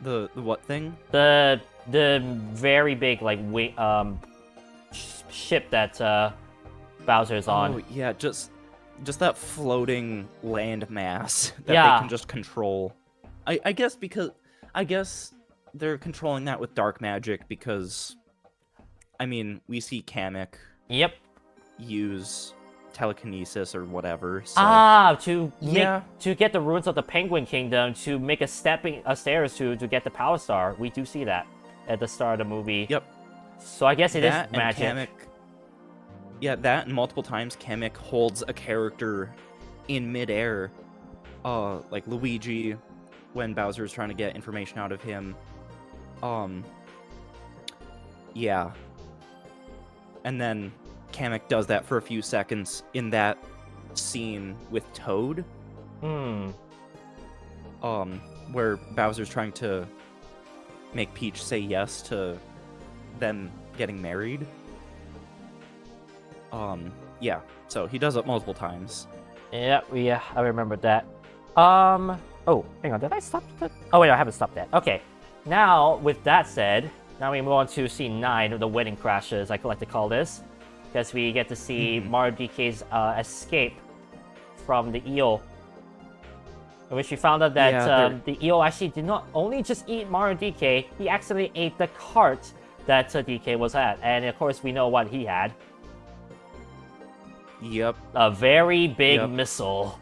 S2: The what thing?
S1: The very big like ship that Bowser's on.
S2: Oh yeah, just that floating land mass that
S1: Yeah.
S2: they can just control. I guess they're controlling that with dark magic because, I mean, we see Kamek
S1: Yep.
S2: use telekinesis or whatever. So
S1: To get the ruins of the Penguin Kingdom to make a stairs to get the Power Star. We do see that at the start of the movie.
S2: Yep.
S1: So I guess it is
S2: that and
S1: magic.
S2: Kamek, that and multiple times Kamek holds a character in midair, like Luigi, when Bowser is trying to get information out of him. Yeah. And then Kamek does that for a few seconds in that scene with Toad, where Bowser's trying to make Peach say yes to them getting married. Yeah, so he does it multiple times.
S1: Yeah, I remember that. Oh, hang on, did I stop that? Oh wait, I haven't stopped that. Okay, now with that said, now we move on to scene 9 of the wedding crashes, I like to call this, because we get to see Mario DK's escape from the eel. In which we found out that the eel actually did not only just eat Mario DK, he accidentally ate the cart that DK was at, and of course we know what he had.
S2: Yep.
S1: A very big missile.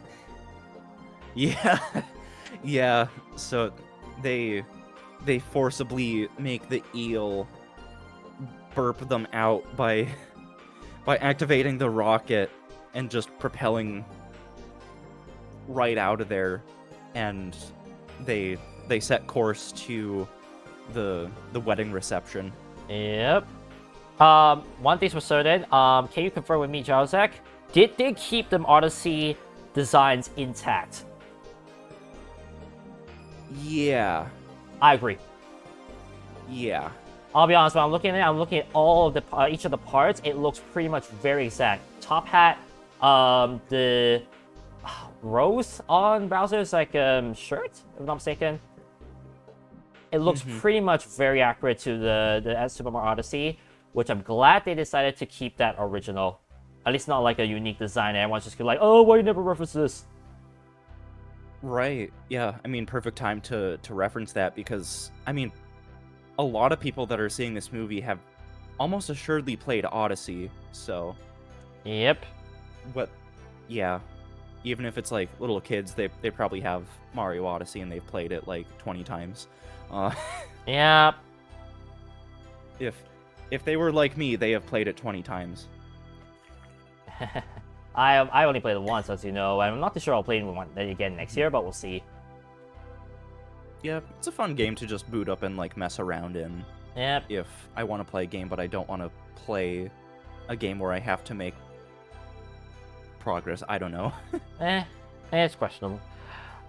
S2: Yeah. Yeah, so they forcibly make the eel burp them out by activating the rocket and just propelling right out of there, and they set course to the wedding reception.
S1: Yep. One thing's for certain, can you confirm with me, Jiozak? Did they keep the Odyssey designs intact?
S2: Yeah.
S1: I agree.
S2: Yeah.
S1: I'll be honest, when I'm looking at all of the each of the parts. It looks pretty much very exact. Top hat, the rose on Bowser's like shirt, if I'm not mistaken. It looks pretty much very accurate to the Super Mario Odyssey, which I'm glad they decided to keep that original. At least not like a unique design. Everyone's just like, oh, why you never reference this?
S2: Right. Yeah. I mean, perfect time to reference that because, I mean, a lot of people that are seeing this movie have almost assuredly played Odyssey. So,
S1: Yep.
S2: Yeah. Even if it's like little kids, they probably have Mario Odyssey and they've played it like 20 times.
S1: Yeah.
S2: If they were like me, they have played it 20 times.
S1: I only played it once, as you know. I'm not too sure I'll play it again next year, but we'll see.
S2: Yeah, it's a fun game to just boot up and like mess around in.
S1: Yep.
S2: If I want to play a game, but I don't want to play a game where I have to make progress. I don't know.
S1: It's questionable.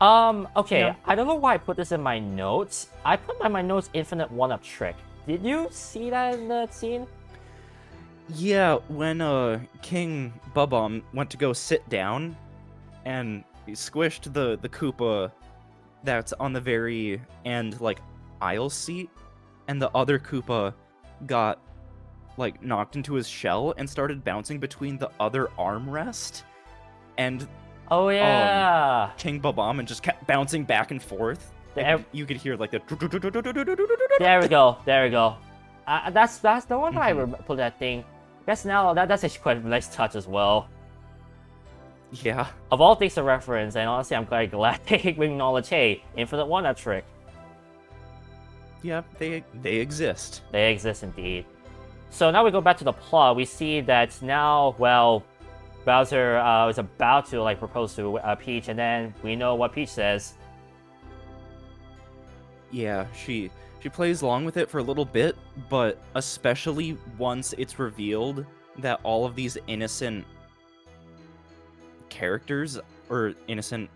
S1: Okay,
S2: Yeah.
S1: I don't know why I put this in my notes. I put in my notes Infinite One-Up Trick. Did you see that in that scene?
S2: Yeah, when King Bubom went to go sit down, and he squished the Koopa that's on the very end, like, aisle seat, and the other Koopa got, like, knocked into his shell and started bouncing between the other armrest and
S1: Oh yeah.
S2: King Bubom and just kept bouncing back and forth.
S1: The
S2: You could hear, like, the...
S1: There we go. There we go. That's no wonder I put that thing. Guess now that's actually quite a nice touch as well.
S2: Yeah.
S1: Of all things to reference, and honestly, I'm quite glad they acknowledge, hey, Infinite One-Up Trick.
S2: Yeah, they exist.
S1: They exist indeed. So now we go back to the plot. We see that now, well, Bowser is about to like propose to Peach, and then we know what Peach says.
S2: Yeah, she plays along with it for a little bit, but especially once it's revealed that all of these innocent characters or innocent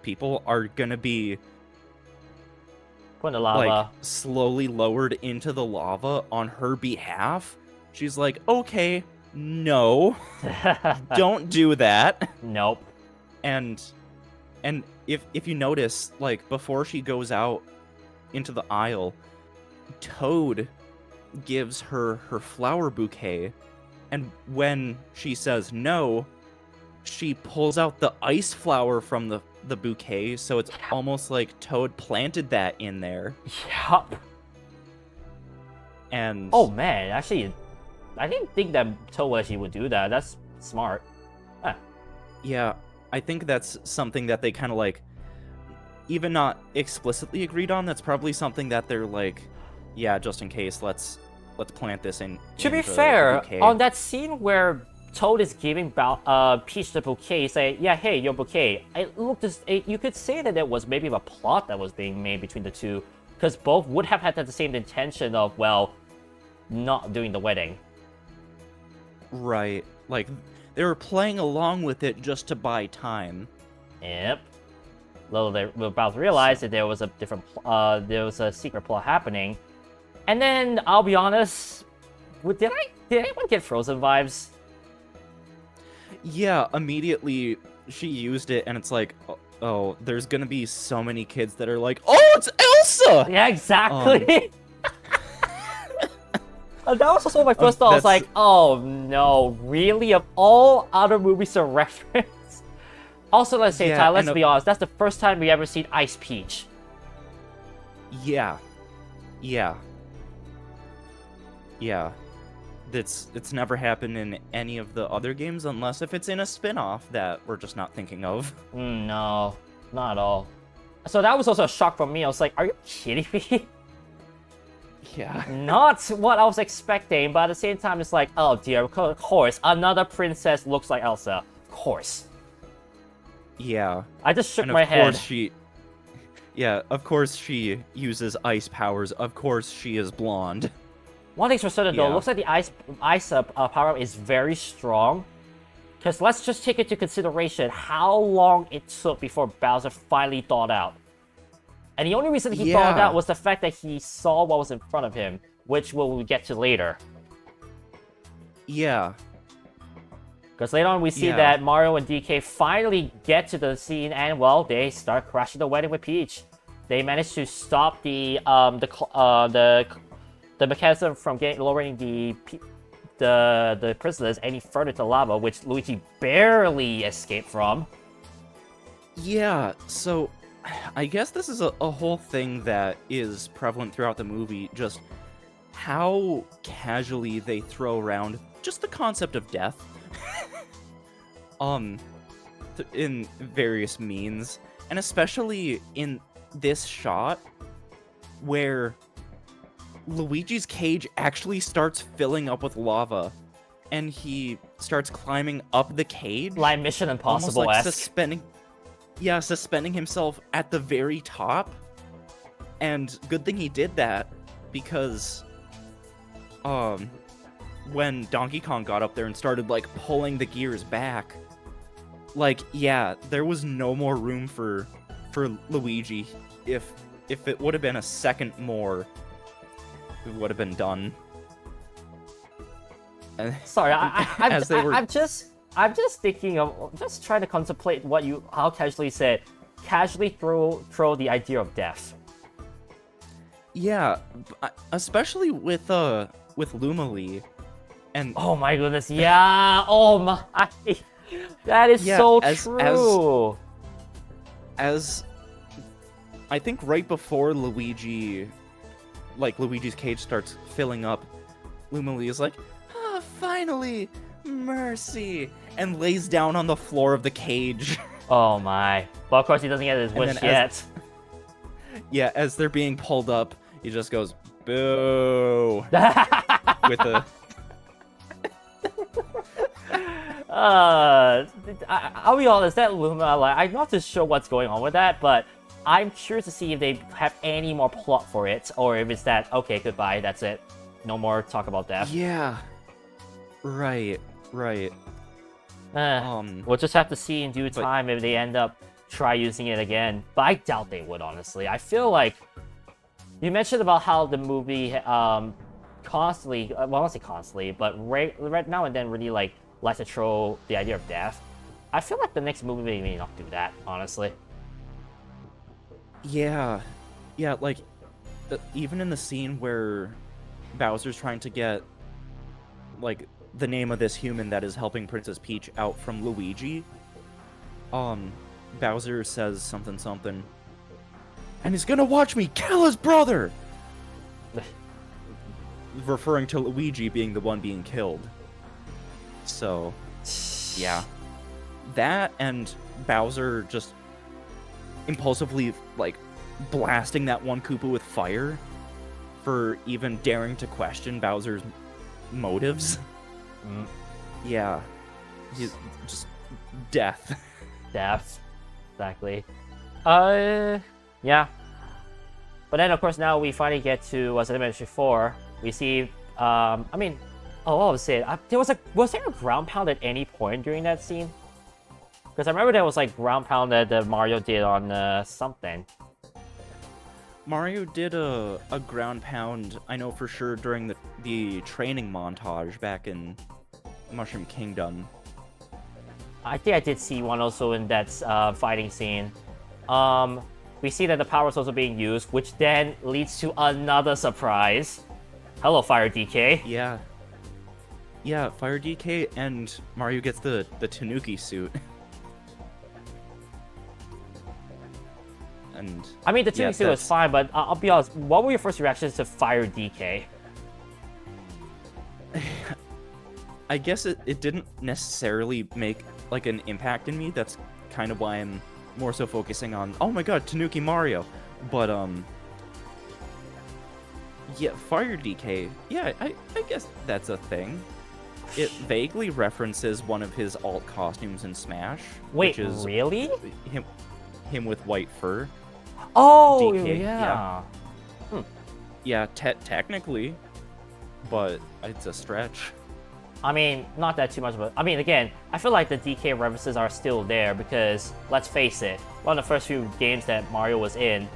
S2: people are gonna be
S1: Put in the lava.
S2: like slowly lowered into the lava on her behalf. She's like, okay, no, don't do that.
S1: Nope.
S2: And if you notice, like before she goes out into the aisle, Toad gives her flower bouquet, and when she says no, she pulls out the ice flower from the bouquet, so it's almost like Toad planted that in there.
S1: Yup.
S2: And
S1: Oh man, actually, I didn't think that Toad actually would do that. That's smart.
S2: yeah, I think that's something that they kind of like, even not explicitly agreed on. That's probably something that they're like, yeah, just in case, let's plant this in.
S1: To be
S2: the
S1: fair,
S2: bouquet.
S1: on that scene where Toad is giving Peach the bouquet, say, yeah, hey, your bouquet. You could say that there was maybe a plot that was being made between the two, because both would have had the same intention of, well, not doing the wedding.
S2: Right, like they were playing along with it just to buy time.
S1: Yep. Little they were about to realize that there was a different, there was a secret plot happening, and then I'll be honest, did anyone get Frozen vibes?
S2: Yeah, immediately she used it, and it's like, oh, there's gonna be so many kids that are like, oh, it's Elsa!
S1: Yeah, exactly. And that was also my first thought. I was like, oh no, really? Of all other movies to reference? Also, at the same time, let's be honest, that's the first time we ever seen Ice Peach.
S2: Yeah. It's never happened in any of the other games, unless if it's in a spin-off that we're just not thinking of.
S1: No, not at all. So that was also a shock for me. I was like, are you kidding me?
S2: Yeah.
S1: Not what I was expecting, but at the same time, it's like, oh dear, of course, another princess looks like Elsa. Of course.
S2: Yeah.
S1: I just shook
S2: And
S1: my
S2: of
S1: head.
S2: course of course she uses ice powers. Of course she is blonde.
S1: One thing's for certain though, it
S2: Yeah.
S1: looks like the ice power-up is very strong. Because let's just take into consideration how long it took before Bowser finally thawed out. And the only reason he thawed out was the fact that he saw what was in front of him, which we'll get to later.
S2: Yeah.
S1: Because later on we see that Mario and DK finally get to the scene, and well, they start crashing the wedding with Peach. They manage to stop the mechanism from lowering the prisoners any further to lava, which Luigi barely escaped from.
S2: Yeah, so I guess this is a whole thing that is prevalent throughout the movie, just how casually they throw around just the concept of death. In various means, and especially in this shot where Luigi's cage actually starts filling up with lava, and he starts climbing up the cage.
S1: Like Mission Impossible-esque.
S2: Almost like suspending himself at the very top. And good thing he did that, because when Donkey Kong got up there and started like pulling the gears back, like, yeah, there was no more room for Luigi. If it would have been a second more, it would have been done. And
S1: Sorry, I'm just thinking of, just trying to contemplate how casually you said, casually throw the idea of death.
S2: Yeah, especially with Lumali, and
S1: Oh my goodness, yeah, oh my, that is so true.
S2: As I think right before Luigi's cage starts filling up, Lumali is like, "Ah, finally, mercy," and lays down on the floor of the cage.
S1: Oh my, but of course he doesn't get his wish yet.
S2: Yeah, as they're being pulled up, he just goes, boo, with a...
S1: I'll be honest, that Luma, like, I'm not too sure what's going on with that, but I'm curious to see if they have any more plot for it, or if it's that, okay, goodbye, that's it. No more talk about death.
S2: Yeah. Right.
S1: We'll just have to see in due time if they end up try using it again. But I doubt they would, honestly. I feel like you mentioned about how the movie constantly, well, I won't say constantly, but right now and then really like likes to throw the idea of death. I feel like the next movie may not do that, honestly.
S2: Yeah, like, even in the scene where Bowser's trying to get, like, the name of this human that is helping Princess Peach out from Luigi, Bowser says something, and he's gonna watch me kill his brother! Referring to Luigi being the one being killed. So, yeah. That and Bowser just impulsively, like, blasting that one Koopa with fire for even daring to question Bowser's motives. Yeah. He's just death.
S1: Death. Exactly. Yeah. But then, of course, now we finally get to, as I mentioned before, we see, I mean, what was it? Was there a ground pound at any point during that scene? Because I remember there was, like, ground pound that Mario did on, something.
S2: Mario did a ground pound, I know for sure, during the training montage back in Mushroom Kingdom.
S1: I think I did see one also in that fighting scene. We see that the power is also being used, which then leads to another surprise. Hello, Fire DK.
S2: Yeah. Yeah, Fire DK, and Mario gets the Tanuki suit. And
S1: I mean, the Tanuki suit was fine, but I'll be honest, what were your first reactions to Fire DK?
S2: I guess it didn't necessarily make, like, an impact in me. That's kind of why I'm more so focusing on, oh my god, Tanuki Mario. But, yeah, Fire DK, yeah, I guess that's a thing. It vaguely references one of his alt costumes in Smash.
S1: Wait,
S2: which is
S1: really?
S2: Him with white fur.
S1: Oh,
S2: DK,
S1: yeah.
S2: Yeah, technically, but it's a stretch.
S1: I mean, not that too much, but I mean, again, I feel like the DK references are still there because, let's face it, one of the first few games that Mario was in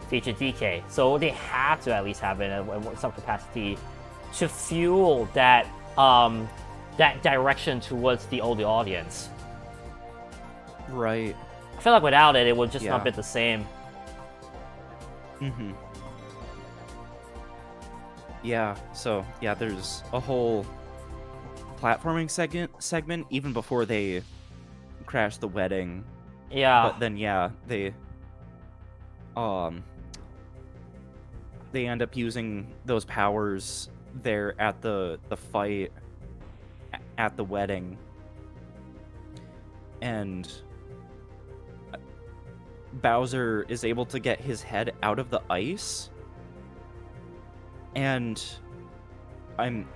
S1: featured DK, so they had to at least have it in some capacity to fuel that that direction towards the older audience.
S2: Right.
S1: I feel like without it, it would just not be the same.
S2: Yeah, so, yeah, there's a whole platforming segment even before they crash the wedding.
S1: Yeah.
S2: But then, yeah, they end up using those powers there at the fight at the wedding. And Bowser is able to get his head out of the ice. And I'm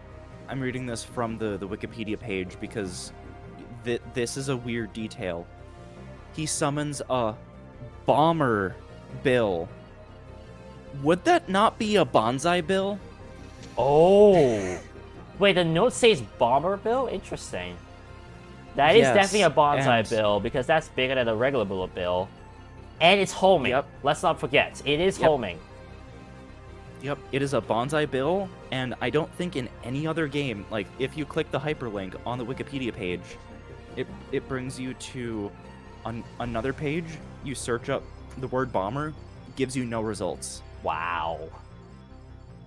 S2: reading this from the Wikipedia page because this is a weird detail. He summons a bomber bill. Would that not be a bonsai bill?
S1: Oh. Wait, the note says bomber bill? Interesting. That is definitely a bonsai bill because that's bigger than a regular bullet bill. And it's homing.
S2: Yep.
S1: Let's not forget. It is homing.
S2: Yep, it is a bonsai bill, and I don't think in any other game, like, if you click the hyperlink on the Wikipedia page, it brings you to another page, you search up the word bomber, gives you no results.
S1: Wow.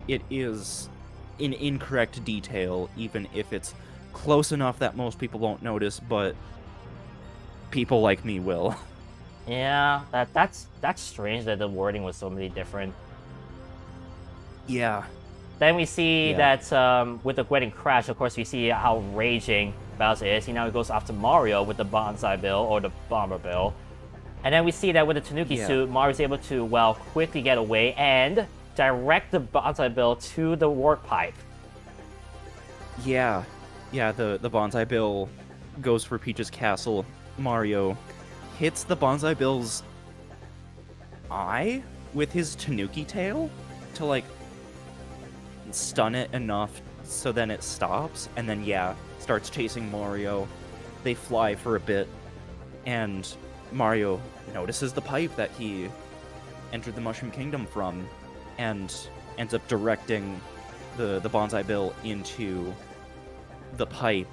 S2: It is an incorrect detail, even if it's close enough that most people won't notice, but people like me will.
S1: Yeah, that's strange that the wording was so many different.
S2: Yeah.
S1: Then we see that with the wedding crash, of course, we see how raging Bowser is. He now goes after Mario with the bonsai bill or the bomber bill. And then we see that with the Tanuki
S2: Yeah.
S1: suit, Mario's able to, well, quickly get away and direct the bonsai bill to the warp pipe.
S2: Yeah, the bonsai bill goes for Peach's castle. Mario hits the bonsai bill's eye with his Tanuki tail to, like, stun it enough so then it stops, and then, yeah, starts chasing Mario. They fly for a bit, and Mario notices the pipe that he entered the Mushroom Kingdom from, and ends up directing the bonsai bill into the pipe,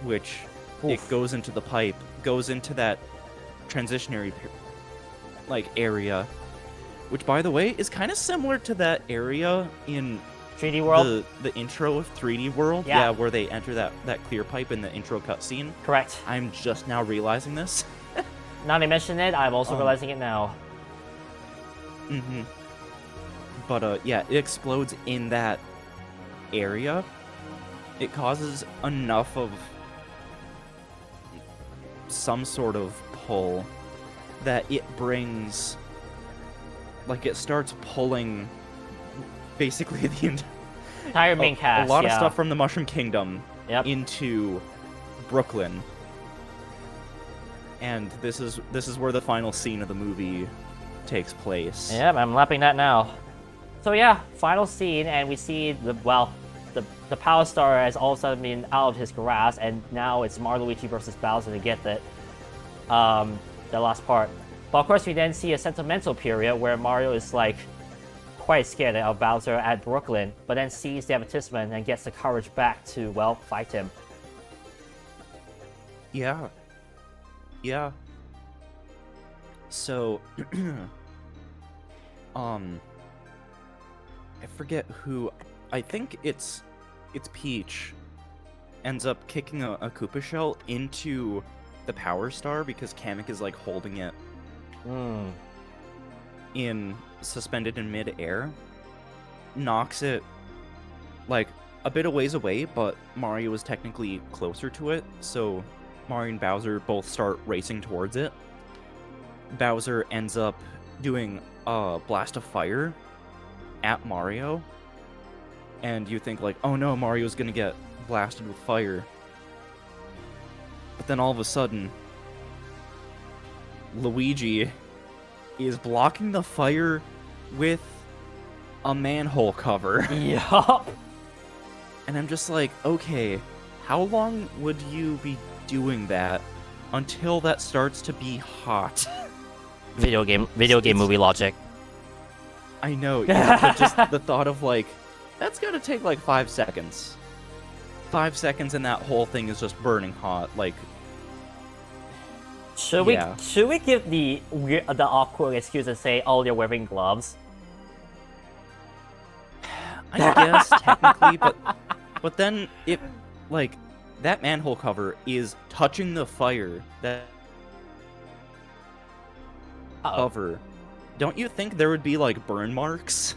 S2: which it goes into the pipe, goes into that transitionary area, which, by the way, is kind of similar to that area in
S1: 3D World?
S2: the intro of 3D World.
S1: Yeah.
S2: Where they enter that clear pipe in the intro cutscene.
S1: Correct.
S2: I'm just now realizing this.
S1: Now they mention it, I'm also realizing it now.
S2: Mm-hmm. But, yeah, it explodes in that area. It causes enough of some sort of pull that it brings... Like, it starts pulling basically the
S1: Entire main cast,
S2: a lot
S1: yeah.
S2: of stuff from the Mushroom Kingdom
S1: Yep.
S2: into Brooklyn. And this is where the final scene of the movie takes place.
S1: Yep, I'm lapping that now. So yeah, final scene, and we see the Power Star has all of a sudden been out of his grasp, and now it's Mario Luigi versus Bowser to get it. The last part. But of course, we then see a sentimental period where Mario is like quite scared of Bowser at Brooklyn, but then sees the advertisement and gets the courage back to, well, fight him.
S2: Yeah. Yeah. So, I forget who. I think it's Peach ends up kicking a Koopa shell into the Power Star because Kamek is like holding it suspended in mid-air, knocks it like a bit of ways away, but Mario is technically closer to it, so Mario and Bowser both start racing towards it. Bowser ends up doing a blast of fire at Mario, and you think like, oh no, Mario's gonna get blasted with fire. But then all of a sudden, Luigi is blocking the fire with a manhole cover.
S1: Yup.
S2: And I'm just like, okay, how long would you be doing that until that starts to be hot?
S1: Video game movie logic.
S2: I know, yeah, but just the thought of like, that's gonna take like 5 seconds. 5 seconds and that whole thing is just burning hot, like...
S1: Should we give the awkward excuse and say, oh, you're wearing gloves?
S2: I guess, technically, but then it, like, that manhole cover is touching the fire, that cover. Don't you think there would be, like, burn marks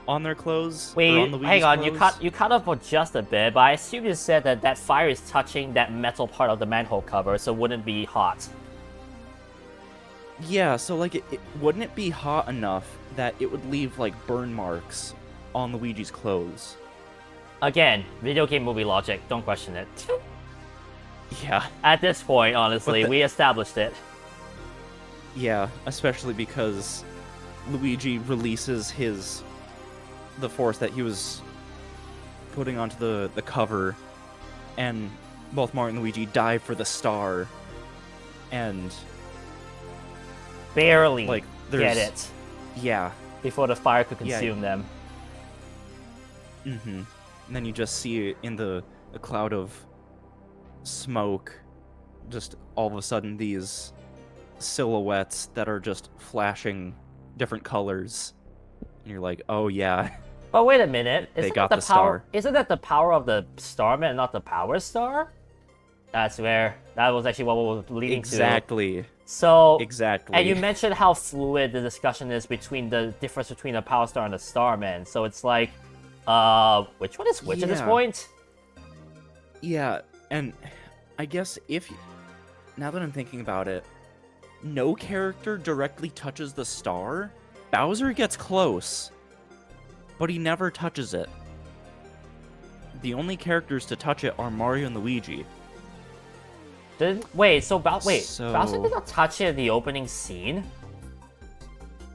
S2: on their clothes? Or on
S1: Wait,
S2: Luigi's
S1: hang on,
S2: clothes?
S1: you cut off for just a bit, but I assume you said that fire is touching that metal part of the manhole cover, so it wouldn't be hot.
S2: Yeah, so, like, wouldn't it be hot enough that it would leave, like, burn marks on Luigi's clothes?
S1: Again, video game movie logic, don't question it.
S2: Yeah.
S1: At this point, honestly, we established it.
S2: Yeah, especially because Luigi releases the force that he was putting onto the cover, and both Mario and Luigi dive for the star, and
S1: Barely
S2: like
S1: get it
S2: Yeah.
S1: before the fire could
S2: Yeah.
S1: consume them.
S2: Mm-hmm. And then you just see in the cloud of smoke, just all of a sudden these silhouettes that are just flashing different colors, and you're like, oh yeah.
S1: But wait a minute, isn't
S2: got
S1: that
S2: the
S1: power?
S2: star.
S1: Isn't that the power of the Starman and not the Power Star? That's where that was actually what we were leading to.
S2: Exactly.
S1: So
S2: Exactly.
S1: And you mentioned how fluid the discussion is between the difference between the Power Star and the Starman. So it's like, which one is which at this
S2: Yeah.
S1: point?
S2: Yeah, and I guess now that I'm thinking about it, no character directly touches the star. Bowser gets close, but he never touches it. The only characters to touch it are Mario and Luigi.
S1: Bowser
S2: So-
S1: did not touch it in the opening scene?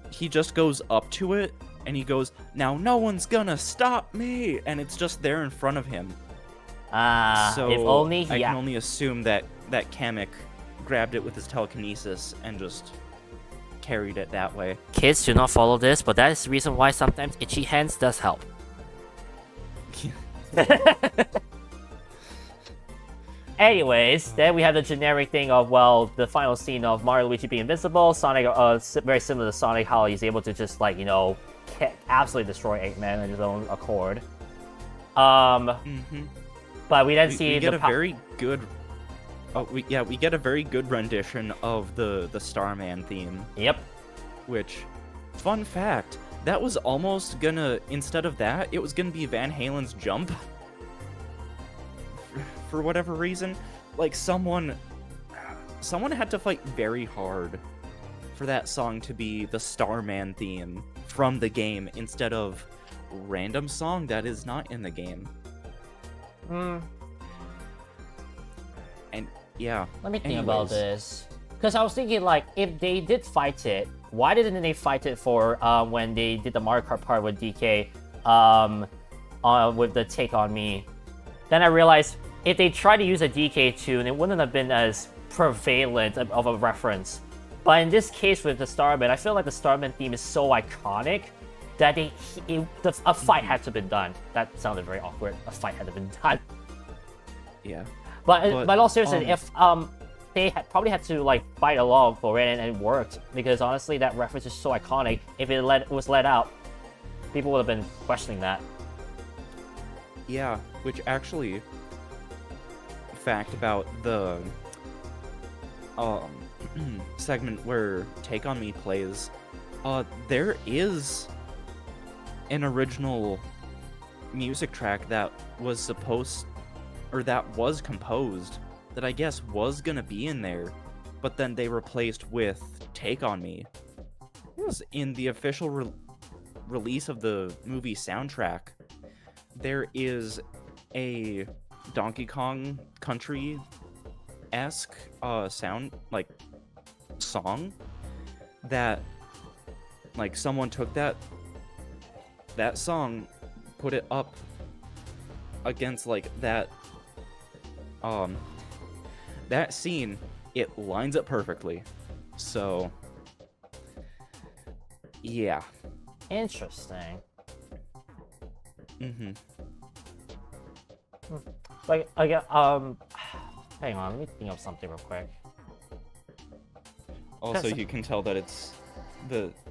S2: He just goes up to it, and he goes, "Now no one's gonna stop me!" And it's just there in front of him. So
S1: if only he...
S2: I can only assume that Kamek grabbed it with his telekinesis and just carried it that way.
S1: Kids do not follow this, but that is the reason why sometimes itchy hands does help. Anyways, then we have the generic thing of, well, the final scene of Mario and Luigi being invincible. Sonic, very similar to Sonic, how he's able to just, like, absolutely destroy Eggman on his own accord. But we then see
S2: we get a very good. We get a very good rendition of the Starman theme.
S1: Yep.
S2: Which, fun fact, that was almost gonna, instead of that, it was gonna be Van Halen's Jump. For whatever reason, like someone had to fight very hard for that song to be the Starman theme from the game instead of random song that is not in the game. And yeah.
S1: Let me think about this. Because I was thinking, like, if they did fight it, why didn't they fight it for when they did the Mario Kart part with DK with the Take On Me? Then I realized if they tried to use a DK tune, it wouldn't have been as prevalent of a reference. But in this case with the Starman, I feel like the Starman theme is so iconic that a fight had to have been done. That sounded very awkward. A fight had to have been done.
S2: Yeah.
S1: But all seriously, if they probably had to like fight along for it, and it worked, because honestly, that reference is so iconic. If it was let out, people would have been questioning that.
S2: Yeah, which actually, fact about the segment where Take On Me plays, there is an original music track that was composed that I guess was gonna be in there, but then they replaced with Take On Me. In the official release of the movie soundtrack, there is a Donkey Kong Country-esque sound, like, song that, like, someone took that song, put it up against, like, that scene, it lines up perfectly. So, yeah.
S1: Interesting.
S2: Mm-hmm.
S1: Like, hang on, let me think of something real quick.
S2: Also, you can tell that it's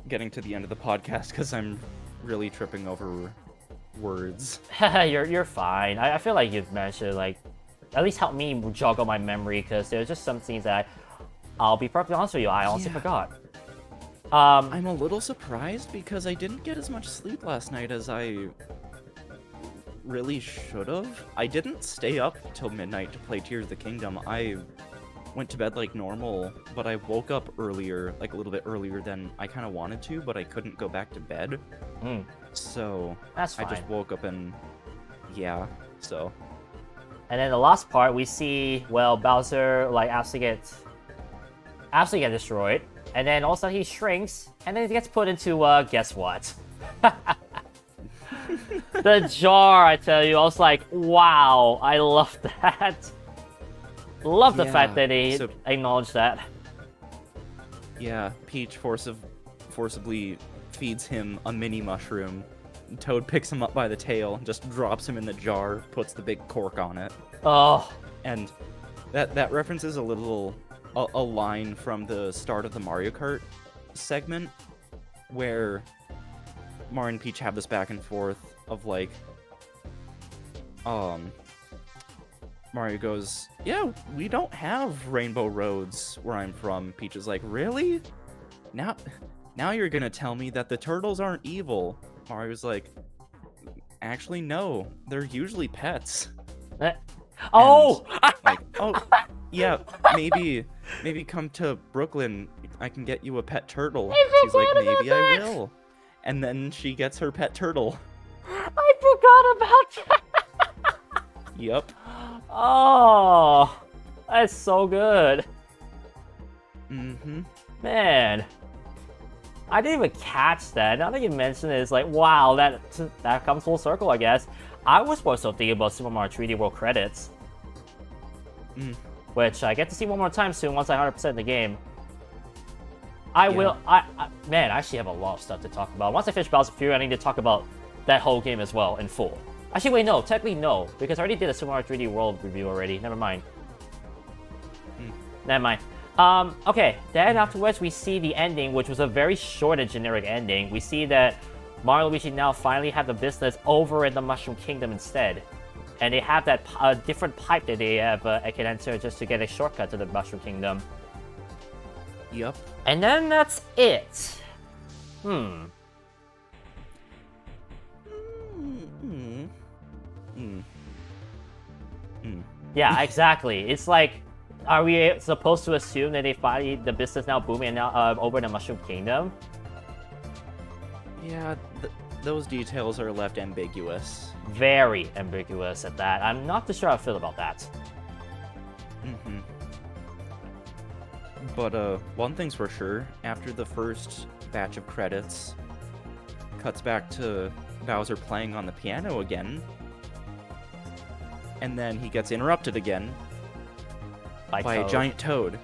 S2: getting to the end of the podcast because I'm really tripping over words.
S1: You're fine. I feel like you've mentioned, like, at least help me joggle my memory, because there's just some things that I'll be perfectly honest with you, I honestly forgot.
S2: I'm a little surprised because I didn't get as much sleep last night as I really should have. I didn't stay up till midnight to play Tears of the Kingdom. I went to bed like normal, but I woke up earlier, like a little bit earlier than I kind of wanted to, but I couldn't go back to bed. So
S1: that's fine.
S2: I just woke up and yeah, so.
S1: And then the last part, we see, well, Bowser, like, absolutely get destroyed. And then all of a sudden he shrinks, and then he gets put into, guess what? The jar, I tell you. I was like, wow, I love that. Love the fact that they acknowledged that.
S2: Yeah, Peach forcibly feeds him a mini mushroom. Toad picks him up by the tail, just drops him in the jar, puts the big cork on it.
S1: Oh.
S2: And that references a line from the start of the Mario Kart segment, where Mario and Peach have this back and forth of like, Mario goes, yeah, we don't have rainbow roads where I'm from. Peach is like, really? Now you're gonna tell me that the turtles aren't evil. Mario's like, actually, no. They're usually pets.
S1: Oh!
S2: Like, oh, yeah, maybe come to Brooklyn. I can get you a pet turtle.
S1: I
S2: She's like,
S1: forgot about
S2: maybe I
S1: that.
S2: will. And then she gets her pet turtle.
S1: I forgot about that.
S2: Yep.
S1: Oh, that's so good.
S2: Mm-hmm.
S1: Man, I didn't even catch that. Now that you mention it, it's like, wow, that comes full circle, I guess. I was more so thinking about Super Mario 3D World credits, which I get to see one more time soon once I 100% the game. Man, I actually have a lot of stuff to talk about. Once I finish Bowser's Fury, I need to talk about that whole game as well in full. Actually, wait, no, technically no, because I already did a Super Mario 3D World review already. Never mind. Never mind. Okay, then afterwards we see the ending, which was a very short and generic ending. We see that Mario and Luigi now finally have the business over in the Mushroom Kingdom instead. And they have that different pipe that they have can enter just to get a shortcut to the Mushroom Kingdom.
S2: Yep.
S1: And then that's it. Yeah, exactly. It's like, are we supposed to assume that they finally the business now booming and now over in the Mushroom Kingdom?
S2: Yeah, those details are left ambiguous.
S1: Very ambiguous at that. I'm not too sure how I feel about that.
S2: But one thing's for sure, after the first batch of credits, cuts back to Bowser playing on the piano again, and then he gets interrupted again by a giant toad.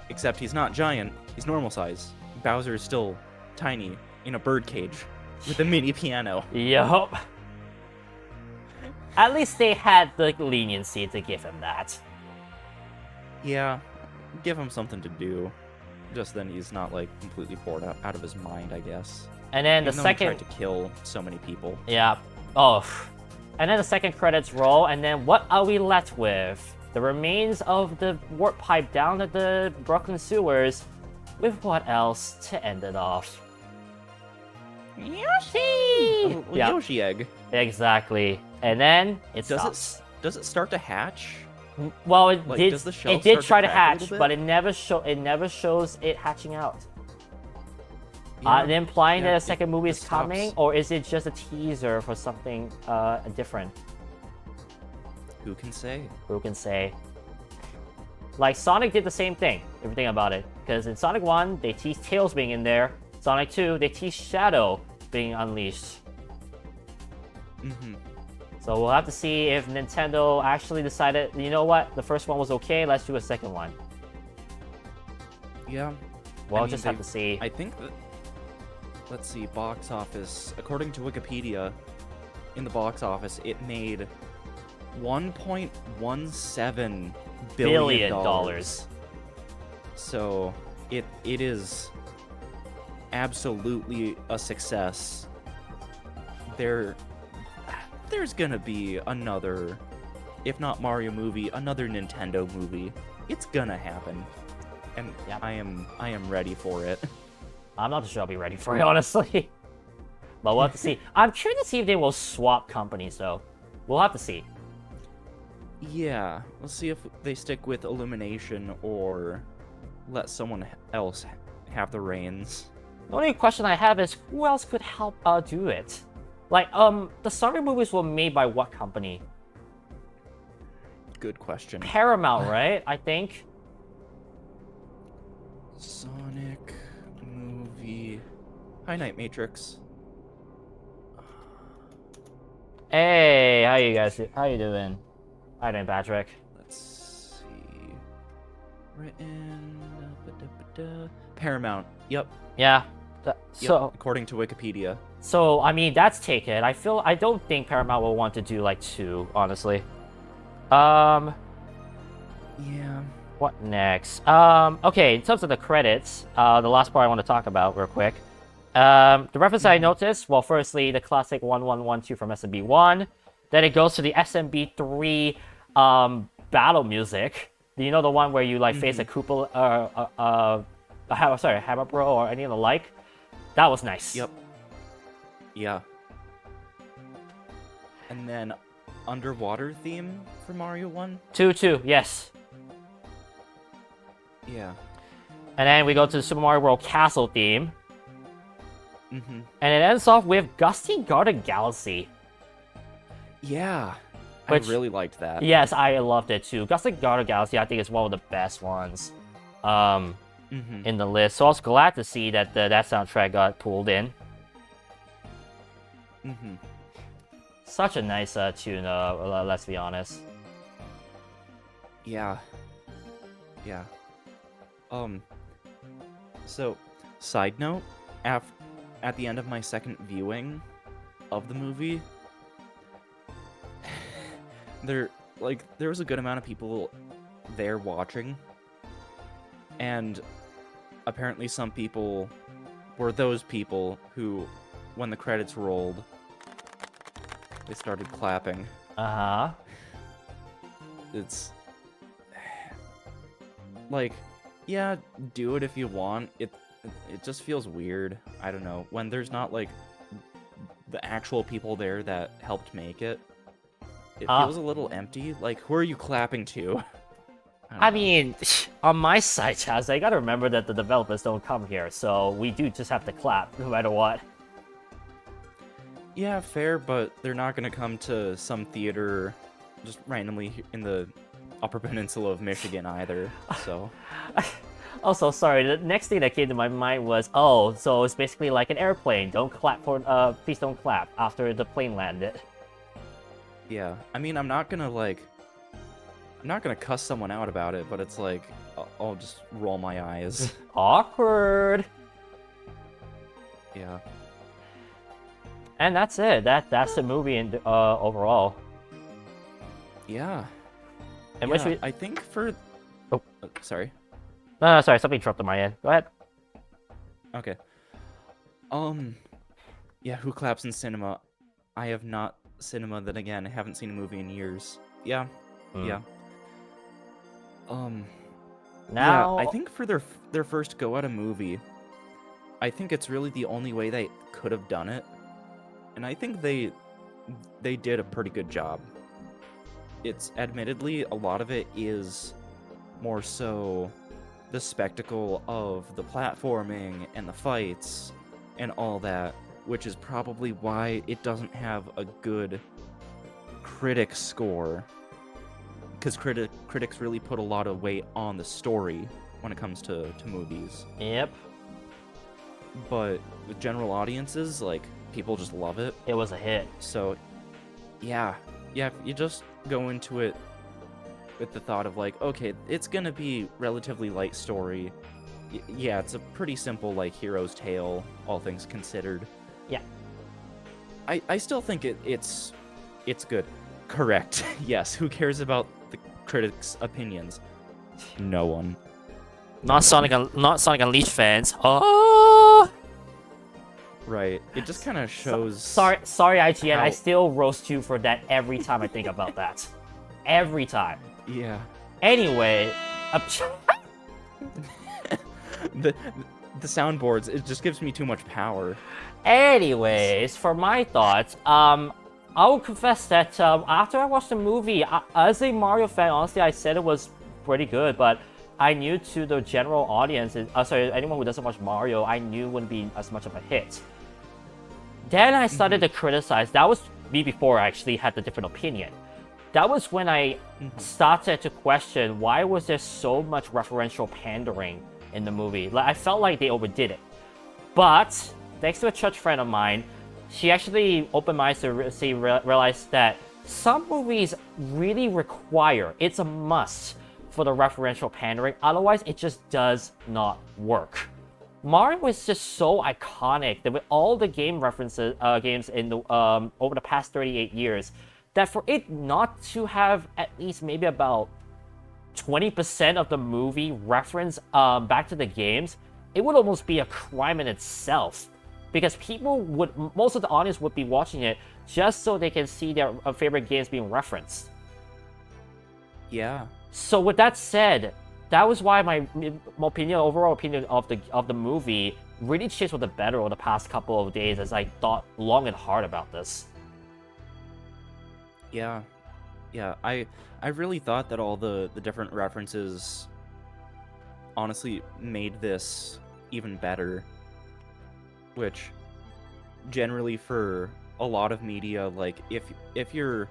S2: Except he's not giant, he's normal size. Bowser is still tiny in a birdcage with a mini piano.
S1: Yup. At least they had the leniency to give him that.
S2: Yeah, give him something to do. Just then he's not like completely bored out of his mind, I guess.
S1: And then
S2: Even
S1: the
S2: though he
S1: second
S2: tried to kill so many people.
S1: Yeah. Oh. And then the second credits roll, and then what are we left with? The remains of the warp pipe down at the Brooklyn sewers, with what else to end it off? Yoshi! Yeah,
S2: Yoshi egg.
S1: exactly. And then it stops.
S2: Does it start to hatch?
S1: Well, it
S2: Like,
S1: did.
S2: does the shell
S1: It did
S2: start
S1: try
S2: to
S1: to
S2: crack a
S1: hatch,
S2: little
S1: but
S2: bit?
S1: it never shows it hatching out.
S2: Yeah,
S1: Implying
S2: yeah,
S1: that a second movie
S2: it
S1: is coming,
S2: stops.
S1: or is it just a teaser for something different?
S2: Who can say?
S1: Who can say? Like, Sonic did the same thing, if you think about it. Because in Sonic 1, they teased Tails being in there. Sonic 2, they teased Shadow being unleashed. So we'll have to see if Nintendo actually decided, you know what, the first one was okay, let's do a second one.
S2: Yeah.
S1: We'll
S2: I mean,
S1: just have to see.
S2: I think that... Let's see, box office. According to Wikipedia, in the box office, it made $1.17 billion dollars. So it is absolutely a success. There's gonna be another, if not Mario movie, another Nintendo movie. It's gonna happen, and
S1: Yep.
S2: I am ready for it.
S1: I'm not sure I'll be ready for it, honestly. But we'll have to see. I'm curious to see if they will swap companies, though. We'll have to see.
S2: Yeah, let's see if they stick with Illumination or let someone else have the reins.
S1: The only question I have is, who else could help do it? Like, the Sonic movies were made by what company?
S2: Good question.
S1: Paramount, right? I think.
S2: Sonic movie. Hi, Night Matrix.
S1: Hey, how you guys? How you doing? How you doing, Patrick?
S2: Let's see. Written. Paramount. Yep.
S1: Yeah.
S2: Yep.
S1: So,
S2: According to Wikipedia.
S1: I mean, that's taken. I don't think Paramount will want to do like two, honestly.
S2: Yeah.
S1: What next? Okay, in terms of the credits, the last part I want to talk about real quick. The reference I noticed, well, firstly, the classic 1112 from SMB1. Then it goes to the SMB3 battle music. Do you know the one where you like face a Koopa, Hammer Bro or any of the like? That was nice.
S2: Yep. Yeah. And then underwater theme for Mario 1.
S1: 2-2, yes.
S2: Yeah.
S1: And then we go to the Super Mario World Castle theme.
S2: Mm-hmm.
S1: And it ends off with Gusty Garden Galaxy.
S2: Yeah.
S1: Which-
S2: I really liked that.
S1: Yes, I loved it too. Gusty Garden Galaxy, I think, is one of the best ones
S2: Mm-hmm.
S1: in the list. So I was glad to see that that soundtrack got pulled in.
S2: Mm-hmm.
S1: Such a nice tune, let's be honest.
S2: Yeah. Yeah. So, side note, at the end of my second viewing of the movie, there was a good amount of people there watching, and apparently some people were those people who, when the credits rolled, they started clapping.
S1: Uh-huh.
S2: It's like, yeah, do it if you want. It just feels weird. I don't know, when there's not like the actual people there that helped make it. It feels a little empty. Like, who are you clapping to?
S1: I mean, on my side, Chaz, I gotta remember that the developers don't come here, so we do just have to clap no matter what.
S2: Yeah, fair, but they're not gonna come to some theater just randomly in the Upper Peninsula of Michigan either, so...
S1: Also, sorry, the next thing that came to my mind was, oh, so it's basically like an airplane. Don't clap for, please don't clap after the plane landed.
S2: Yeah, I mean, I'm not gonna cuss someone out about it, but it's like, I'll just roll my eyes.
S1: Awkward.
S2: Yeah.
S1: And that's it. That's the movie in overall.
S2: Yeah.
S1: And
S2: Yeah,
S1: which we...
S2: I think for...
S1: Oh.
S2: Sorry.
S1: No, sorry, something dropped on my end. Go ahead.
S2: Okay. Yeah, who claps in cinema? I have not cinema, then again, I haven't seen a movie in years. Yeah. Yeah.
S1: Now...
S2: Yeah, I think for their first go at a movie, I think it's really the only way they could have done it. And I think they did a pretty good job. It's admittedly, a lot of it is more so the spectacle of the platforming and the fights and all that, which is probably why it doesn't have a good critic score. Because critics really put a lot of weight on the story when it comes to movies.
S1: Yep.
S2: But with general audiences, like, people just love it.
S1: It was a hit.
S2: So, yeah, you just go into it with the thought of like, okay, it's gonna be relatively light story. Yeah, it's a pretty simple like hero's tale, all things considered.
S1: Yeah.
S2: I still think it's good. Correct. Yes. Who cares about the critics' opinions? No one.
S1: Not Sonic Unleashed fans. Oh.
S2: Right. It just kind of shows.
S1: Sorry, IGN. I
S2: how-
S1: still roast you for that every time I think about that. Every time.
S2: Yeah.
S1: Anyway,
S2: The soundboards, it just gives me too much power.
S1: anyways, for my thoughts, I will confess that after I watched the movie, as a Mario fan, honestly, I said it was pretty good, but I knew to the general audience, sorry, anyone who doesn't watch Mario, I knew wouldn't be as much of a hit. Then I started to criticize. That was me before I actually had the different opinion. That was when I started to question why was there so much referential pandering in the movie. Like, I felt like they overdid it. But thanks to a church friend of mine, she actually opened my eyes to realize that some movies really require, it's a must for the referential pandering. Otherwise, it just does not work. Mario is just so iconic that with all the game references, games in the over the past 38 years, that for it not to have at least maybe about 20% of the movie reference back to the games, it would almost be a crime in itself. Because most of the audience would be watching it just so they can see their favorite games being referenced.
S2: Yeah.
S1: So with that said, that was why my overall opinion of the movie really changed for the better over the past couple of days as I thought long and hard about this.
S2: Yeah. Yeah, I really thought that all the different references honestly made this even better, which generally for a lot of media, like if you're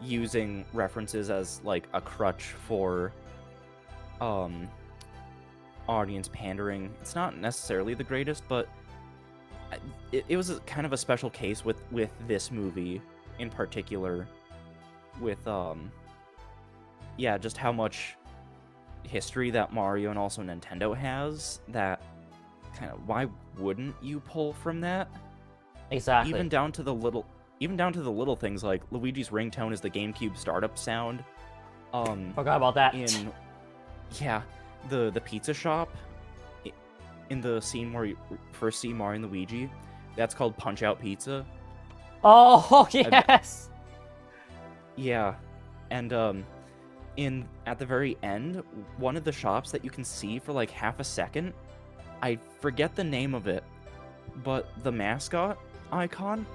S2: using references as like a crutch for audience pandering, it's not necessarily the greatest, but it was kind of a special case with this movie in particular, with yeah, just how much history that Mario and also Nintendo has, that kind of, why wouldn't you pull from that?
S1: Exactly.
S2: Even down to the little things, like Luigi's ringtone is the GameCube startup sound.
S1: Forgot about that.
S2: Yeah, the pizza shop in the scene where you first see Mario and Luigi, that's called Punch Out Pizza.
S1: Oh, yes!
S2: Yeah, and at the very end, one of the shops that you can see for like half a second, I forget the name of it, but the mascot icon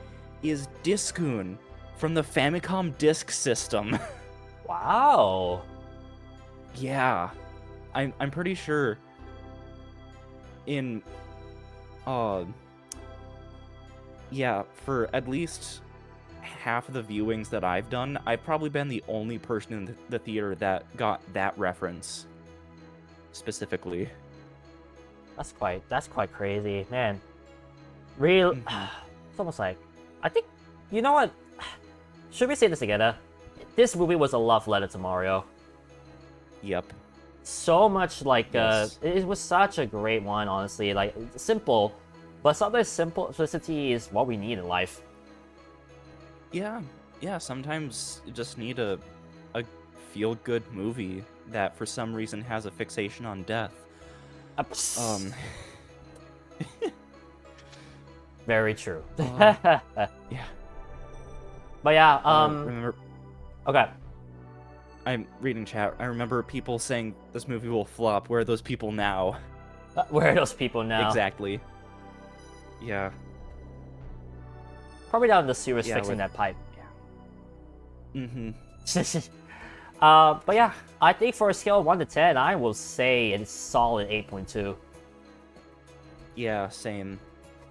S2: is Discoon from the Famicom Disk System.
S1: Wow.
S2: Yeah, I'm pretty sure in yeah, for at least half of the viewings that I've done, I've probably been the only person in the theater that got that reference specifically.
S1: That's quite crazy, man. Real. It's almost like, I think, you know what? Should we say this together? This movie was a love letter to Mario.
S2: Yep.
S1: So much like
S2: Yes.
S1: it was such a great one, honestly. Like simple, but sometimes simplicity is what we need in life.
S2: Yeah, sometimes you just need a feel-good movie that for some reason has a fixation on death.
S1: Very true.
S2: Yeah.
S1: But yeah,
S2: Remember,
S1: okay.
S2: I'm reading chat. I remember people saying this movie will flop. Where are those people now?
S1: Where are those people now?
S2: Exactly. Yeah.
S1: Probably down to the sewers
S2: Yeah,
S1: fixing
S2: with-
S1: that pipe.
S2: Mm-hmm.
S1: But yeah, I think for a scale of 1 to 10, I will say it's solid 8.2.
S2: Yeah, same.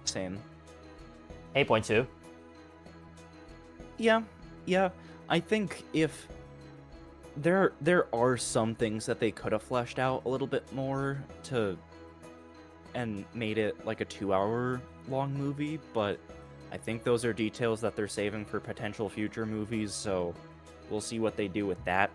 S1: 8.2.
S2: Yeah. I think if there are some things that they could have fleshed out a little bit more and made it like a 2-hour long movie, but I think those are details that they're saving for potential future movies, so we'll see what they do with that.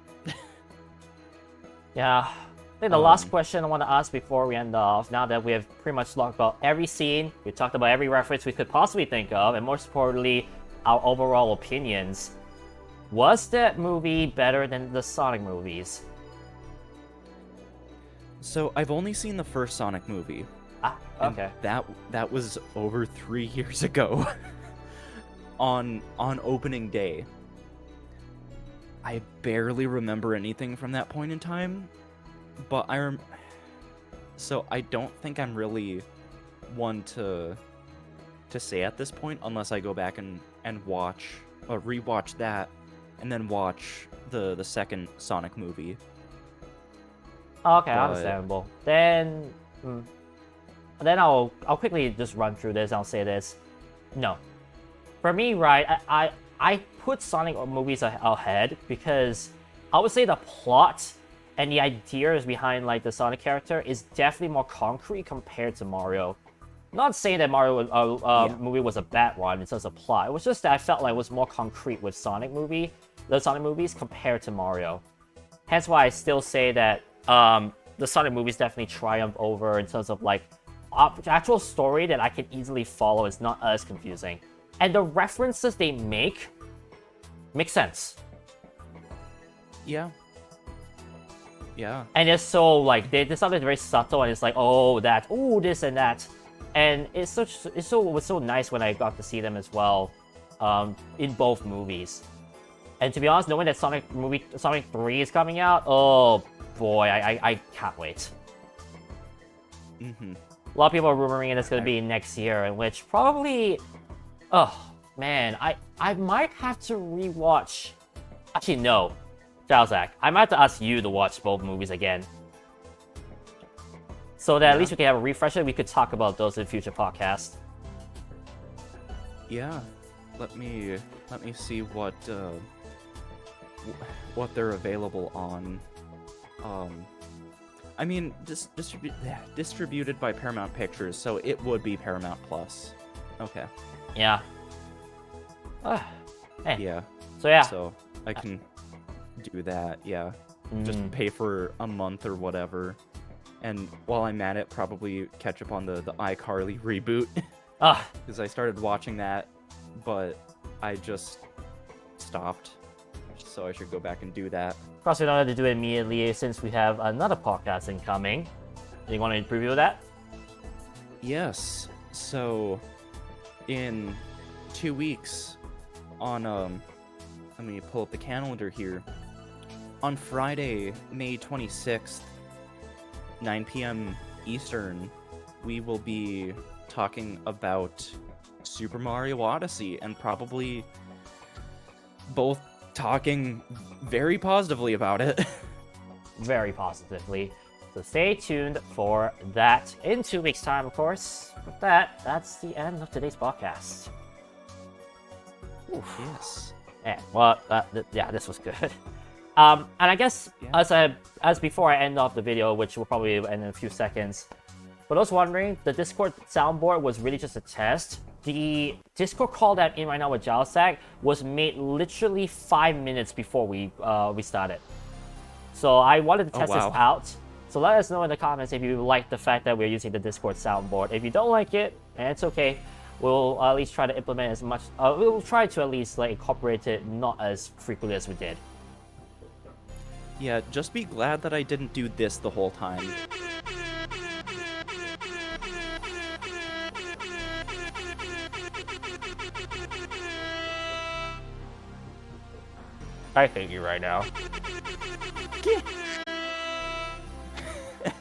S1: Yeah. I think the last question I want to ask before we end off, now that we have pretty much talked about every scene, we talked about every reference we could possibly think of, and most importantly, our overall opinions. Was that movie better than the Sonic movies?
S2: So I've only seen the first Sonic movie.
S1: Ah,
S2: and
S1: okay.
S2: that was over 3 years ago. on opening day. I barely remember anything from that point in time, but so I don't think I'm really one to say at this point, unless I go back and watch or rewatch that, and then watch the second Sonic movie.
S1: Okay,
S2: But-
S1: understandable. Then I'll quickly just run through this. I'll say this. No, for me, right, I put Sonic movies ahead because I would say the plot and the ideas behind like the Sonic character is definitely more concrete compared to Mario. Not saying that Mario movie was a bad one in terms of plot. It was just that I felt like it was more concrete with the Sonic movies compared to Mario. Hence why I still say that the Sonic movies definitely triumph over in terms of like actual story that I can easily follow. Is not as confusing, and the references they make sense.
S2: Yeah.
S1: And it's so like there's something very subtle, and it's like this and that, and it was so nice when I got to see them as well, in both movies. And to be honest, knowing that Sonic 3 is coming out, oh boy, I can't wait.
S2: Mm-hmm.
S1: A lot of people are rumoring it's going to be next year, in which probably, oh man, I might have to rewatch. Actually, no, Jiozak, I might have to ask you to watch both movies again. so that at
S2: Yeah.
S1: least we can have a refresher. We could talk about those in future podcasts.
S2: Yeah. Let me see what they're available on. I mean, distributed by Paramount Pictures, so it would be Paramount Plus. Okay.
S1: Yeah. Hey.
S2: Yeah.
S1: So yeah.
S2: So I can do that. Yeah. Just
S1: Mm.
S2: pay for a month or whatever, and while I'm at it, probably catch up on the iCarly reboot
S1: Ah,
S2: because I started watching that, but I just stopped. So I should go back and do that.
S1: of course we don't have to do it immediately since we have another podcast incoming. You want to preview that?
S2: Yes. So in 2 weeks, on let me pull up the calendar here. On Friday, May 26th, 9 p.m. Eastern, we will be talking about Super Mario Odyssey and probably both talking very positively about it.
S1: Very positively. So stay tuned for that in 2 weeks' time, of course. With that, that's the end of today's podcast. Oof.
S2: Yes.
S1: Yeah, well, yeah, this was good. And I guess
S2: Yeah.
S1: as before I end off the video, which will probably end in a few seconds, for those wondering, the Discord soundboard was really just a test. The Discord call that I'm in right now with Jiozak was made literally 5 minutes before we started. So I wanted to
S2: Oh,
S1: test
S2: wow.
S1: this out. So let us know in the comments if you like the fact that we're using the Discord soundboard. If you don't like it, and it's okay, we'll at least try to implement as much. We'll try to at least like incorporate it not as frequently as we did.
S2: Yeah, just be glad that I didn't do this the whole time.
S1: I hate you right now.